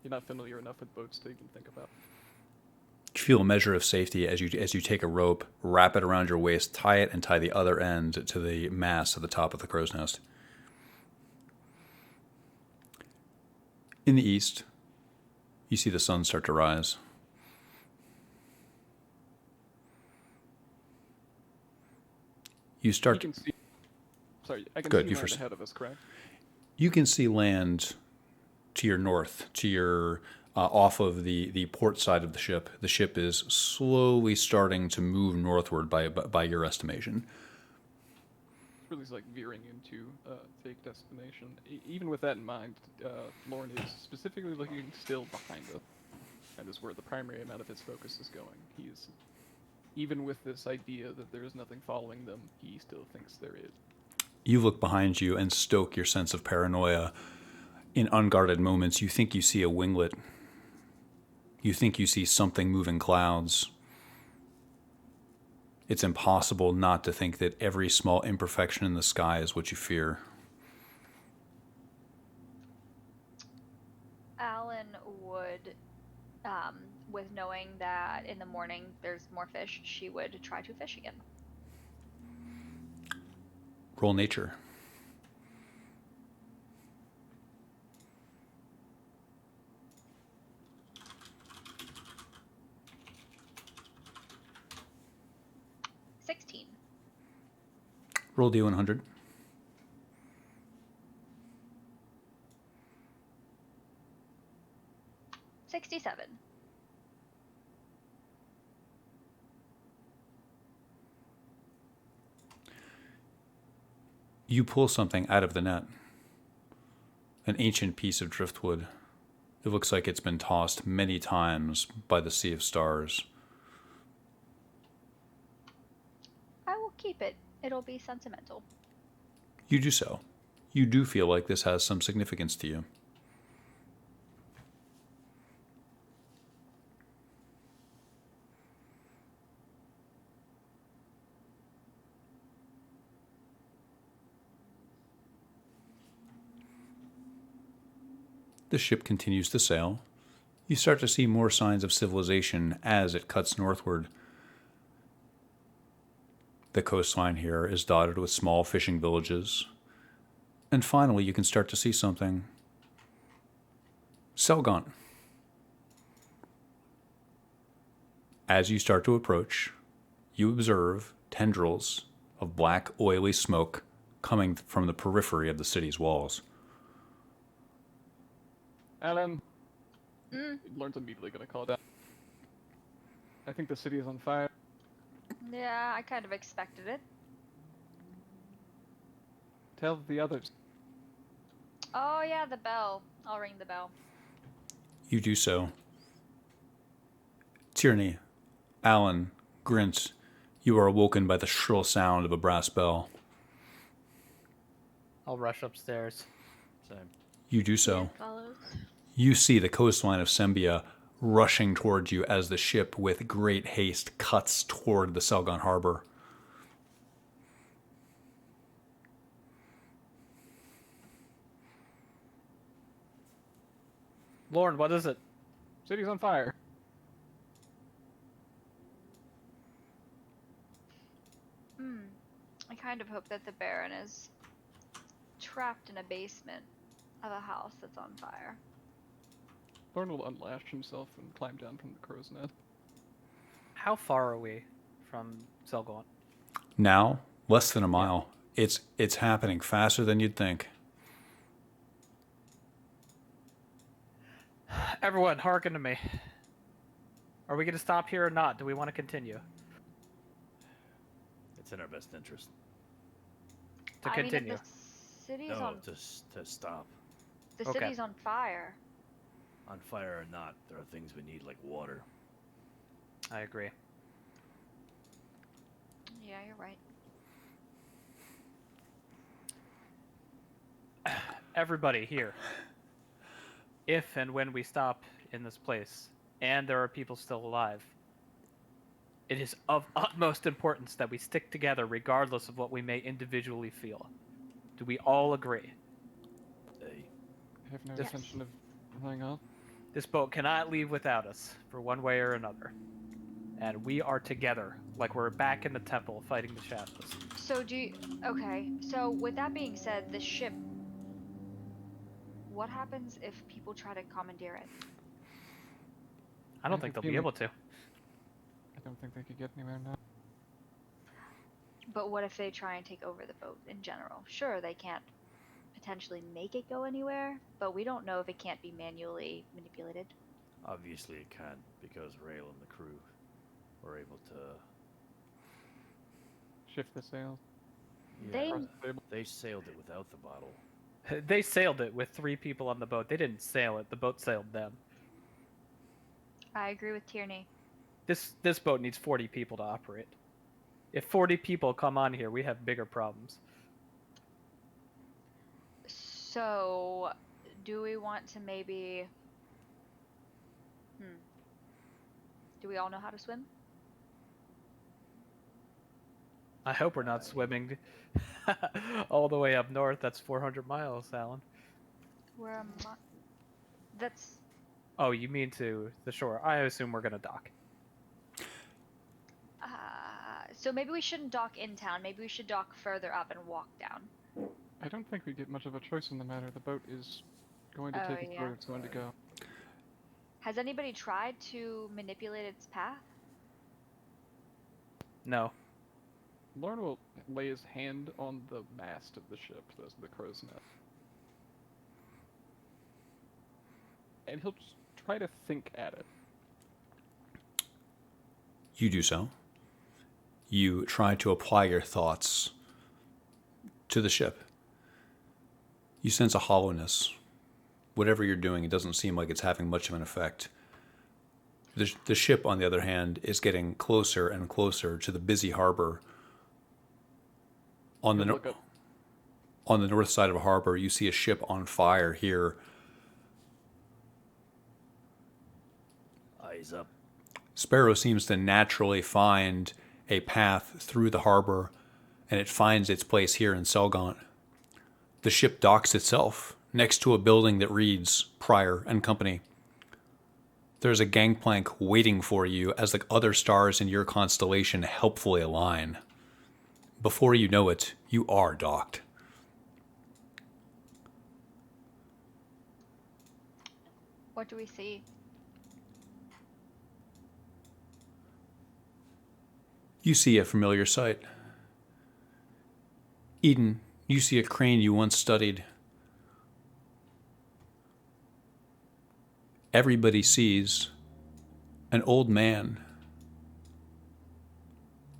[SPEAKER 4] You're not familiar enough with boats to even think about.
[SPEAKER 2] You feel a measure of safety as you take a rope, wrap it around your waist, tie it, and tie the other end to the mast at the top of the crow's nest. In the east, you see the sun start to rise. You start.
[SPEAKER 4] You can see. Sorry, I can
[SPEAKER 2] Good,
[SPEAKER 4] see
[SPEAKER 2] you
[SPEAKER 4] land
[SPEAKER 2] first.
[SPEAKER 4] ahead of us, correct?
[SPEAKER 2] You can see land to your north, to your off of the port side of the ship. The ship is slowly starting to move northward by your estimation.
[SPEAKER 4] Really is like veering into a fake destination. Even with that in mind, Lorne is specifically looking still behind us. That is where the primary amount of his focus is going. He is, even with this idea that there is nothing following them, he still thinks there is.
[SPEAKER 2] You look behind you and stoke your sense of paranoia. In unguarded moments, you think you see a winglet. You think you see something moving clouds. It's impossible not to think that every small imperfection in the sky is what you fear.
[SPEAKER 5] Alan would, with knowing that in the morning there's more fish, she would try to fish again.
[SPEAKER 2] Roll nature. Roll D100.
[SPEAKER 5] $67.
[SPEAKER 2] You pull something out of the net. An ancient piece of driftwood. It looks like it's been tossed many times by the sea of stars.
[SPEAKER 5] I will keep it. It'll be sentimental.
[SPEAKER 2] You do so. You do feel like this has some significance to you. The ship continues to sail. You start to see more signs of civilization as it cuts northward. The coastline here is dotted with small fishing villages. And finally, you can start to see something. Selgon. As you start to approach, you observe tendrils of black, oily smoke coming from the periphery of the city's walls.
[SPEAKER 4] Alan. Lauren's immediately gonna call down. I think the city is on fire.
[SPEAKER 5] Yeah, I kind of expected it.
[SPEAKER 4] Tell the others.
[SPEAKER 5] Oh yeah, the bell. I'll ring the bell.
[SPEAKER 2] You do so. Tierney, Alan, Grint, you are awoken by the shrill sound of a brass bell.
[SPEAKER 3] I'll rush upstairs.
[SPEAKER 1] Same.
[SPEAKER 2] You do so.
[SPEAKER 6] Follows.
[SPEAKER 2] You see the coastline of Sembia rushing towards you as the ship with great haste cuts toward the Selgon harbor.
[SPEAKER 3] Lauren, what is it?
[SPEAKER 4] City's on fire.
[SPEAKER 5] I kind of hope that the Baron is trapped in a basement of a house that's on fire.
[SPEAKER 4] Lauren will unlash himself and climb down from the crow's nest.
[SPEAKER 3] How far are we from Selgon?
[SPEAKER 2] Now, less than a mile. It's happening faster than you'd think.
[SPEAKER 3] Everyone, hearken to me. Are we going to stop here or not? Do we want to continue?
[SPEAKER 1] It's in our best interest.
[SPEAKER 3] To
[SPEAKER 5] I
[SPEAKER 3] continue.
[SPEAKER 5] mean, if the city's
[SPEAKER 1] No,
[SPEAKER 5] on
[SPEAKER 1] to stop.
[SPEAKER 5] the
[SPEAKER 3] Okay.
[SPEAKER 5] city's on fire.
[SPEAKER 1] On fire or not, there are things we need like water.
[SPEAKER 3] I agree.
[SPEAKER 5] Yeah, you're right.
[SPEAKER 3] Everybody here. If and when we stop in this place, and there are people still alive, it is of utmost importance that we stick together regardless of what we may individually feel. Do we all agree?
[SPEAKER 1] Hey,
[SPEAKER 4] I have no
[SPEAKER 5] Yes.
[SPEAKER 4] intention of flying off.
[SPEAKER 3] This boat cannot leave without us, for one way or another. And we are together, like we're back in the temple fighting the shadows.
[SPEAKER 5] So okay, so with that being said, the ship, what happens if people try to commandeer it?
[SPEAKER 3] I don't think they'll be able to.
[SPEAKER 4] I don't think they could get anywhere now.
[SPEAKER 5] But what if they try and take over the boat in general? Sure, they can't potentially make it go anywhere, but we don't know if it can't be manually manipulated.
[SPEAKER 1] obviously it can because Rail and the crew were able to.
[SPEAKER 4] Shift the sails.
[SPEAKER 5] They-
[SPEAKER 4] Across the table.
[SPEAKER 1] They sailed it without the bottle.
[SPEAKER 3] They sailed it with 3 people on the boat. They didn't sail it. The boat sailed them.
[SPEAKER 5] I agree with Tierney.
[SPEAKER 3] This boat needs 40 people to operate. If 40 people come on here, we have bigger problems.
[SPEAKER 5] So, do we want to maybe... Do we all know how to swim?
[SPEAKER 3] I hope we're not swimming all the way up north. That's 400 miles, Alan.
[SPEAKER 5] Where am I? That's...
[SPEAKER 3] Oh, you mean to the shore. I assume we're going to dock.
[SPEAKER 5] So maybe we shouldn't dock in town. Maybe we should dock further up and walk down.
[SPEAKER 4] I don't think we get much of a choice in the matter. The boat is going to
[SPEAKER 5] Oh,
[SPEAKER 4] take us
[SPEAKER 5] yeah.
[SPEAKER 4] where it's going to go.
[SPEAKER 5] Has anybody tried to manipulate its path?
[SPEAKER 3] No.
[SPEAKER 4] Lorne will lay his hand on the mast of the ship, the crow's nest. And he'll just try to think at it.
[SPEAKER 2] You do so. You try to apply your thoughts to the ship. You sense a hollowness. Whatever you're doing, it doesn't seem like it's having much of an effect. The ship, on the other hand, is getting closer and closer to the busy harbor. On the north side of a harbor, you see a ship on fire here.
[SPEAKER 1] Eyes up.
[SPEAKER 2] Sparrow seems to naturally find a path through the harbor, and it finds its place here in Selgaunt. The ship docks itself next to a building that reads Pryor and Company. There's a gangplank waiting for you as the other stars in your constellation helpfully align. Before you know it, you are docked.
[SPEAKER 5] What do we see?
[SPEAKER 2] You see a familiar sight. Eden, you see a crane you once studied. Everybody sees an old man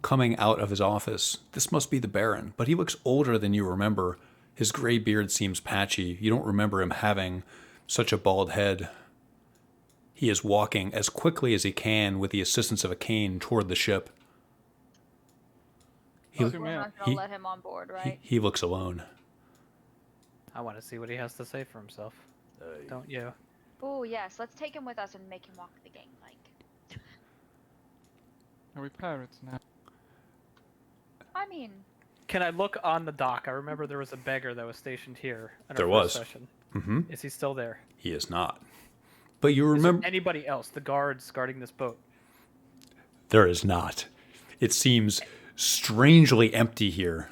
[SPEAKER 2] coming out of his office. This must be the Baron, but he looks older than you remember. His gray beard seems patchy. You don't remember him having such a bald head. He is walking as quickly as he can with the assistance of a cane toward the ship.
[SPEAKER 5] We're not going to let him on board, right?
[SPEAKER 2] He looks alone.
[SPEAKER 3] I want to see what he has to say for himself. Don't you?
[SPEAKER 5] Oh, yes. Let's take him with us and make him walk the gangplank.
[SPEAKER 4] Are we pirates now?
[SPEAKER 5] I mean...
[SPEAKER 3] Can I look on the dock? I remember there was a beggar that was stationed here. In
[SPEAKER 2] There
[SPEAKER 3] our first
[SPEAKER 2] was.
[SPEAKER 3] Session.
[SPEAKER 2] Mm-hmm.
[SPEAKER 3] Is he still there?
[SPEAKER 2] He is not. But you
[SPEAKER 3] Is
[SPEAKER 2] remember...
[SPEAKER 3] there anybody else? The guards guarding this boat?
[SPEAKER 2] There is not. It seems strangely empty here.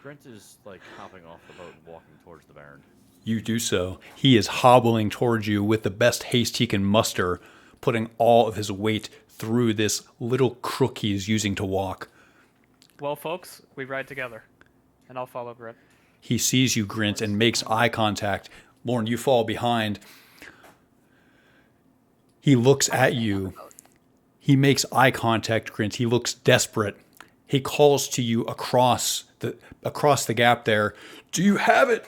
[SPEAKER 1] Brent is like hopping off the boat and walking towards the Baron.
[SPEAKER 2] You do so. He is hobbling towards you with the best haste he can muster, putting all of his weight through this little crook he is using to walk.
[SPEAKER 3] Well, folks, we ride together, and I'll follow Brent.
[SPEAKER 2] He sees you, Grint, and makes eye contact. Lauren, you fall behind. He looks at you. He makes eye contact, Grint. He looks desperate. He calls to you across the gap there. Do you have it?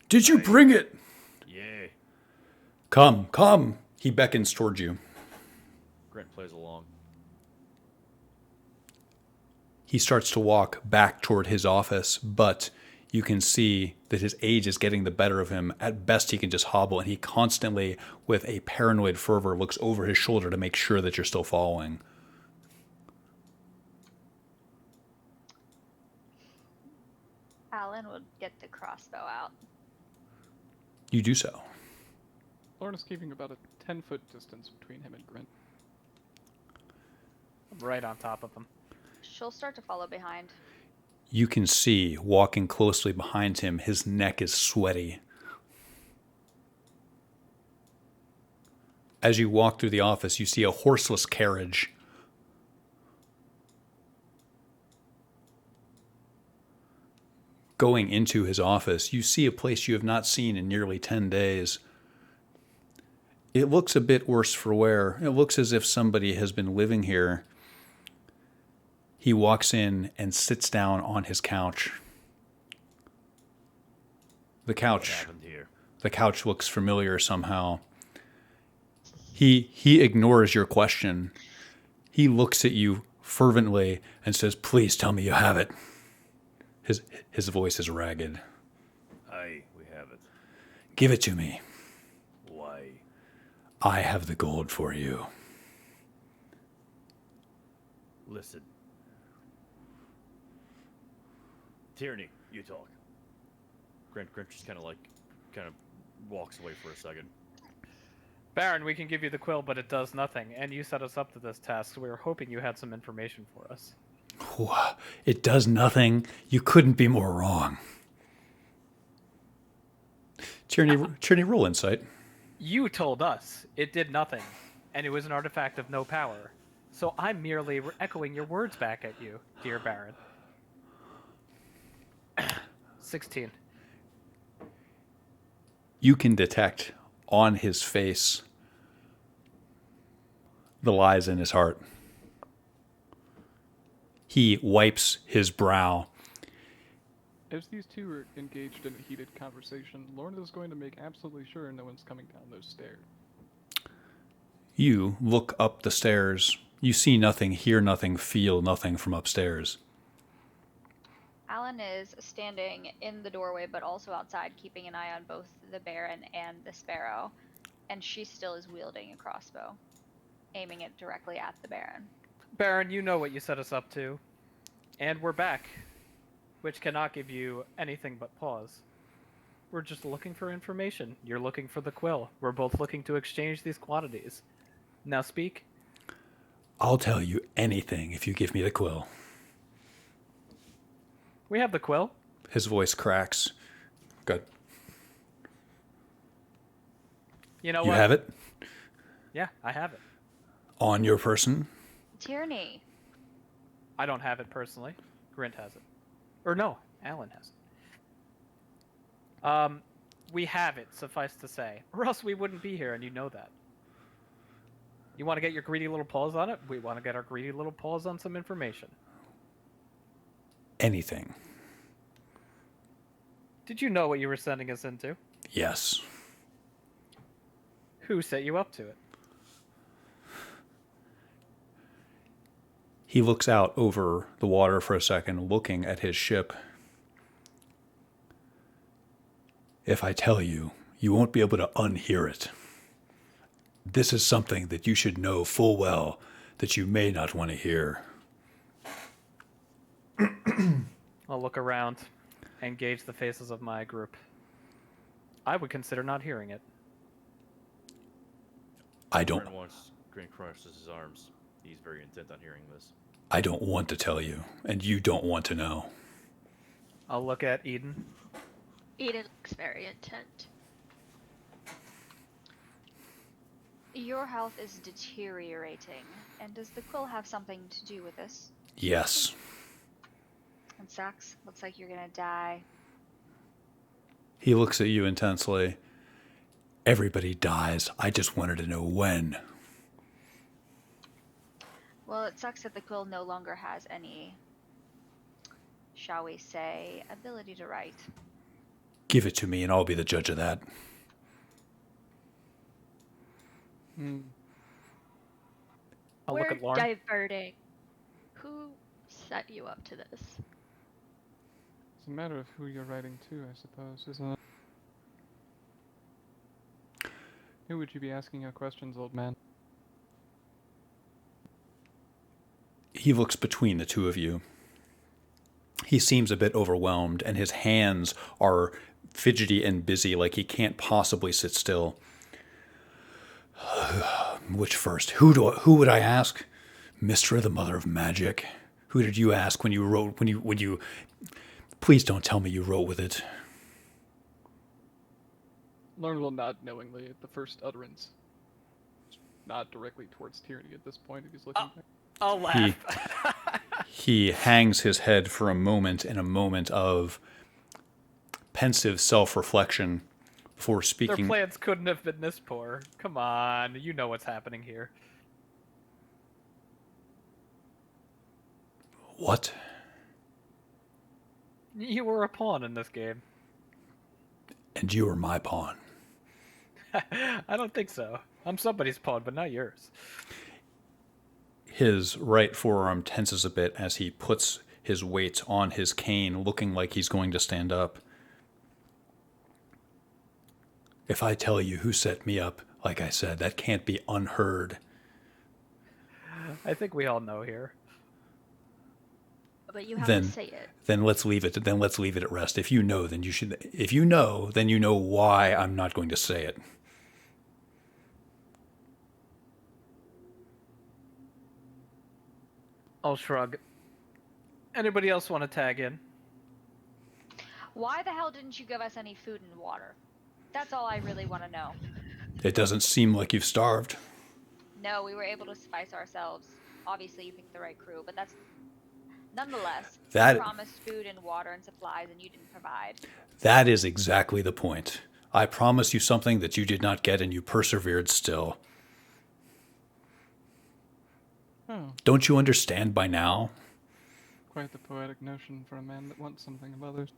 [SPEAKER 2] Did you bring it?
[SPEAKER 1] Yeah.
[SPEAKER 2] Come, come. He beckons towards you.
[SPEAKER 1] Brent plays along.
[SPEAKER 2] He starts to walk back toward his office, but you can see that his age is getting the better of him. At best, he can just hobble, and he constantly, with a paranoid fervor, looks over his shoulder to make sure that you're still following.
[SPEAKER 5] Alan would get the crossbow out.
[SPEAKER 2] You do so.
[SPEAKER 4] Lorne is keeping about a 10-foot distance between him and Grint.
[SPEAKER 3] I'm right on top of him.
[SPEAKER 5] She'll start to follow behind.
[SPEAKER 2] You can see, walking closely behind him, his neck is sweaty. As you walk through the office, you see a horseless carriage. Going into his office, you see a place you have not seen in nearly 10 days. It looks a bit worse for wear. It looks as if somebody has been living here. He walks in and sits down on his couch. The
[SPEAKER 1] What
[SPEAKER 2] couch
[SPEAKER 1] happened here?
[SPEAKER 2] looks familiar somehow. He ignores your question. He looks at you fervently and says, "Please tell me you have it." His voice is ragged.
[SPEAKER 1] Aye, we have it.
[SPEAKER 2] Give it to me.
[SPEAKER 1] Why?
[SPEAKER 2] I have the gold for you.
[SPEAKER 1] Listen. Tyranny, you talk. Grant just kind of walks away for a second.
[SPEAKER 3] Baron, we can give you the quill, but it does nothing, and you set us up to this task, so we were hoping you had some information for us.
[SPEAKER 2] It does nothing. You couldn't be more wrong. Tyranny, roll insight.
[SPEAKER 3] You told us it did nothing, and it was an artifact of no power. So I'm merely echoing your words back at you, dear Baron. 16.
[SPEAKER 2] You can detect on his face the lies in his heart. He wipes his brow.
[SPEAKER 4] As these two are engaged in a heated conversation, Lorna is going to make absolutely sure no one's coming down those stairs.
[SPEAKER 2] You look up the stairs. You see nothing, hear nothing, feel nothing from upstairs.
[SPEAKER 5] Alan is standing in the doorway, but also outside, keeping an eye on both the Baron and the Sparrow, and she still is wielding a crossbow, aiming it directly at the Baron.
[SPEAKER 3] Baron, you know what you set us up to. And we're back, which cannot give you anything but pause. We're just looking for information. You're looking for the quill. We're both looking to exchange these quantities. Now speak.
[SPEAKER 2] I'll tell you anything if you give me the quill.
[SPEAKER 3] We have the quill.
[SPEAKER 2] His voice cracks. Good.
[SPEAKER 3] You know
[SPEAKER 2] You
[SPEAKER 3] what?
[SPEAKER 2] have it?
[SPEAKER 3] Yeah, I have it.
[SPEAKER 2] On your person?
[SPEAKER 5] Tyranny.
[SPEAKER 3] I don't have it personally. Grint has it. Or no, Alan has it. We have it, suffice to say. Or else we wouldn't be here, and you know that. You want to get your greedy little paws on it? We want to get our greedy little paws on some information.
[SPEAKER 2] Anything.
[SPEAKER 3] Did you know what you were sending us into?
[SPEAKER 2] Yes.
[SPEAKER 3] Who set you up to it?
[SPEAKER 2] He looks out over the water for a second, looking at his ship. If I tell you, you won't be able to unhear it. This is something that you should know full well that you may not want to hear.
[SPEAKER 3] I'll look around and gauge the faces of my group. I would consider not hearing it.
[SPEAKER 2] I don't
[SPEAKER 1] Grant crosses his arms. He's very intent on hearing this.
[SPEAKER 2] I don't want to tell you, and you don't want to know.
[SPEAKER 3] I'll look at Eden.
[SPEAKER 6] Eden looks very intent.
[SPEAKER 5] Your health is deteriorating, and does the quill have something to do with this?
[SPEAKER 2] Yes.
[SPEAKER 5] And Sax, looks like you're gonna die.
[SPEAKER 2] He looks at you intensely. Everybody dies. I just wanted to know when.
[SPEAKER 5] Well, it sucks that the quill no longer has any, shall we say, ability to write.
[SPEAKER 2] Give it to me and I'll be the judge of that.
[SPEAKER 3] I'll
[SPEAKER 6] We're
[SPEAKER 3] look at Lauren.
[SPEAKER 6] diverting. Who set you up to this?
[SPEAKER 4] It's a matter of who you're writing to, I suppose, isn't it? Who would you be asking your questions, old man?
[SPEAKER 2] He looks between the two of you. He seems a bit overwhelmed, and his hands are fidgety and busy, like he can't possibly sit still. Which first? Who would I ask? Mystra, the mother of magic. Who did you ask when you wrote? When you? Please don't tell me you wrote with it.
[SPEAKER 4] Lorna will nod knowingly at the first utterance. Nod directly towards Tyranny at this point if he's looking back.
[SPEAKER 3] I'll laugh.
[SPEAKER 2] He hangs his head for a moment in a moment of pensive self-reflection before
[SPEAKER 3] Their
[SPEAKER 2] speaking.
[SPEAKER 3] plans couldn't have been this poor. Come on, you know what's happening here.
[SPEAKER 2] What?
[SPEAKER 3] You were a pawn in this game.
[SPEAKER 2] And you are my pawn.
[SPEAKER 3] I don't think so. I'm somebody's pawn, but not yours.
[SPEAKER 2] His right forearm tenses a bit as he puts his weight on his cane, looking like he's going to stand up. If I tell you who set me up, like I said, that can't be unheard.
[SPEAKER 3] I think we all know here.
[SPEAKER 6] But you have
[SPEAKER 2] Then-
[SPEAKER 6] to say it.
[SPEAKER 2] Then let's leave it. Then let's leave it at rest. If you know, then you should. If you know, then you know why I'm not going to say it.
[SPEAKER 3] I'll shrug. Anybody else want to tag in?
[SPEAKER 5] Why the hell didn't you give us any food and water? That's all I really want to know.
[SPEAKER 2] It doesn't seem like you've starved.
[SPEAKER 5] No, we were able to suffice ourselves. Obviously, you picked the right crew, but that's nonetheless.
[SPEAKER 2] That-
[SPEAKER 5] we promised food and water and supplies, and you didn't provide.
[SPEAKER 2] That is exactly the point. I promised you something that you did not get, and you persevered still.
[SPEAKER 4] Oh,
[SPEAKER 2] Don't you understand by now?
[SPEAKER 4] quite the poetic notion for a man that wants something of others.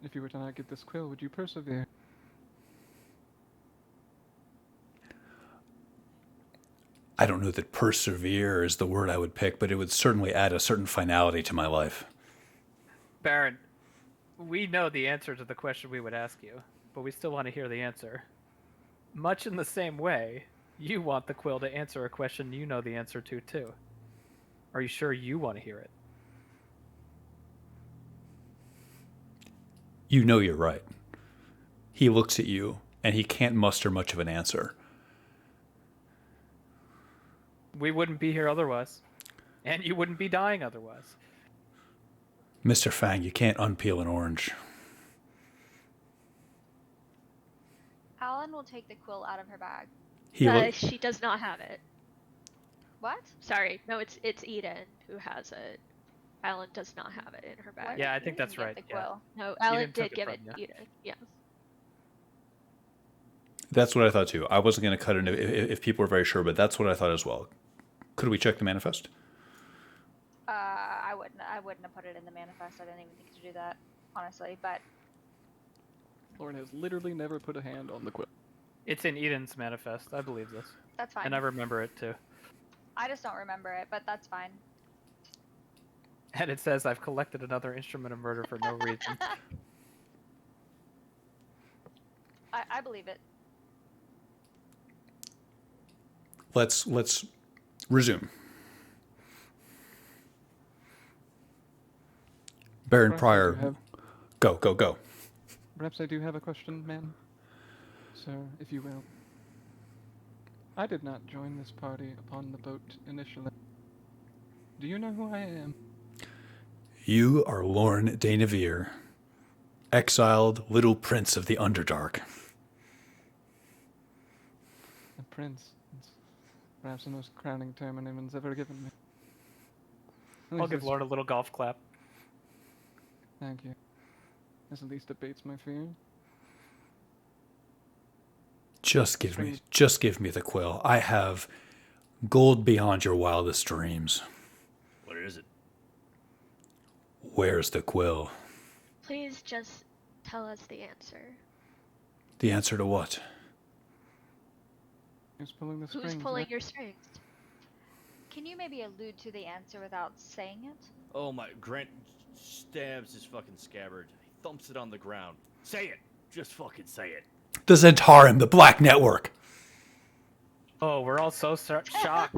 [SPEAKER 4] If you were to not get this quill, would you persevere?
[SPEAKER 2] I don't know that persevere is the word I would pick, but it would certainly add a certain finality to my life.
[SPEAKER 3] Baron, we know the answer to the question we would ask you, but we still want to hear the answer. Much in the same way, you want the quill to answer a question you know the answer to, too. Are you sure you want to hear it?
[SPEAKER 2] You know you're right. He looks at you, and he can't muster much of an answer.
[SPEAKER 3] We wouldn't be here otherwise. And you wouldn't be dying otherwise.
[SPEAKER 2] Mr. Fang, you can't unpeel an orange.
[SPEAKER 5] Alan will take the quill out of her bag.
[SPEAKER 2] He look,
[SPEAKER 6] She does not have it.
[SPEAKER 5] What?
[SPEAKER 6] Sorry, no, it's Eden who has it. Alan does not have it in her
[SPEAKER 5] Why
[SPEAKER 6] bag.
[SPEAKER 3] Yeah, I
[SPEAKER 5] did
[SPEAKER 3] think
[SPEAKER 5] Eden
[SPEAKER 3] that's
[SPEAKER 5] get
[SPEAKER 3] right,
[SPEAKER 5] The
[SPEAKER 3] yeah.
[SPEAKER 5] quill?
[SPEAKER 6] No, Alan
[SPEAKER 3] Eden took
[SPEAKER 6] did give
[SPEAKER 3] it
[SPEAKER 6] it
[SPEAKER 3] from
[SPEAKER 6] to
[SPEAKER 3] you.
[SPEAKER 6] Eden. Yes.
[SPEAKER 2] That's what I thought too. I wasn't going to cut it if people were very sure, but that's what I thought as well. Could we check the manifest?
[SPEAKER 5] I wouldn't have put it in the manifest. I didn't even think to do that, honestly. But
[SPEAKER 4] Lauren has literally never put a hand on the quill.
[SPEAKER 3] It's in Eden's manifest. I believe this.
[SPEAKER 5] that's fine.
[SPEAKER 3] And I remember it, too.
[SPEAKER 5] I just don't remember it, but that's fine.
[SPEAKER 3] And it says, I've collected another instrument of murder for no reason.
[SPEAKER 5] I believe it.
[SPEAKER 2] Let's resume. Baron
[SPEAKER 4] Perhaps I do
[SPEAKER 2] Pryor,
[SPEAKER 4] have-
[SPEAKER 2] go.
[SPEAKER 4] Perhaps I do have a question, ma'am. Sir, if you will. I did not join this party upon the boat initially. Do you know who I am?
[SPEAKER 2] You are Lorne de Nevere, exiled little prince of the Underdark.
[SPEAKER 4] A prince. It's perhaps the most crowning term anyone's ever given me. At
[SPEAKER 3] I'll
[SPEAKER 4] least
[SPEAKER 3] give
[SPEAKER 4] this-
[SPEAKER 3] Lord a little golf clap.
[SPEAKER 4] Thank you. This at least abates my fear.
[SPEAKER 2] Just give me the quill. I have gold beyond your wildest dreams.
[SPEAKER 1] What is it?
[SPEAKER 2] Where's the quill?
[SPEAKER 6] Please just tell us the answer.
[SPEAKER 2] The answer to what?
[SPEAKER 4] Who's pulling the strings?
[SPEAKER 6] Who's pulling
[SPEAKER 4] ma'am?
[SPEAKER 6] your strings?
[SPEAKER 5] Can you maybe allude to the answer without saying it?
[SPEAKER 1] Oh my! Grant stabs his fucking scabbard. He thumps it on the ground. Say it. Just fucking say it.
[SPEAKER 2] The Zentarim, the Black Network.
[SPEAKER 3] Oh, we're all so shocked.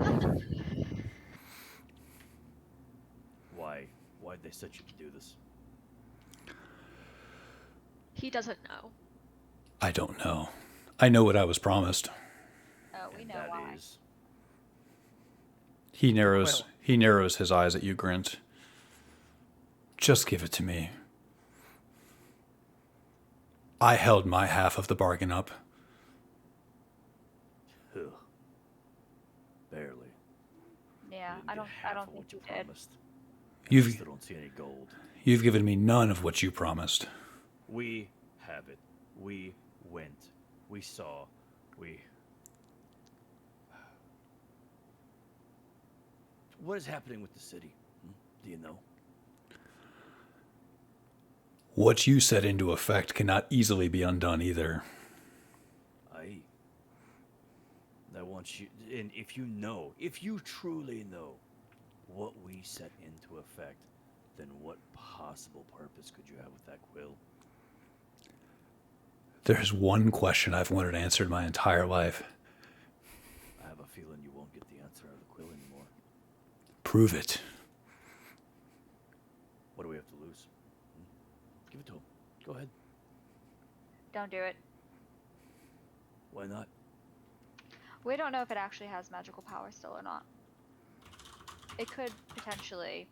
[SPEAKER 1] Why? Why'd they set you to do this?
[SPEAKER 6] He doesn't know.
[SPEAKER 2] I don't know. I know what I was promised.
[SPEAKER 5] Oh, we
[SPEAKER 1] And
[SPEAKER 5] know
[SPEAKER 1] that
[SPEAKER 5] why.
[SPEAKER 1] is-
[SPEAKER 2] He narrows
[SPEAKER 3] Well.
[SPEAKER 2] he narrows his eyes at you, Grint. Just give it to me. I held my half of the bargain up.
[SPEAKER 1] Ugh. Barely.
[SPEAKER 5] Yeah,
[SPEAKER 1] You didn't
[SPEAKER 5] I
[SPEAKER 1] get
[SPEAKER 5] don't
[SPEAKER 1] half of
[SPEAKER 5] think
[SPEAKER 1] what
[SPEAKER 5] you
[SPEAKER 1] you
[SPEAKER 5] did.
[SPEAKER 1] promised.
[SPEAKER 2] You've-
[SPEAKER 1] I still don't see any gold.
[SPEAKER 2] You've given me none of what you promised.
[SPEAKER 1] We have it. We went. We saw. We. What is happening with the city? Do you know?
[SPEAKER 2] What you set into effect cannot easily be undone either.
[SPEAKER 1] I want you, and if you know, if you truly know what we be set into effect, then what possible purpose could you have with that quill?
[SPEAKER 2] There's one question I've wanted answered my entire life.
[SPEAKER 1] I have a feeling you won't get the answer out of the quill anymore.
[SPEAKER 2] Prove it.
[SPEAKER 1] What do we have to lose? Give it to him. Go ahead.
[SPEAKER 5] Don't do it.
[SPEAKER 1] Why not?
[SPEAKER 5] We don't know if it actually has magical power still or not. It could potentially,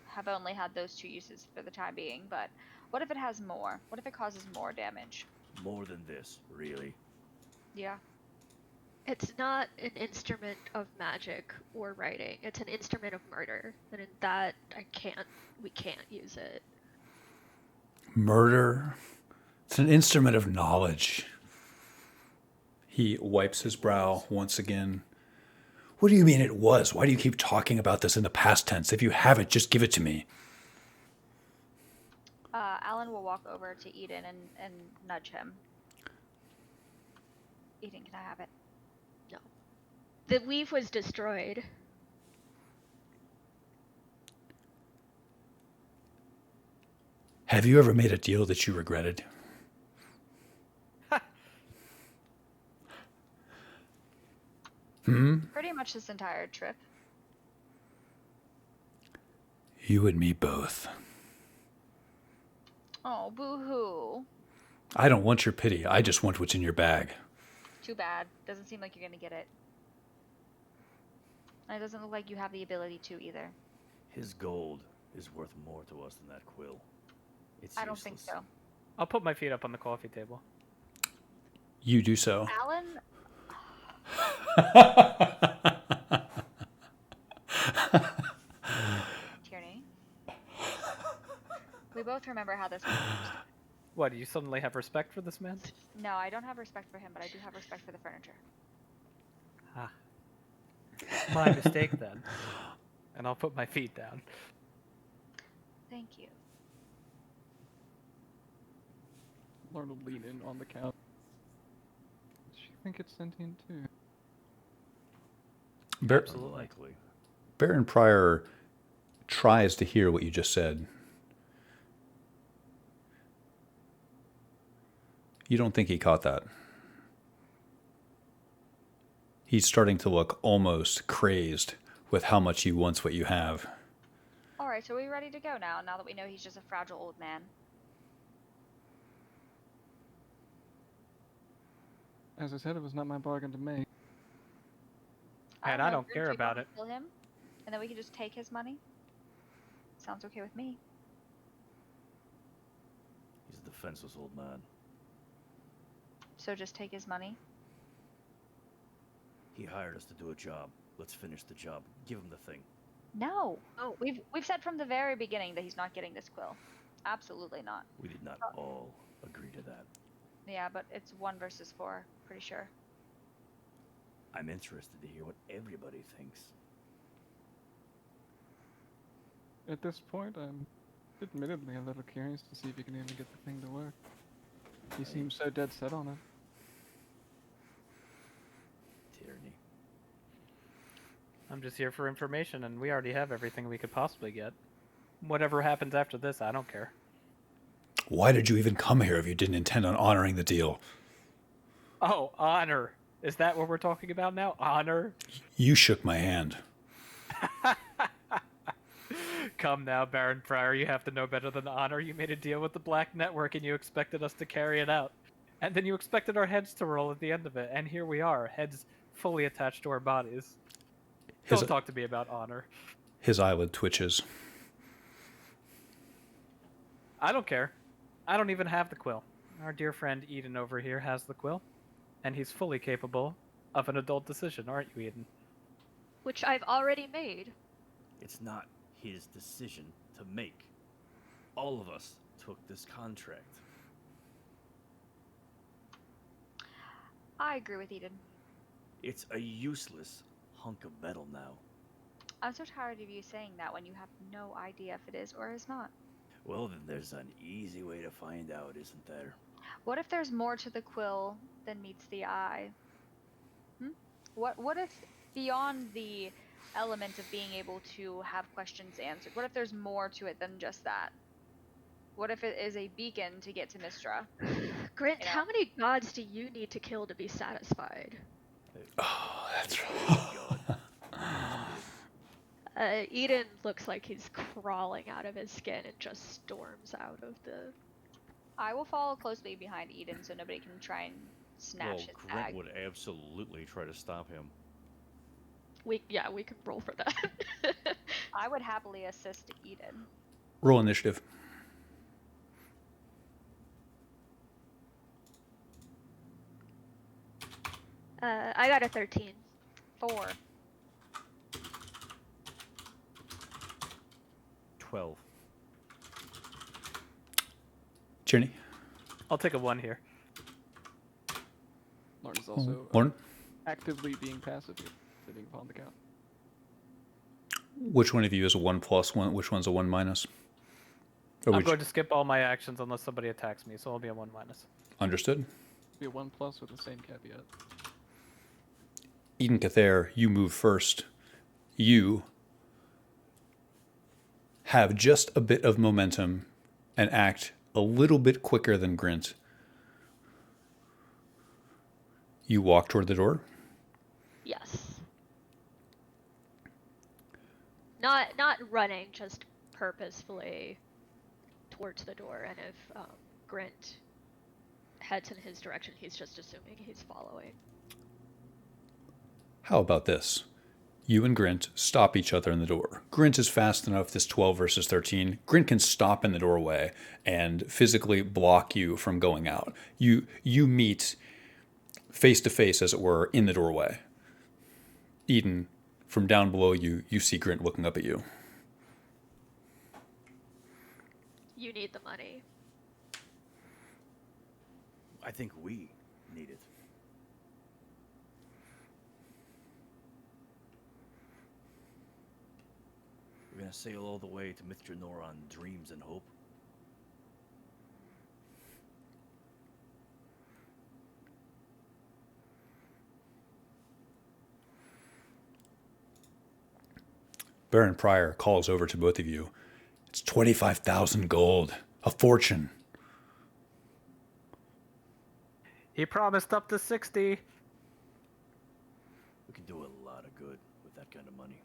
[SPEAKER 5] have only had those 2 uses for the time being, but what if it has more? What if it causes more damage?
[SPEAKER 1] More than this, really.
[SPEAKER 5] Yeah.
[SPEAKER 6] It's not an instrument of magic or writing. It's an instrument of murder. And in that, we can't use it.
[SPEAKER 2] Murder? It's an instrument of knowledge. He wipes his brow once again. What do you mean it was? Why do you keep talking about this in the past tense? If you have it, just give it to me.
[SPEAKER 5] Alan will walk over to Eden and nudge him. Eden, can I have it?
[SPEAKER 6] No. The weave was destroyed.
[SPEAKER 2] Have you ever made a deal that you regretted?
[SPEAKER 5] Pretty much this entire trip.
[SPEAKER 2] You and me both.
[SPEAKER 5] Oh, boo-hoo.
[SPEAKER 2] I don't want your pity. I just want what's in your bag.
[SPEAKER 5] Too bad. Doesn't seem like you're gonna get it. And it doesn't look like you have the ability to either.
[SPEAKER 1] His gold is worth more to us than that quill. It's
[SPEAKER 5] I don't think
[SPEAKER 1] useless.
[SPEAKER 5] so.
[SPEAKER 3] I'll put my feet up on the coffee table.
[SPEAKER 2] You do so.
[SPEAKER 5] Alan? Tierney? We both remember how this went.
[SPEAKER 3] What, do you suddenly have respect for this man?
[SPEAKER 5] No, I don't have respect for him, but I do have respect for the furniture.
[SPEAKER 3] Ah. My mistake then. And I'll put my feet down.
[SPEAKER 5] Thank you.
[SPEAKER 4] Lauren will lean in on the couch. Does she think it's sentient too?
[SPEAKER 3] Absolutely.
[SPEAKER 1] Unlikely.
[SPEAKER 2] Baron Pryor tries to hear what you just said. You don't think he caught that? He's starting to look almost crazed with how much he wants what you have.
[SPEAKER 5] Alright, so are we ready to go now that we know he's just a fragile old man?
[SPEAKER 4] As I said, it was not my bargain to make.
[SPEAKER 3] And
[SPEAKER 5] know,
[SPEAKER 3] I don't
[SPEAKER 5] Grim,
[SPEAKER 3] care
[SPEAKER 5] do you
[SPEAKER 3] about
[SPEAKER 5] wanna
[SPEAKER 3] it.
[SPEAKER 5] Kill him, and then we can just take his money? Sounds okay with me.
[SPEAKER 1] He's a defenseless old man.
[SPEAKER 5] So just take his money?
[SPEAKER 1] He hired us to do a job. Let's finish the job. Give him the thing.
[SPEAKER 5] No.
[SPEAKER 6] Oh.
[SPEAKER 5] We've said from the very beginning that he's not getting this quill. Absolutely not.
[SPEAKER 1] We did not all agree to that.
[SPEAKER 5] Yeah, but it's 1 versus 4, pretty sure.
[SPEAKER 1] I'm interested to hear what everybody thinks.
[SPEAKER 4] At this point, I'm admittedly a little curious to see if you can even get the thing to work. He seems so dead set on it.
[SPEAKER 1] Tyranny.
[SPEAKER 3] I'm just here for information, and we already have everything we could possibly get. Whatever happens after this, I don't care.
[SPEAKER 2] Why did you even come here if you didn't intend on honoring the deal?
[SPEAKER 3] Oh, honor. Is that what we're talking about now? Honor?
[SPEAKER 2] You shook my hand.
[SPEAKER 3] Come now, Baron Pryor, you have to know better than honor. You made a deal with the Black Network and you expected us to carry it out. And then you expected our heads to roll at the end of it, and here we are, heads fully attached to our bodies. Don't talk to me about honor.
[SPEAKER 2] His eyelid twitches.
[SPEAKER 3] I don't care. I don't even have the quill. Our dear friend Eden over here has the quill, and he's fully capable of an adult decision, aren't you, Eden?
[SPEAKER 6] Which I've already made.
[SPEAKER 1] It's not his decision to make. All of us took this contract.
[SPEAKER 5] I agree with Eden.
[SPEAKER 1] It's a useless hunk of metal now.
[SPEAKER 5] I'm so tired of you saying that when you have no idea if it is or is not.
[SPEAKER 1] Well, then there's an easy way to find out, isn't there?
[SPEAKER 5] What if there's more to the quill than meets the eye? What if beyond the element of being able to have questions answered? What if there's more to it than just that? What if it is a beacon to get to Mistra?
[SPEAKER 6] Grant,
[SPEAKER 5] You know?
[SPEAKER 6] how many gods do you need to kill to be satisfied?
[SPEAKER 2] Oh, that's right.
[SPEAKER 6] Eden looks like he's crawling out of his skin and just storms out of the.
[SPEAKER 5] I will follow closely behind Eden so nobody can try and snatch
[SPEAKER 1] Well,
[SPEAKER 5] his
[SPEAKER 1] Grant
[SPEAKER 5] bag.
[SPEAKER 1] would absolutely try to stop him.
[SPEAKER 6] We can roll for that.
[SPEAKER 5] I would happily assist Eden.
[SPEAKER 2] Roll initiative.
[SPEAKER 6] I got a 13.
[SPEAKER 5] 4.
[SPEAKER 1] 12.
[SPEAKER 2] Tierney.
[SPEAKER 3] I'll take a 1 here.
[SPEAKER 4] Lauren is also
[SPEAKER 2] Lauren.
[SPEAKER 4] actively being passive here, sitting upon the count.
[SPEAKER 2] Which one of you is a 1+1? Which one's a 1-? Or
[SPEAKER 3] I'm
[SPEAKER 2] which?
[SPEAKER 3] going to skip all my actions unless somebody attacks me, so I'll be a 1-.
[SPEAKER 2] Understood.
[SPEAKER 4] Be a 1+ with the same caveat.
[SPEAKER 2] Eden Cather, you move first. You have just a bit of momentum and act a little bit quicker than Grint. You walk toward the door.
[SPEAKER 6] Yes. Not running, just purposefully towards the door. And if Grint heads in his direction, he's just assuming he's following.
[SPEAKER 2] How about this? You and Grint stop each other in the door. Grint is fast enough, this 12 versus 13. Grint can stop in the doorway and physically block you from going out. You meet face to face, as it were, in the doorway. Eden, from down below you, you see Grint looking up at you.
[SPEAKER 6] You need the money.
[SPEAKER 1] I think we need it. We're gonna sail all the way to Mithranor on dreams and hope.
[SPEAKER 2] Baron Pryor calls over to both of you. It's 25,000 gold. A fortune.
[SPEAKER 3] He promised up to 60.
[SPEAKER 1] We can do a lot of good with that kind of money.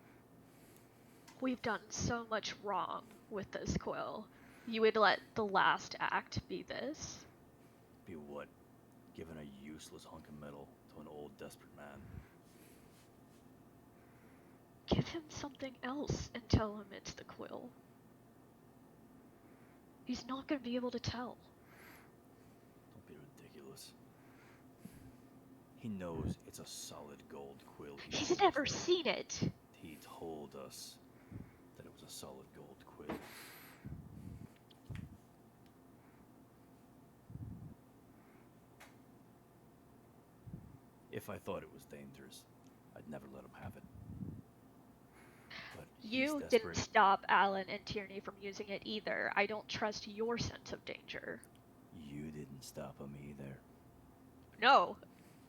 [SPEAKER 6] We've done so much wrong with this quill. You would let the last act be this?
[SPEAKER 1] Be what? Giving a useless hunk of metal to an old desperate man.
[SPEAKER 6] Give him something else and tell him it's the quill. He's not going to be able to tell.
[SPEAKER 1] Don't be ridiculous. He knows it's a solid gold quill.
[SPEAKER 6] He's never seen it.
[SPEAKER 1] He told us that it was a solid gold quill. If I thought it was dangerous, I'd never let him have it. But
[SPEAKER 6] You
[SPEAKER 1] he's
[SPEAKER 6] didn't
[SPEAKER 1] desperate.
[SPEAKER 6] stop Alan and Tierney from using it either. I don't trust your sense of danger.
[SPEAKER 1] You didn't stop him either.
[SPEAKER 6] No,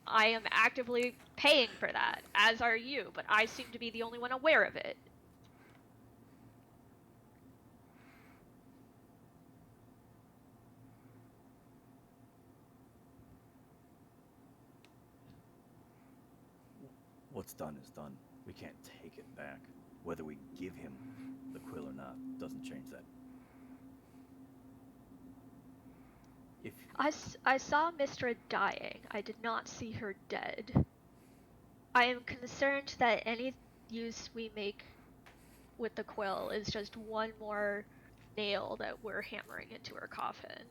[SPEAKER 6] I am actively paying for that, as are you, but I seem to be the only one aware of it.
[SPEAKER 1] What's done is done. We can't take it back. Whether we give him the quill or not doesn't change that. If
[SPEAKER 6] I saw Mistra dying. I did not see her dead. I am concerned that any use we make with the quill is just one more nail that we're hammering into her coffin.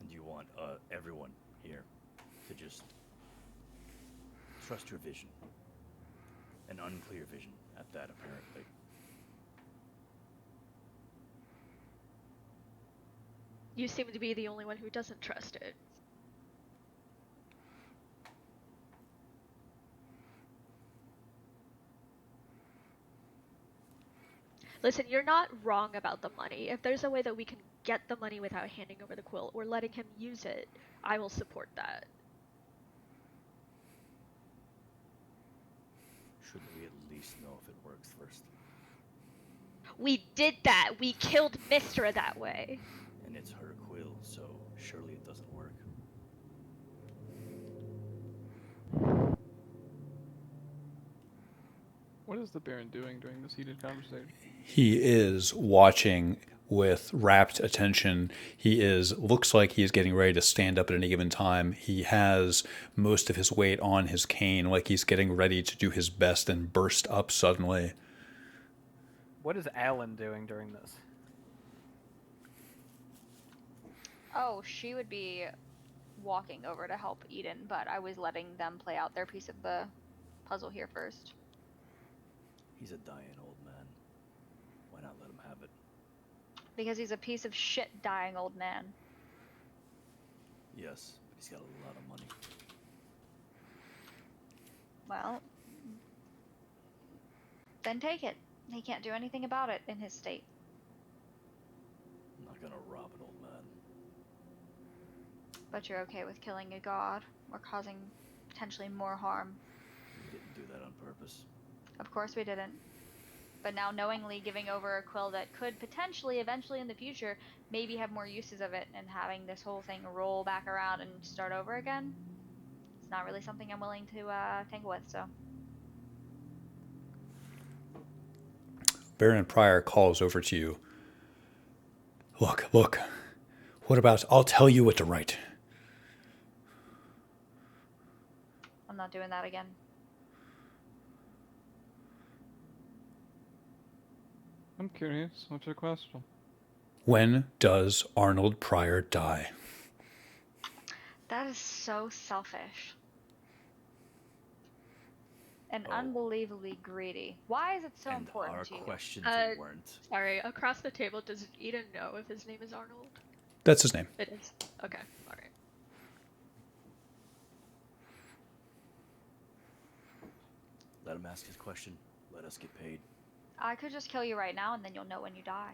[SPEAKER 1] and you want everyone here to just trust your vision. An unclear vision at that, apparently.
[SPEAKER 6] You seem to be the only one who doesn't trust it. Listen, you're not wrong about the money. If there's a way that we can get the money without handing over the quill or letting him use it, I will support that.
[SPEAKER 1] Shouldn't we at least first.
[SPEAKER 6] We did that. We killed Mistra that way.
[SPEAKER 1] And it's her quill, so surely it doesn't work.
[SPEAKER 4] What is the Baron doing during this heated conversation?
[SPEAKER 2] He is watching with rapt attention. Looks like he is getting ready to stand up at any given time. He has most of his weight on his cane, like he's getting ready to do his best and burst up suddenly.
[SPEAKER 3] What is Alan doing during this?
[SPEAKER 5] Oh, she would be walking over to help Eden, but I was letting them play out their piece of the puzzle here first.
[SPEAKER 1] He's a dying old man. Why not let him have it?
[SPEAKER 5] Because he's a piece of shit dying old man.
[SPEAKER 1] Yes, but he's got a lot of money.
[SPEAKER 5] Well, then take it. He can't do anything about it in his state.
[SPEAKER 1] I'm not gonna rob an old man.
[SPEAKER 5] But you're okay with killing a god or causing potentially more harm.
[SPEAKER 1] We didn't do that on purpose.
[SPEAKER 5] Of course we didn't. But now knowingly giving over a quill that could potentially, eventually in the future, maybe have more uses of it, and having this whole thing roll back around and start over again, it's not really something I'm willing to tangle with, so.
[SPEAKER 2] Baron Pryor calls over to you. Look. What about, I'll tell you what to write.
[SPEAKER 5] I'm not doing that again.
[SPEAKER 4] I'm curious. What's your question?
[SPEAKER 2] When does Arnold Pryor die?
[SPEAKER 5] That is so selfish. And
[SPEAKER 1] Oh.
[SPEAKER 5] unbelievably greedy. Why is it so
[SPEAKER 1] and
[SPEAKER 5] important
[SPEAKER 1] our
[SPEAKER 5] to you?
[SPEAKER 1] questions weren't.
[SPEAKER 6] Sorry, across the table, does Eden know if his name is Arnold?
[SPEAKER 2] That's his name.
[SPEAKER 6] It is. Okay, alright.
[SPEAKER 1] Let him ask his question. Let us get paid.
[SPEAKER 5] I could just kill you right now and then you'll know when you die.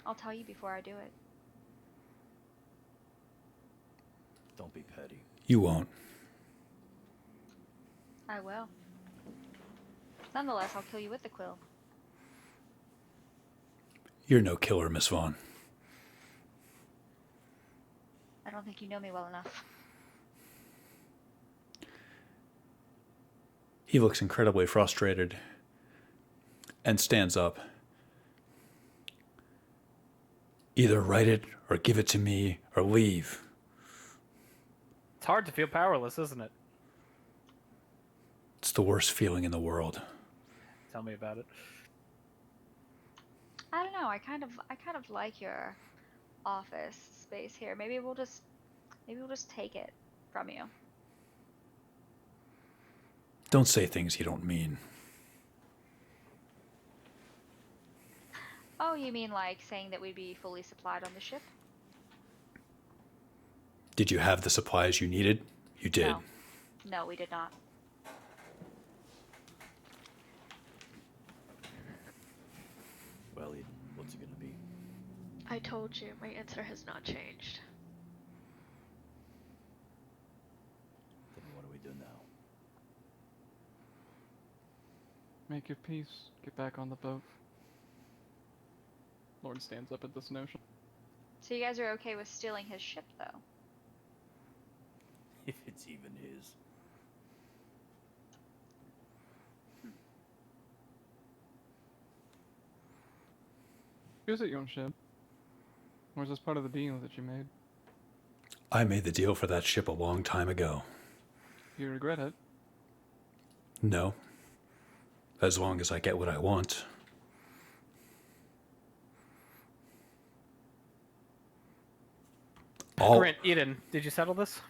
[SPEAKER 5] I'll tell you before I do it.
[SPEAKER 1] Don't be petty.
[SPEAKER 2] You won't.
[SPEAKER 5] I will. Nonetheless, I'll kill you with the quill.
[SPEAKER 2] You're no killer, Miss Vaughn.
[SPEAKER 5] I don't think you know me well enough.
[SPEAKER 2] He looks incredibly frustrated and stands up. Either write it or give it to me or leave.
[SPEAKER 3] It's hard to feel powerless, isn't it?
[SPEAKER 2] It's the worst feeling in the world.
[SPEAKER 3] Tell me about it.
[SPEAKER 5] I don't know. I kind of like your office space here. Maybe we'll just take it from you.
[SPEAKER 2] Don't say things you don't mean.
[SPEAKER 5] Oh, you mean like saying that we'd be fully supplied on the ship?
[SPEAKER 2] Did you have the supplies you needed? You did.
[SPEAKER 5] No. No, we did not.
[SPEAKER 1] Well, Eden, what's it gonna be?
[SPEAKER 6] I told you, my answer has not changed.
[SPEAKER 1] Then what do we do now?
[SPEAKER 4] Make your peace. Get back on the boat. Lord stands up at this notion.
[SPEAKER 5] So you guys are okay with stealing his ship, though?
[SPEAKER 1] If it's even his.
[SPEAKER 4] Is it your own ship? Or is this part of the deal that you made?
[SPEAKER 2] I made the deal for that ship a long time ago.
[SPEAKER 4] You regret it?
[SPEAKER 2] No. As long as I get what I want.
[SPEAKER 3] Grant, Eden, did you settle this?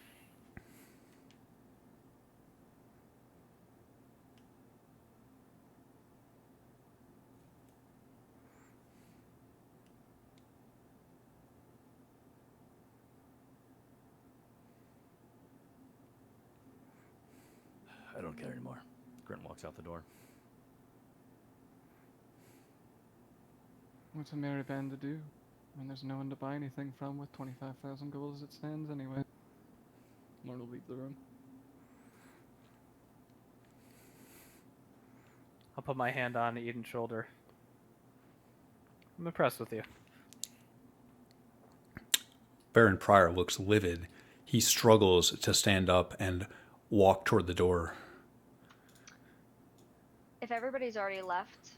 [SPEAKER 1] I don't care anymore. Grant walks out the door.
[SPEAKER 4] What's a merry band to do when there's no one to buy anything from with 25,000 gold as it stands anyway? Lord will leave the room.
[SPEAKER 3] I'll put my hand on Eden's shoulder. I'm impressed with you.
[SPEAKER 2] Baron Pryor looks livid. He struggles to stand up and walk toward the door.
[SPEAKER 5] If everybody's already left,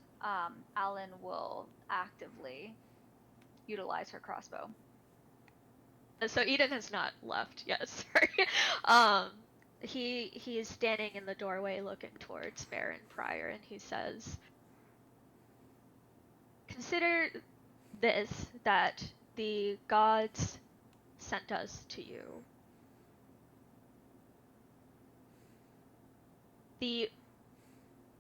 [SPEAKER 5] Alan will actively utilize her crossbow.
[SPEAKER 6] So Eden has not left yet. Sorry. He is standing in the doorway, looking towards Baron Pryor, and he says, "Consider this, that the gods sent us to you. The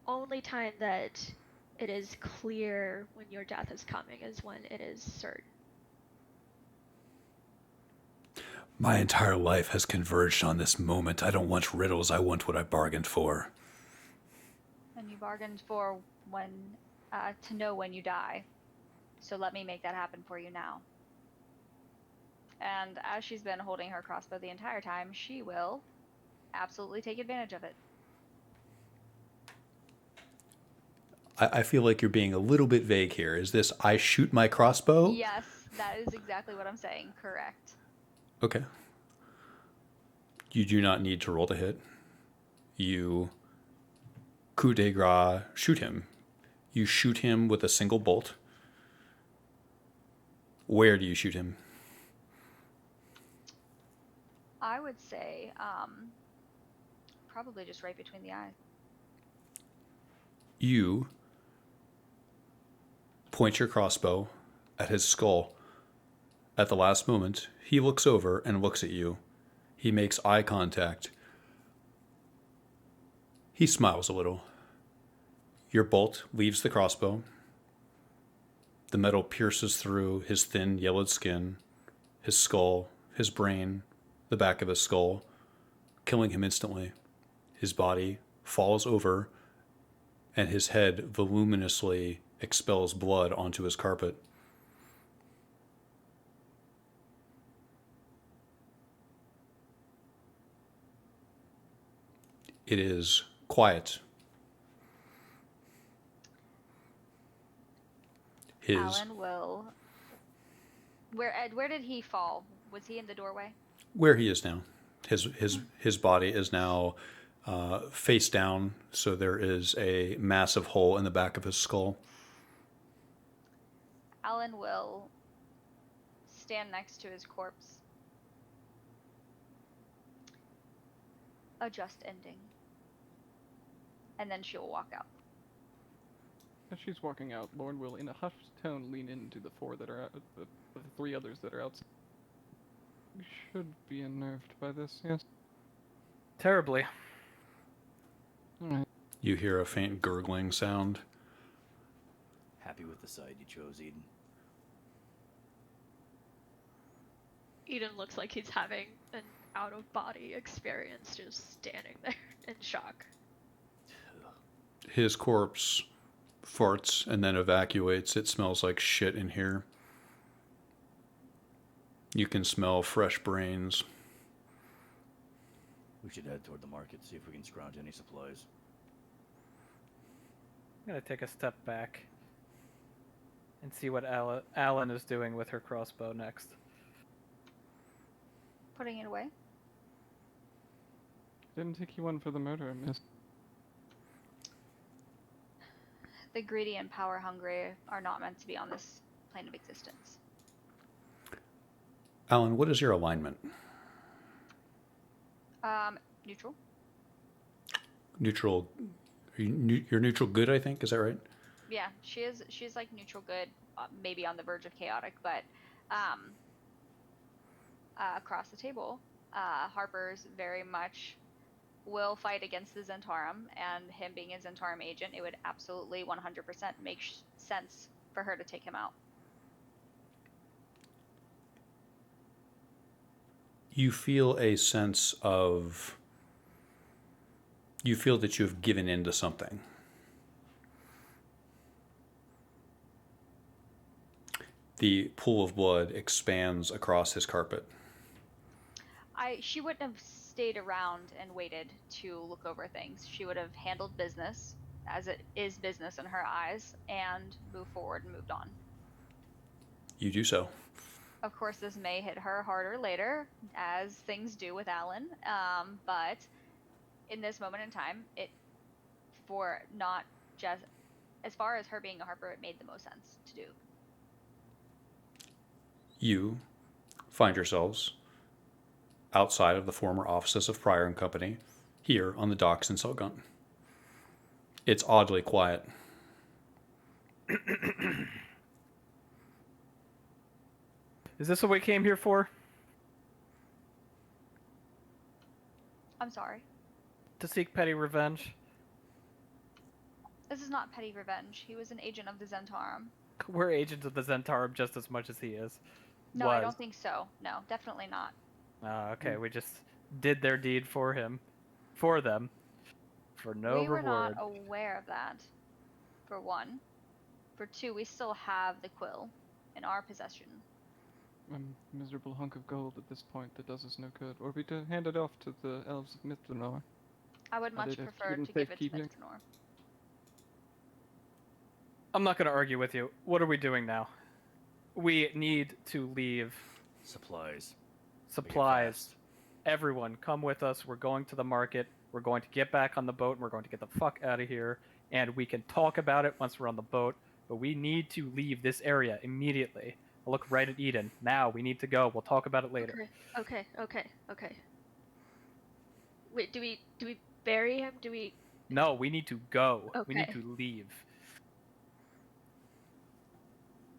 [SPEAKER 6] only time that it is clear when your death is coming is when it is certain.
[SPEAKER 2] My entire life has converged on this moment. I don't want riddles. I want what I bargained for.
[SPEAKER 5] And you bargained for when to know when you die. So let me make that happen for you now." And as she's been holding her crossbow the entire time, she will absolutely take advantage of it.
[SPEAKER 2] I feel like you're being a little bit vague here. Is this I shoot my crossbow?
[SPEAKER 5] Yes, that is exactly what I'm saying. Correct.
[SPEAKER 2] Okay. You do not need to roll to hit. You coup de grace shoot him. You shoot him with a single bolt. Where do you shoot him?
[SPEAKER 5] I would say probably just right between the eyes.
[SPEAKER 2] You point your crossbow at his skull. At the last moment, he looks over and looks at you. He makes eye contact. He smiles a little. Your bolt leaves the crossbow. The metal pierces through his thin, yellowed skin, his skull, his brain, the back of his skull, killing him instantly. His body falls over, and his head voluminously expels blood onto his carpet. It is quiet.
[SPEAKER 5] Alan will. Where did he fall? Was he in the doorway?
[SPEAKER 2] Where he is now. His body is now face down, so there is a massive hole in the back of his skull.
[SPEAKER 5] Alan will stand next to his corpse. A just ending. And then she'll walk out.
[SPEAKER 4] As she's walking out, Lauren will, in a hushed tone, lean into the four that are out, the three others that are outside. You should be unnerved by this, yes?
[SPEAKER 3] Terribly.
[SPEAKER 4] Alright.
[SPEAKER 2] You hear a faint gurgling sound.
[SPEAKER 1] Happy with the side you chose, Eden.
[SPEAKER 6] Eden looks like he's having an out-of-body experience, just standing there in shock.
[SPEAKER 2] His corpse farts and then evacuates. It smells like shit in here. You can smell fresh brains.
[SPEAKER 1] We should head toward the market, see if we can scrounge any supplies.
[SPEAKER 3] I'm gonna take a step back and see what Alan is doing with her crossbow next.
[SPEAKER 5] Putting it away.
[SPEAKER 4] Didn't take you one for the murder, miss.
[SPEAKER 5] The greedy and power hungry are not meant to be on this plane of existence.
[SPEAKER 2] Alan, what is your alignment?
[SPEAKER 5] Neutral.
[SPEAKER 2] Neutral. You're neutral good, I think. Is that right?
[SPEAKER 5] Yeah, she's like neutral good, maybe on the verge of chaotic, but across the table, Harper's very much will fight against the Zentarum, and him being a Zentarum agent, it would absolutely 100% make sense for her to take him out.
[SPEAKER 2] You feel a sense of... You feel that you have given in to something. The pool of blood expands across his carpet.
[SPEAKER 5] She wouldn't have stayed around and waited to look over things. She would have handled business, as it is business in her eyes, and move forward and moved on.
[SPEAKER 2] You do so.
[SPEAKER 5] Of course, this may hit her harder later, as things do with Alan. But in this moment in time, for not just as far as her being a Harper, it made the most sense to do.
[SPEAKER 2] You find yourselves outside of the former offices of Pryor and Company, here on the docks in Selgun. It's oddly quiet.
[SPEAKER 3] Is this what we came here for?
[SPEAKER 5] I'm sorry.
[SPEAKER 3] To seek petty revenge?
[SPEAKER 5] This is not petty revenge. He was an agent of the Zentarum.
[SPEAKER 3] We're agents of the Zentarum just as much as he is.
[SPEAKER 5] No, I don't think so. No, definitely not.
[SPEAKER 3] Okay, we just did their deed for him. For them. For no
[SPEAKER 5] We were
[SPEAKER 3] reward.
[SPEAKER 5] not aware of that, for one. For two, we still have the quill in our possession.
[SPEAKER 4] A miserable hunk of gold at this point that does us no good. Or we to hand it off to the elves of Mythanor.
[SPEAKER 5] I would much
[SPEAKER 4] Are they to
[SPEAKER 5] prefer
[SPEAKER 4] keep it
[SPEAKER 5] to
[SPEAKER 4] in
[SPEAKER 5] give it to
[SPEAKER 4] safekeeping?
[SPEAKER 5] Mythanor.
[SPEAKER 3] I'm not going to argue with you. What are we doing now? We need to leave.
[SPEAKER 1] Supplies.
[SPEAKER 3] Supplies.
[SPEAKER 1] fast.
[SPEAKER 3] Everyone, come with us. We're going to the market. We're going to get back on the boat, and we're going to get the fuck out of here. And we can talk about it once we're on the boat, but we need to leave this area immediately. I'll look right at Eden. Now, we need to go. We'll talk about it later.
[SPEAKER 6] Okay. Wait, do we bury him? Do we?
[SPEAKER 3] No, we need to go. We need
[SPEAKER 6] Okay.
[SPEAKER 3] to leave.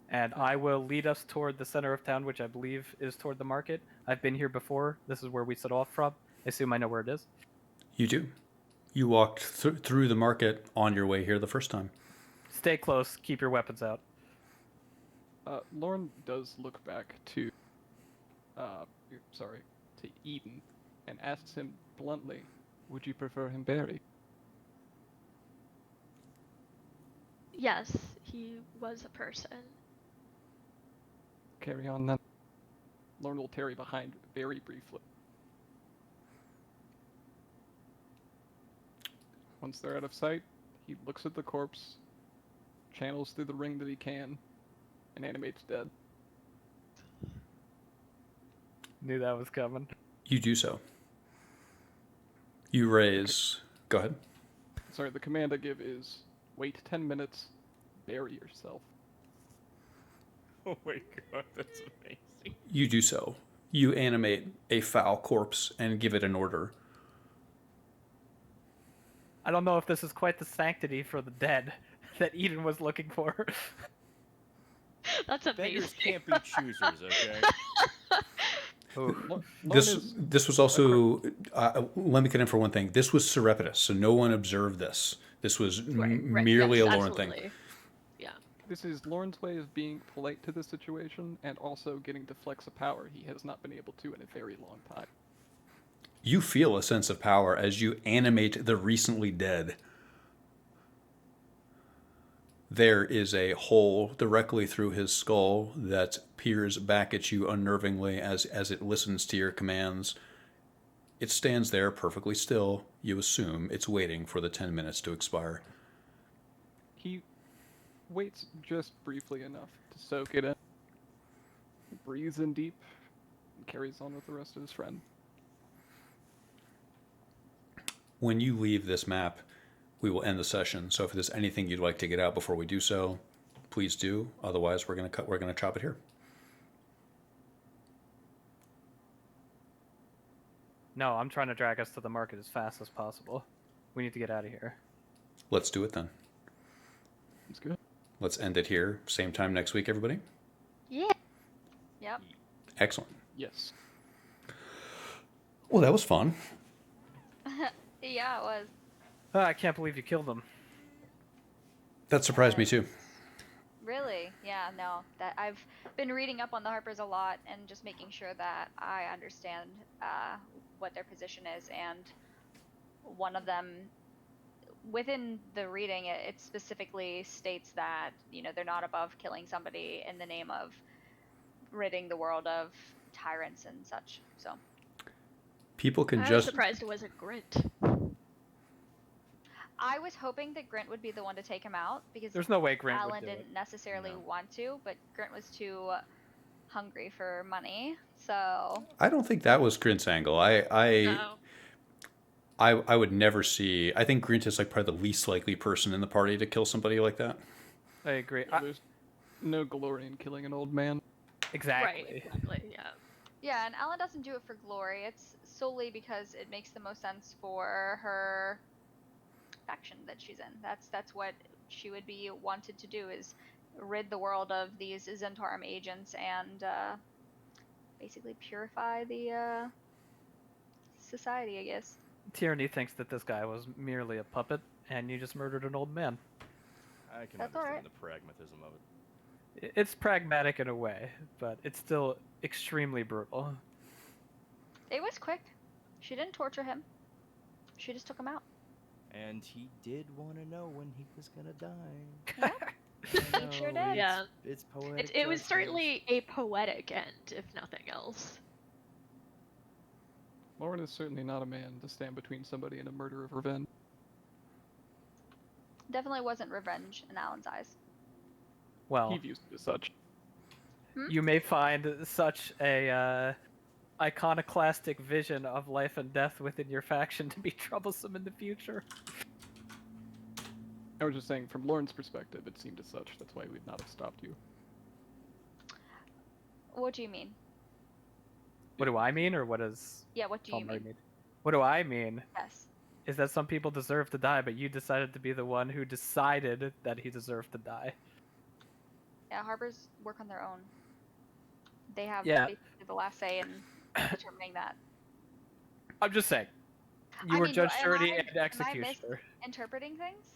[SPEAKER 3] And I will lead us toward the center of town, which I believe is toward the market. I've been here before. This is where we set off from. I assume I know where it is.
[SPEAKER 2] You do. You walked through the market on your way here the first time.
[SPEAKER 3] Stay close. Keep your weapons out.
[SPEAKER 4] Lauren does look back to, to Eden, and asks him bluntly, "Would you prefer him buried?"
[SPEAKER 6] Yes, he was a person.
[SPEAKER 4] Carry on then. Lauren will tarry behind very briefly. Once they're out of sight, he looks at the corpse, channels through the ring that he can, and animates dead.
[SPEAKER 3] Knew that was coming.
[SPEAKER 2] You do so. You raise... Go ahead.
[SPEAKER 4] Sorry, the command I give is, wait 10 minutes, bury yourself.
[SPEAKER 1] Oh my god, that's amazing.
[SPEAKER 2] You do so. You animate a foul corpse and give it an order.
[SPEAKER 3] I don't know if this is quite the sanctity for the dead that Eden was looking for.
[SPEAKER 6] That's
[SPEAKER 1] Beggars
[SPEAKER 6] amazing.
[SPEAKER 1] can't be choosers, okay?
[SPEAKER 3] Ooh.
[SPEAKER 2] This was also... let me get in for one thing. This was surreptitious, so no one observed this. This was
[SPEAKER 6] Right,
[SPEAKER 2] merely
[SPEAKER 6] yes,
[SPEAKER 2] a Lauren thing.
[SPEAKER 6] absolutely. Yeah.
[SPEAKER 4] This is Lauren's way of being polite to the situation and also getting to flex a power he has not been able to in a very long time.
[SPEAKER 2] You feel a sense of power as you animate the recently dead. There is a hole directly through his skull that peers back at you unnervingly as it listens to your commands. It stands there perfectly still. You assume it's waiting for the 10 minutes to expire.
[SPEAKER 4] He waits just briefly enough to soak it in, breathes in deep, and carries on with the rest of his friend.
[SPEAKER 2] When you leave this map, we will end the session. So if there's anything you'd like to get out before we do so, please do. Otherwise, we're gonna chop it here.
[SPEAKER 3] No, I'm trying to drag us to the market as fast as possible. We need to get out of here.
[SPEAKER 2] Let's do it then.
[SPEAKER 4] It's good.
[SPEAKER 2] Let's end it here. Same time next week, everybody.
[SPEAKER 6] Yeah.
[SPEAKER 5] Yep.
[SPEAKER 2] Excellent.
[SPEAKER 4] Yes.
[SPEAKER 2] Well, that was fun.
[SPEAKER 5] Yeah, it was.
[SPEAKER 3] I can't believe you killed him.
[SPEAKER 2] That surprised me too.
[SPEAKER 5] Really? Yeah, no. That I've been reading up on the Harpers a lot and just making sure that I understand what their position is. And one of them, within the reading, it specifically states that, you know, they're not above killing somebody in the name of ridding the world of tyrants and such. So
[SPEAKER 2] People can
[SPEAKER 6] I was
[SPEAKER 2] just...
[SPEAKER 6] surprised it wasn't Grit.
[SPEAKER 5] I was hoping that Grint would be the one to take him out because
[SPEAKER 3] There's no way Grant would
[SPEAKER 5] Alan
[SPEAKER 3] do it.
[SPEAKER 5] didn't necessarily
[SPEAKER 1] No.
[SPEAKER 5] want to, but Grint was too hungry for money. So
[SPEAKER 2] I don't think that was Grint's angle.
[SPEAKER 6] No.
[SPEAKER 2] I would never see. I think Grint is like probably the least likely person in the party to kill somebody like that.
[SPEAKER 3] I agree.
[SPEAKER 4] There's no glory in killing an old man.
[SPEAKER 3] Exactly.
[SPEAKER 6] Right. Exactly. Yeah.
[SPEAKER 5] yeah, and Alan doesn't do it for glory. It's solely because it makes the most sense for her faction that she's in. That's what she would be wanted to do, is rid the world of these Zentarum agents and basically purify the society, I guess.
[SPEAKER 3] Tyranny thinks that this guy was merely a puppet, and you just murdered an old man.
[SPEAKER 1] I can
[SPEAKER 5] That's
[SPEAKER 1] understand
[SPEAKER 5] alright.
[SPEAKER 1] the pragmatism of it.
[SPEAKER 3] It's pragmatic in a way, but it's still extremely brutal.
[SPEAKER 5] It was quick. She didn't torture him. She just took him out.
[SPEAKER 1] And he did want to know when he was gonna die.
[SPEAKER 5] Yeah.
[SPEAKER 1] I
[SPEAKER 5] He sure
[SPEAKER 1] know,
[SPEAKER 5] did.
[SPEAKER 6] Yeah.
[SPEAKER 1] It's poetic.
[SPEAKER 6] It was
[SPEAKER 1] justice.
[SPEAKER 6] certainly a poetic end, if nothing else.
[SPEAKER 4] Lauren is certainly not a man to stand between somebody and a murder of revenge.
[SPEAKER 5] Definitely wasn't revenge in Alan's eyes.
[SPEAKER 3] Well,
[SPEAKER 4] He views it as such.
[SPEAKER 3] you may find such a iconoclastic vision of life and death within your faction to be troublesome in the future.
[SPEAKER 4] I was just saying, from Lauren's perspective, it seemed as such. That's why we'd not have stopped you.
[SPEAKER 5] What do you mean?
[SPEAKER 3] What do I mean, or what does
[SPEAKER 5] Yeah, what do you
[SPEAKER 3] Palmieri
[SPEAKER 5] mean?
[SPEAKER 3] mean? What do I mean
[SPEAKER 5] Yes.
[SPEAKER 3] is that some people deserve to die, but you decided to be the one who decided that he deserved to die.
[SPEAKER 5] Yeah, harbors work on their own. They have
[SPEAKER 3] Yeah.
[SPEAKER 5] basically the last say in determining that.
[SPEAKER 3] I'm just saying. You
[SPEAKER 5] I
[SPEAKER 3] were
[SPEAKER 5] mean,
[SPEAKER 3] judge,
[SPEAKER 5] am
[SPEAKER 3] jury,
[SPEAKER 5] I-
[SPEAKER 3] and
[SPEAKER 5] am I
[SPEAKER 3] executioner.
[SPEAKER 5] Interpreting things?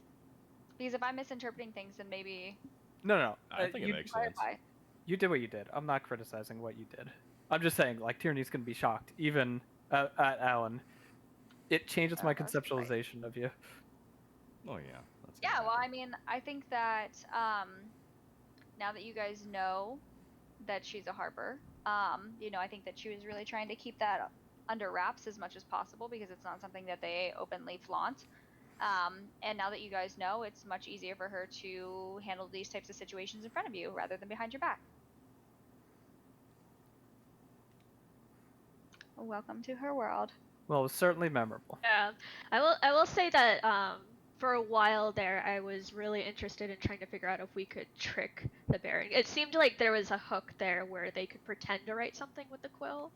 [SPEAKER 5] Because if I'm misinterpreting things, then maybe
[SPEAKER 3] No.
[SPEAKER 1] I think it
[SPEAKER 3] you,
[SPEAKER 1] makes sense.
[SPEAKER 5] clarify.
[SPEAKER 3] you did what you did. I'm not criticizing what you did. I'm just saying, like, Tyranny's gonna be shocked, even at Alan. It changes my
[SPEAKER 5] That's right.
[SPEAKER 3] conceptualization of you.
[SPEAKER 1] Oh yeah. That's
[SPEAKER 5] Yeah,
[SPEAKER 1] gonna
[SPEAKER 5] well, I
[SPEAKER 1] happen.
[SPEAKER 5] mean, I think that now that you guys know that she's a harbor, I think that she was really trying to keep that under wraps as much as possible because it's not something that they openly flaunt. And now that you guys know, it's much easier for her to handle these types of situations in front of you rather than behind your back. Welcome to her world.
[SPEAKER 3] Well, it was certainly memorable.
[SPEAKER 6] Yeah, I will say that for a while there, I was really interested in trying to figure out if we could trick the Baron. It seemed like there was a hook there where they could pretend to write something with the quill,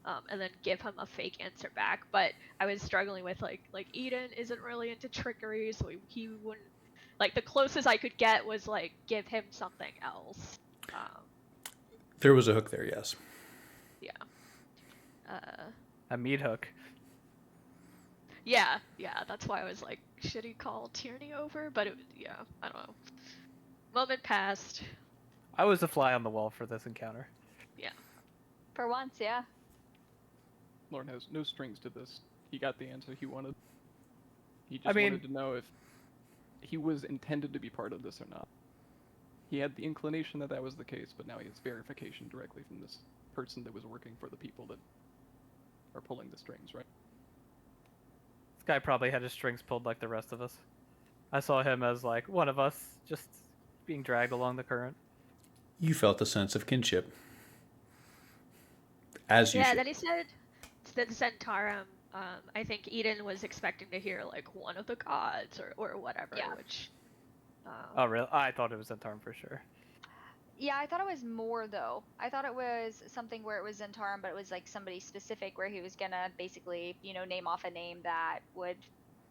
[SPEAKER 6] and then give him a fake answer back. But I was struggling with like Eden isn't really into trickery, so he wouldn't. Like the closest I could get was like give him something else.
[SPEAKER 2] There was a hook there, yes.
[SPEAKER 6] Yeah.
[SPEAKER 3] A meat hook.
[SPEAKER 6] Yeah, that's why I was like, should he call Tierney over? But I don't know. Moment passed.
[SPEAKER 3] I was a fly on the wall for this encounter.
[SPEAKER 5] For once, yeah.
[SPEAKER 4] Lauren has no strings to this. He got the answer he wanted. He just
[SPEAKER 3] mean-
[SPEAKER 4] wanted to know if he was intended to be part of this or not. He had the inclination that that was the case, but now he has verification directly from this person that was working for the people that are pulling the strings, right?
[SPEAKER 3] This guy probably had his strings pulled like the rest of us. I saw him as like one of us, just being dragged along the current.
[SPEAKER 2] You felt a sense of kinship. As you
[SPEAKER 6] Yeah,
[SPEAKER 2] should.
[SPEAKER 6] then he said that Zentarum. I think Eden was expecting to hear like one of the gods or whatever.
[SPEAKER 5] Yeah.
[SPEAKER 6] Which.
[SPEAKER 3] Oh, really? I thought it was Zentarum for sure.
[SPEAKER 5] Yeah, I thought it was more though. I thought it was something where it was Zentarum, but it was like somebody specific where he was gonna basically, name off a name that would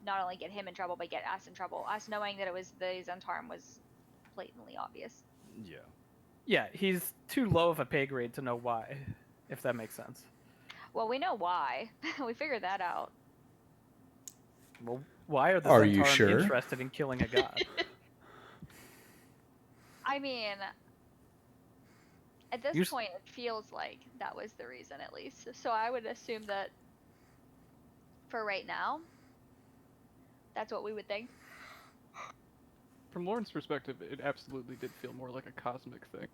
[SPEAKER 5] not only get him in trouble, but get us in trouble. Us knowing that it was the Zentarum was blatantly obvious.
[SPEAKER 1] Yeah.
[SPEAKER 3] Yeah, he's too low of a pay grade to know why, if that makes sense.
[SPEAKER 5] Well, we know why. We figured that out.
[SPEAKER 3] Well, why are the
[SPEAKER 2] Are you
[SPEAKER 3] Zentarum
[SPEAKER 2] sure?
[SPEAKER 3] interested in killing a god?
[SPEAKER 5] I mean, at this
[SPEAKER 3] You're s-
[SPEAKER 5] point, it feels like that was the reason, at least. So I would assume that for right now, that's what we would think.
[SPEAKER 4] From Lauren's perspective, it absolutely did feel more like a cosmic thing.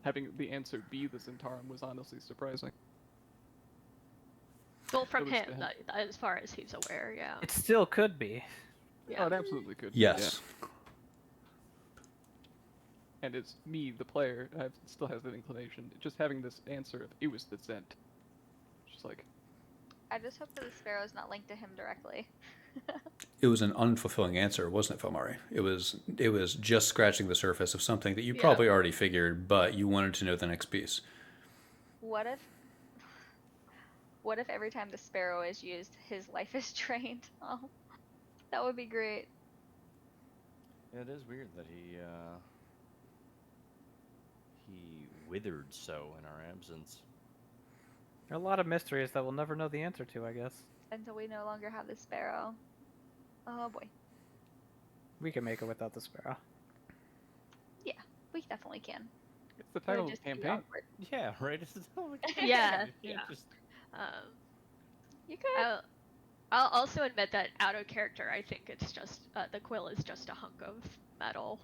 [SPEAKER 4] Having the answer be the Zentarum was honestly surprising.
[SPEAKER 6] Well, from
[SPEAKER 4] It was
[SPEAKER 6] him,
[SPEAKER 4] him.
[SPEAKER 6] as far as he's aware, yeah.
[SPEAKER 3] It still could be.
[SPEAKER 6] Yeah.
[SPEAKER 4] Oh, it absolutely could.
[SPEAKER 2] Yes.
[SPEAKER 4] Yeah. And it's me, the player, still has that inclination. Just having this answer of it was the Zent. Just like,
[SPEAKER 5] I just hope that the Sparrow's not linked to him directly.
[SPEAKER 2] It was an unfulfilling answer, wasn't it, Felmari? It was just scratching the surface of something that you
[SPEAKER 6] Yeah.
[SPEAKER 2] probably already figured, but you wanted to know the next piece.
[SPEAKER 5] What if every time the Sparrow is used, his life is drained? Oh, that would be great.
[SPEAKER 1] Yeah, it is weird that he withered so in our absence.
[SPEAKER 3] There are a lot of mysteries that we'll never know the answer to, I guess.
[SPEAKER 5] Until we no longer have the Sparrow. Oh boy.
[SPEAKER 3] We can make it without the Sparrow.
[SPEAKER 5] Yeah, we definitely can.
[SPEAKER 4] it's the
[SPEAKER 5] It would
[SPEAKER 4] title of the
[SPEAKER 5] just be
[SPEAKER 4] campaign.
[SPEAKER 5] awkward.
[SPEAKER 1] Yeah, right. It's
[SPEAKER 6] Yeah,
[SPEAKER 1] You can't
[SPEAKER 6] yeah.
[SPEAKER 1] just-
[SPEAKER 6] Um,
[SPEAKER 5] You could.
[SPEAKER 6] I'll also admit that out of character, I think it's just the quill is just a hunk of metal.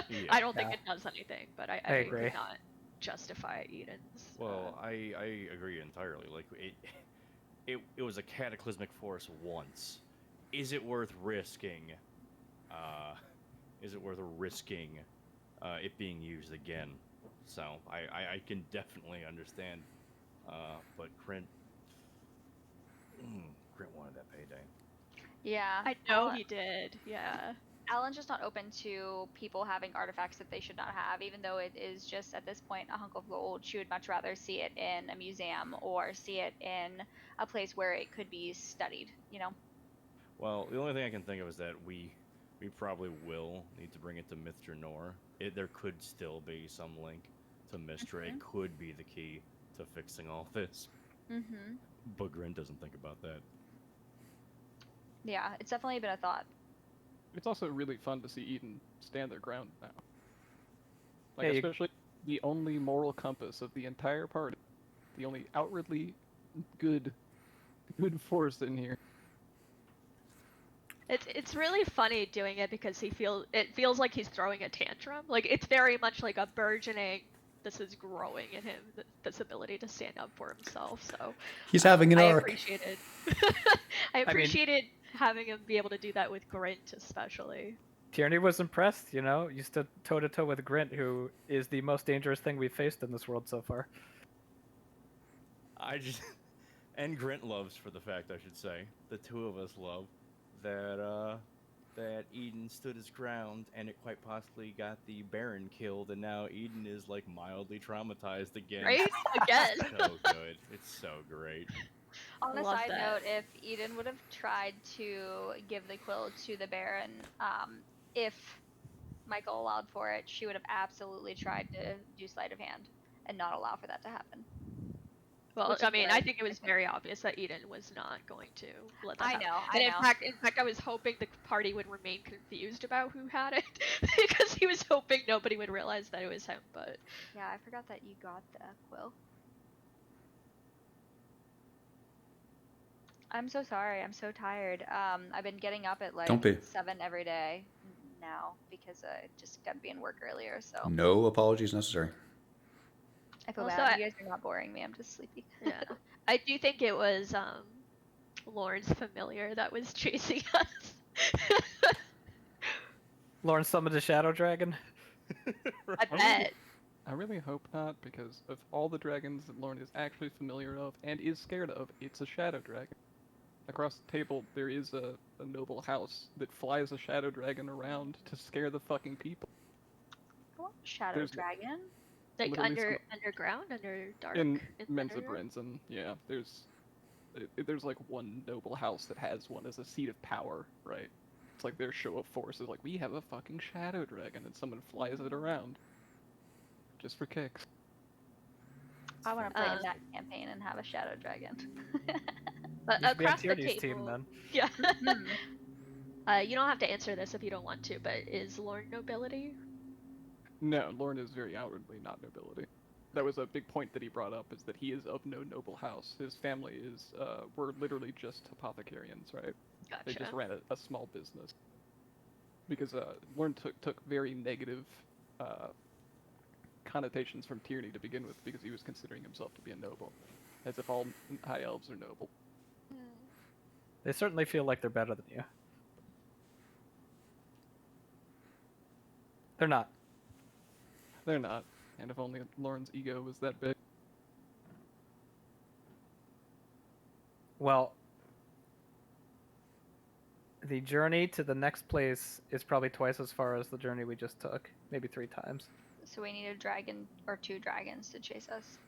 [SPEAKER 1] Yeah.
[SPEAKER 6] I don't think
[SPEAKER 3] Yeah.
[SPEAKER 6] it does anything, but I
[SPEAKER 3] agree.
[SPEAKER 6] could not justify Eden's.
[SPEAKER 1] Well, I agree entirely. Like it was a cataclysmic force once. Is it worth risking? Is it worth risking it being used again? So I can definitely understand. But Grint wanted that payday.
[SPEAKER 5] Yeah.
[SPEAKER 6] I know he did. Yeah.
[SPEAKER 5] Alan's just not open to people having artifacts that they should not have, even though it is just at this point a hunk of gold. She would much rather see it in a museum or see it in a place where it could be studied, you know?
[SPEAKER 1] Well, the only thing I can think of is that we probably will need to bring it to Mithra Nor. There could still be some link to Mistra. It could be the key to fixing all this.
[SPEAKER 5] Mm-hmm.
[SPEAKER 1] But Grint doesn't think about that.
[SPEAKER 5] Yeah, it's definitely been a thought.
[SPEAKER 4] It's also really fun to see Eden stand their ground now. Like,
[SPEAKER 3] Yeah, you-
[SPEAKER 4] especially the only moral compass of the entire party. The only outwardly good force in here.
[SPEAKER 6] It's really funny doing it because it feels like he's throwing a tantrum. Like it's very much like a burgeoning. This is growing in him. This ability to stand up for himself. So
[SPEAKER 2] He's having an
[SPEAKER 6] I
[SPEAKER 2] arc.
[SPEAKER 6] appreciated. I
[SPEAKER 3] mean-
[SPEAKER 6] appreciated having him be able to do that with Grint, especially.
[SPEAKER 3] Tierney was impressed, you know? You stood toe to toe with Grint, who is the most dangerous thing we've faced in this world so far.
[SPEAKER 1] And Grint loves, for the fact I should say, the two of us love that Eden stood his ground and it quite possibly got the Baron killed, and now Eden is like mildly traumatized again.
[SPEAKER 6] Right? Again.
[SPEAKER 1] So good. It's so great.
[SPEAKER 5] On a
[SPEAKER 6] Love
[SPEAKER 5] side
[SPEAKER 6] that.
[SPEAKER 5] note, if Eden would have tried to give the quill to the Baron, if Michael allowed for it, she would have absolutely tried to do sleight of hand and not allow for that to happen.
[SPEAKER 6] Well,
[SPEAKER 5] Which
[SPEAKER 6] I
[SPEAKER 5] is
[SPEAKER 6] mean,
[SPEAKER 5] what
[SPEAKER 6] I think it was very obvious that Eden was not going to let that
[SPEAKER 5] I
[SPEAKER 6] happen.
[SPEAKER 5] know,
[SPEAKER 6] And
[SPEAKER 5] I
[SPEAKER 6] in
[SPEAKER 5] know.
[SPEAKER 6] fact, I was hoping the party would remain confused about who had it because he was hoping nobody would realize that it was him. But
[SPEAKER 5] Yeah, I forgot that you got the quill. I'm so sorry. I'm so tired. I've been getting up at like
[SPEAKER 2] Don't be.
[SPEAKER 5] 7 every day now because I just got to be in work earlier. So
[SPEAKER 2] No apologies necessary.
[SPEAKER 5] I feel
[SPEAKER 6] Also,
[SPEAKER 5] bad. You guys are not boring me. I'm just sleepy.
[SPEAKER 6] yeah, I do think it was Lauren's familiar that was chasing us.
[SPEAKER 3] Lauren summoned a shadow dragon.
[SPEAKER 6] I bet.
[SPEAKER 4] I really hope not, because of all the dragons that Lauren is actually familiar of and is scared of, it's a shadow dragon. Across the table, there is a noble house that flies a shadow dragon around to scare the fucking people.
[SPEAKER 5] I want Shadow
[SPEAKER 4] There's-
[SPEAKER 5] Dragon.
[SPEAKER 6] Like
[SPEAKER 4] Literally
[SPEAKER 6] underground, under dark.
[SPEAKER 4] In
[SPEAKER 6] the
[SPEAKER 4] Mensa
[SPEAKER 6] underground?
[SPEAKER 4] Brenzen, yeah, there's like one noble house that has one as a seat of power, right? It's like their show of force is like, we have a fucking shadow dragon, and someone flies it around. Just for kicks.
[SPEAKER 5] I want to play in
[SPEAKER 6] Uh,
[SPEAKER 5] that campaign and have a Shadow Dragon.
[SPEAKER 6] But
[SPEAKER 3] You should be on
[SPEAKER 6] across the
[SPEAKER 3] Tierney's
[SPEAKER 6] table,
[SPEAKER 3] team then.
[SPEAKER 6] yeah.
[SPEAKER 5] Hmm.
[SPEAKER 6] You don't have to answer this if you don't want to, but is Lauren nobility?
[SPEAKER 4] No, Lauren is very outwardly not nobility. That was a big point that he brought up, is that he is of no noble house. His family is, were literally just apothecarians, right?
[SPEAKER 6] Gotcha.
[SPEAKER 4] They just ran a small business. Because Lauren took very negative connotations from Tierney to begin with, because he was considering himself to be a noble. As if all high elves are noble.
[SPEAKER 3] They certainly feel like they're better than you. They're not.
[SPEAKER 4] They're not. And if only Lauren's ego was that big.
[SPEAKER 3] Well, the journey to the next place is probably twice as far as the journey we just took. Maybe 3 times.
[SPEAKER 5] So we need a dragon or 2 dragons to chase us.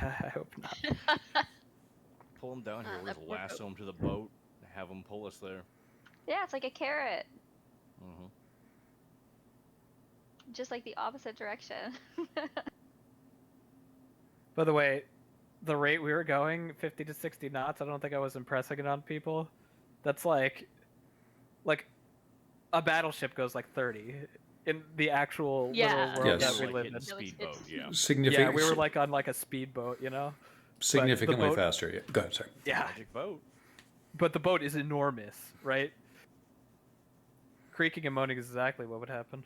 [SPEAKER 3] I hope not.
[SPEAKER 1] Pull him down here. We'll
[SPEAKER 6] that
[SPEAKER 1] just
[SPEAKER 6] poor
[SPEAKER 1] lasso
[SPEAKER 6] boat.
[SPEAKER 1] him to the boat. Have him pull us there.
[SPEAKER 5] Yeah, it's like a carrot.
[SPEAKER 1] Mm-hmm.
[SPEAKER 5] Just like the opposite direction.
[SPEAKER 3] By the way, the rate we were going, 50 to 60 knots, I don't think I was impressing it on people. That's like a battleship goes like 30 in the actual
[SPEAKER 6] Yeah.
[SPEAKER 3] little world
[SPEAKER 2] Yes.
[SPEAKER 3] that we
[SPEAKER 1] Like
[SPEAKER 3] live
[SPEAKER 1] hitting
[SPEAKER 3] in.
[SPEAKER 6] No,
[SPEAKER 1] speedboat,
[SPEAKER 6] it's-
[SPEAKER 1] yeah.
[SPEAKER 2] Significant,
[SPEAKER 3] Yeah, we were like on like a speedboat, you know?
[SPEAKER 2] significantly
[SPEAKER 3] boat-
[SPEAKER 2] faster. Yeah. Go ahead, sorry.
[SPEAKER 3] Yeah,
[SPEAKER 1] Magic boat.
[SPEAKER 3] but the boat is enormous, right? Creaking and moaning is exactly what would happen.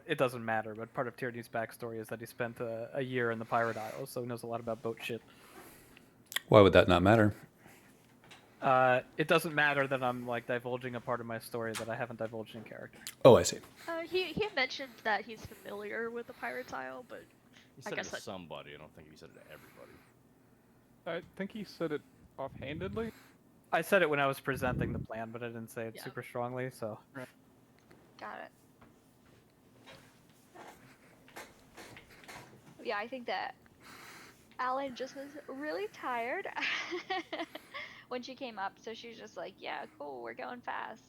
[SPEAKER 3] It doesn't matter, but part of Tierney's backstory is that he spent a year in the Pirate Isles, so he knows a lot about boat shit.
[SPEAKER 2] Why would that not matter?
[SPEAKER 3] It doesn't matter that I'm like divulging a part of my story that I haven't divulged in character.
[SPEAKER 2] Oh, I see.
[SPEAKER 6] He mentioned that he's familiar with the Pirate's Isle, but
[SPEAKER 1] He
[SPEAKER 6] I
[SPEAKER 1] said
[SPEAKER 6] guess
[SPEAKER 1] it to
[SPEAKER 6] that-
[SPEAKER 1] somebody. I don't think he said it to everybody.
[SPEAKER 4] I think he said it offhandedly.
[SPEAKER 3] I said it when I was presenting the plan, but I didn't say it
[SPEAKER 6] Yeah.
[SPEAKER 3] super strongly, so.
[SPEAKER 5] Got it. Yeah, I think that Alan just was really tired when she came up, so she was just like, "Yeah, cool, we're going fast.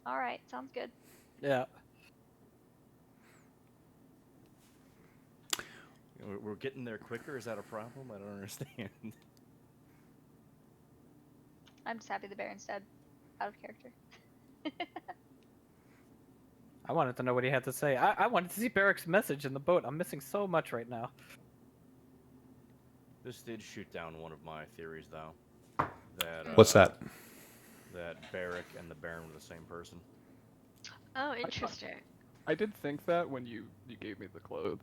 [SPEAKER 5] All right, sounds good."
[SPEAKER 3] Yeah.
[SPEAKER 1] We're getting there quicker. Is that a problem? I don't understand.
[SPEAKER 5] I'm just happy the Baron's dead, out of character.
[SPEAKER 3] I wanted to know what he had to say. I wanted to see Barrick's message in the boat. I'm missing so much right now.
[SPEAKER 1] This did shoot down one of my theories, though. That
[SPEAKER 2] What's that?
[SPEAKER 1] That Barrick and the Baron were the same person.
[SPEAKER 6] oh, interesting.
[SPEAKER 4] I did think that when you gave me the clothes.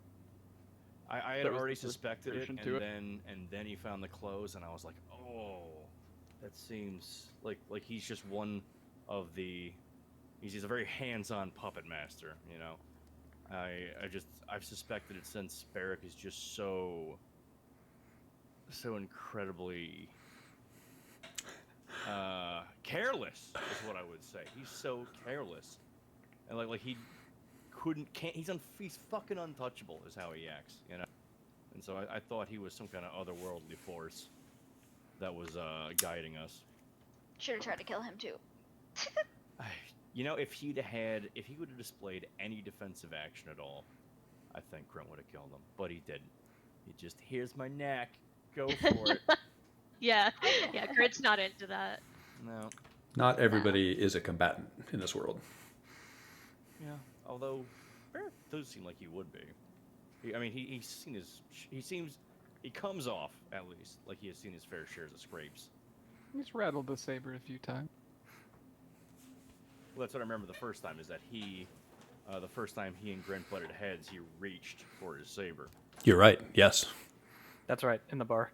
[SPEAKER 1] I had
[SPEAKER 4] That was
[SPEAKER 1] already
[SPEAKER 4] the first
[SPEAKER 1] suspected it,
[SPEAKER 4] version
[SPEAKER 1] and
[SPEAKER 4] to it.
[SPEAKER 1] then he found the clothes, and I was like, oh, that seems like he's just one of the. He's a very hands-on puppet master, you know. I've suspected it since Barrick is just so incredibly careless is what I would say. He's so careless, and like he he's fucking untouchable is how he acts, you know. And so I thought he was some kind of otherworldly force that was guiding us.
[SPEAKER 5] Should have tried to kill him too.
[SPEAKER 1] You know, if he would have displayed any defensive action at all, I think Grant would have killed him. But he didn't. He just, here's my knack, go for it.
[SPEAKER 6] Yeah, yeah. Grid's not into that.
[SPEAKER 1] No.
[SPEAKER 2] Not everybody is a combatant in this world.
[SPEAKER 1] Yeah. Although, Barrett does seem like he would be. He comes off, at least, like he has seen his fair shares of scrapes.
[SPEAKER 4] He's rattled the saber a few times.
[SPEAKER 1] Well, that's what I remember the first time, is that the first time he and Gren butted heads, he reached for his saber.
[SPEAKER 2] You're right. Yes.
[SPEAKER 3] That's right, in the bar.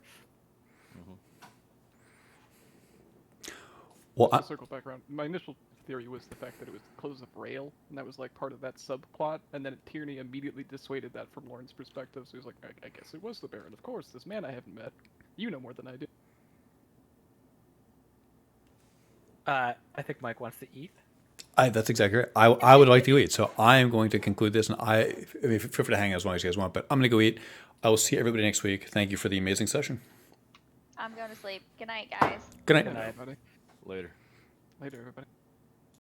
[SPEAKER 2] Well,
[SPEAKER 4] To circle back around, my initial theory was the fact that it was clothes of rail, and that was like part of that subplot, and then Tierney immediately dissuaded that from Lauren's perspective, so he was like, I guess it was the Baron, of course, this man I haven't met. You know more than I do.
[SPEAKER 3] I think Mike wants to eat.
[SPEAKER 2] that's exactly right. I would like to go eat, so I am going to conclude this, and feel free to hang out as long as you guys want, but I'm going to go eat. I will see everybody next week. Thank you for the amazing session.
[SPEAKER 5] I'm going to sleep. Good night, guys.
[SPEAKER 2] Good night.
[SPEAKER 3] Good night.
[SPEAKER 4] Everybody.
[SPEAKER 1] Later.
[SPEAKER 4] Later, everybody.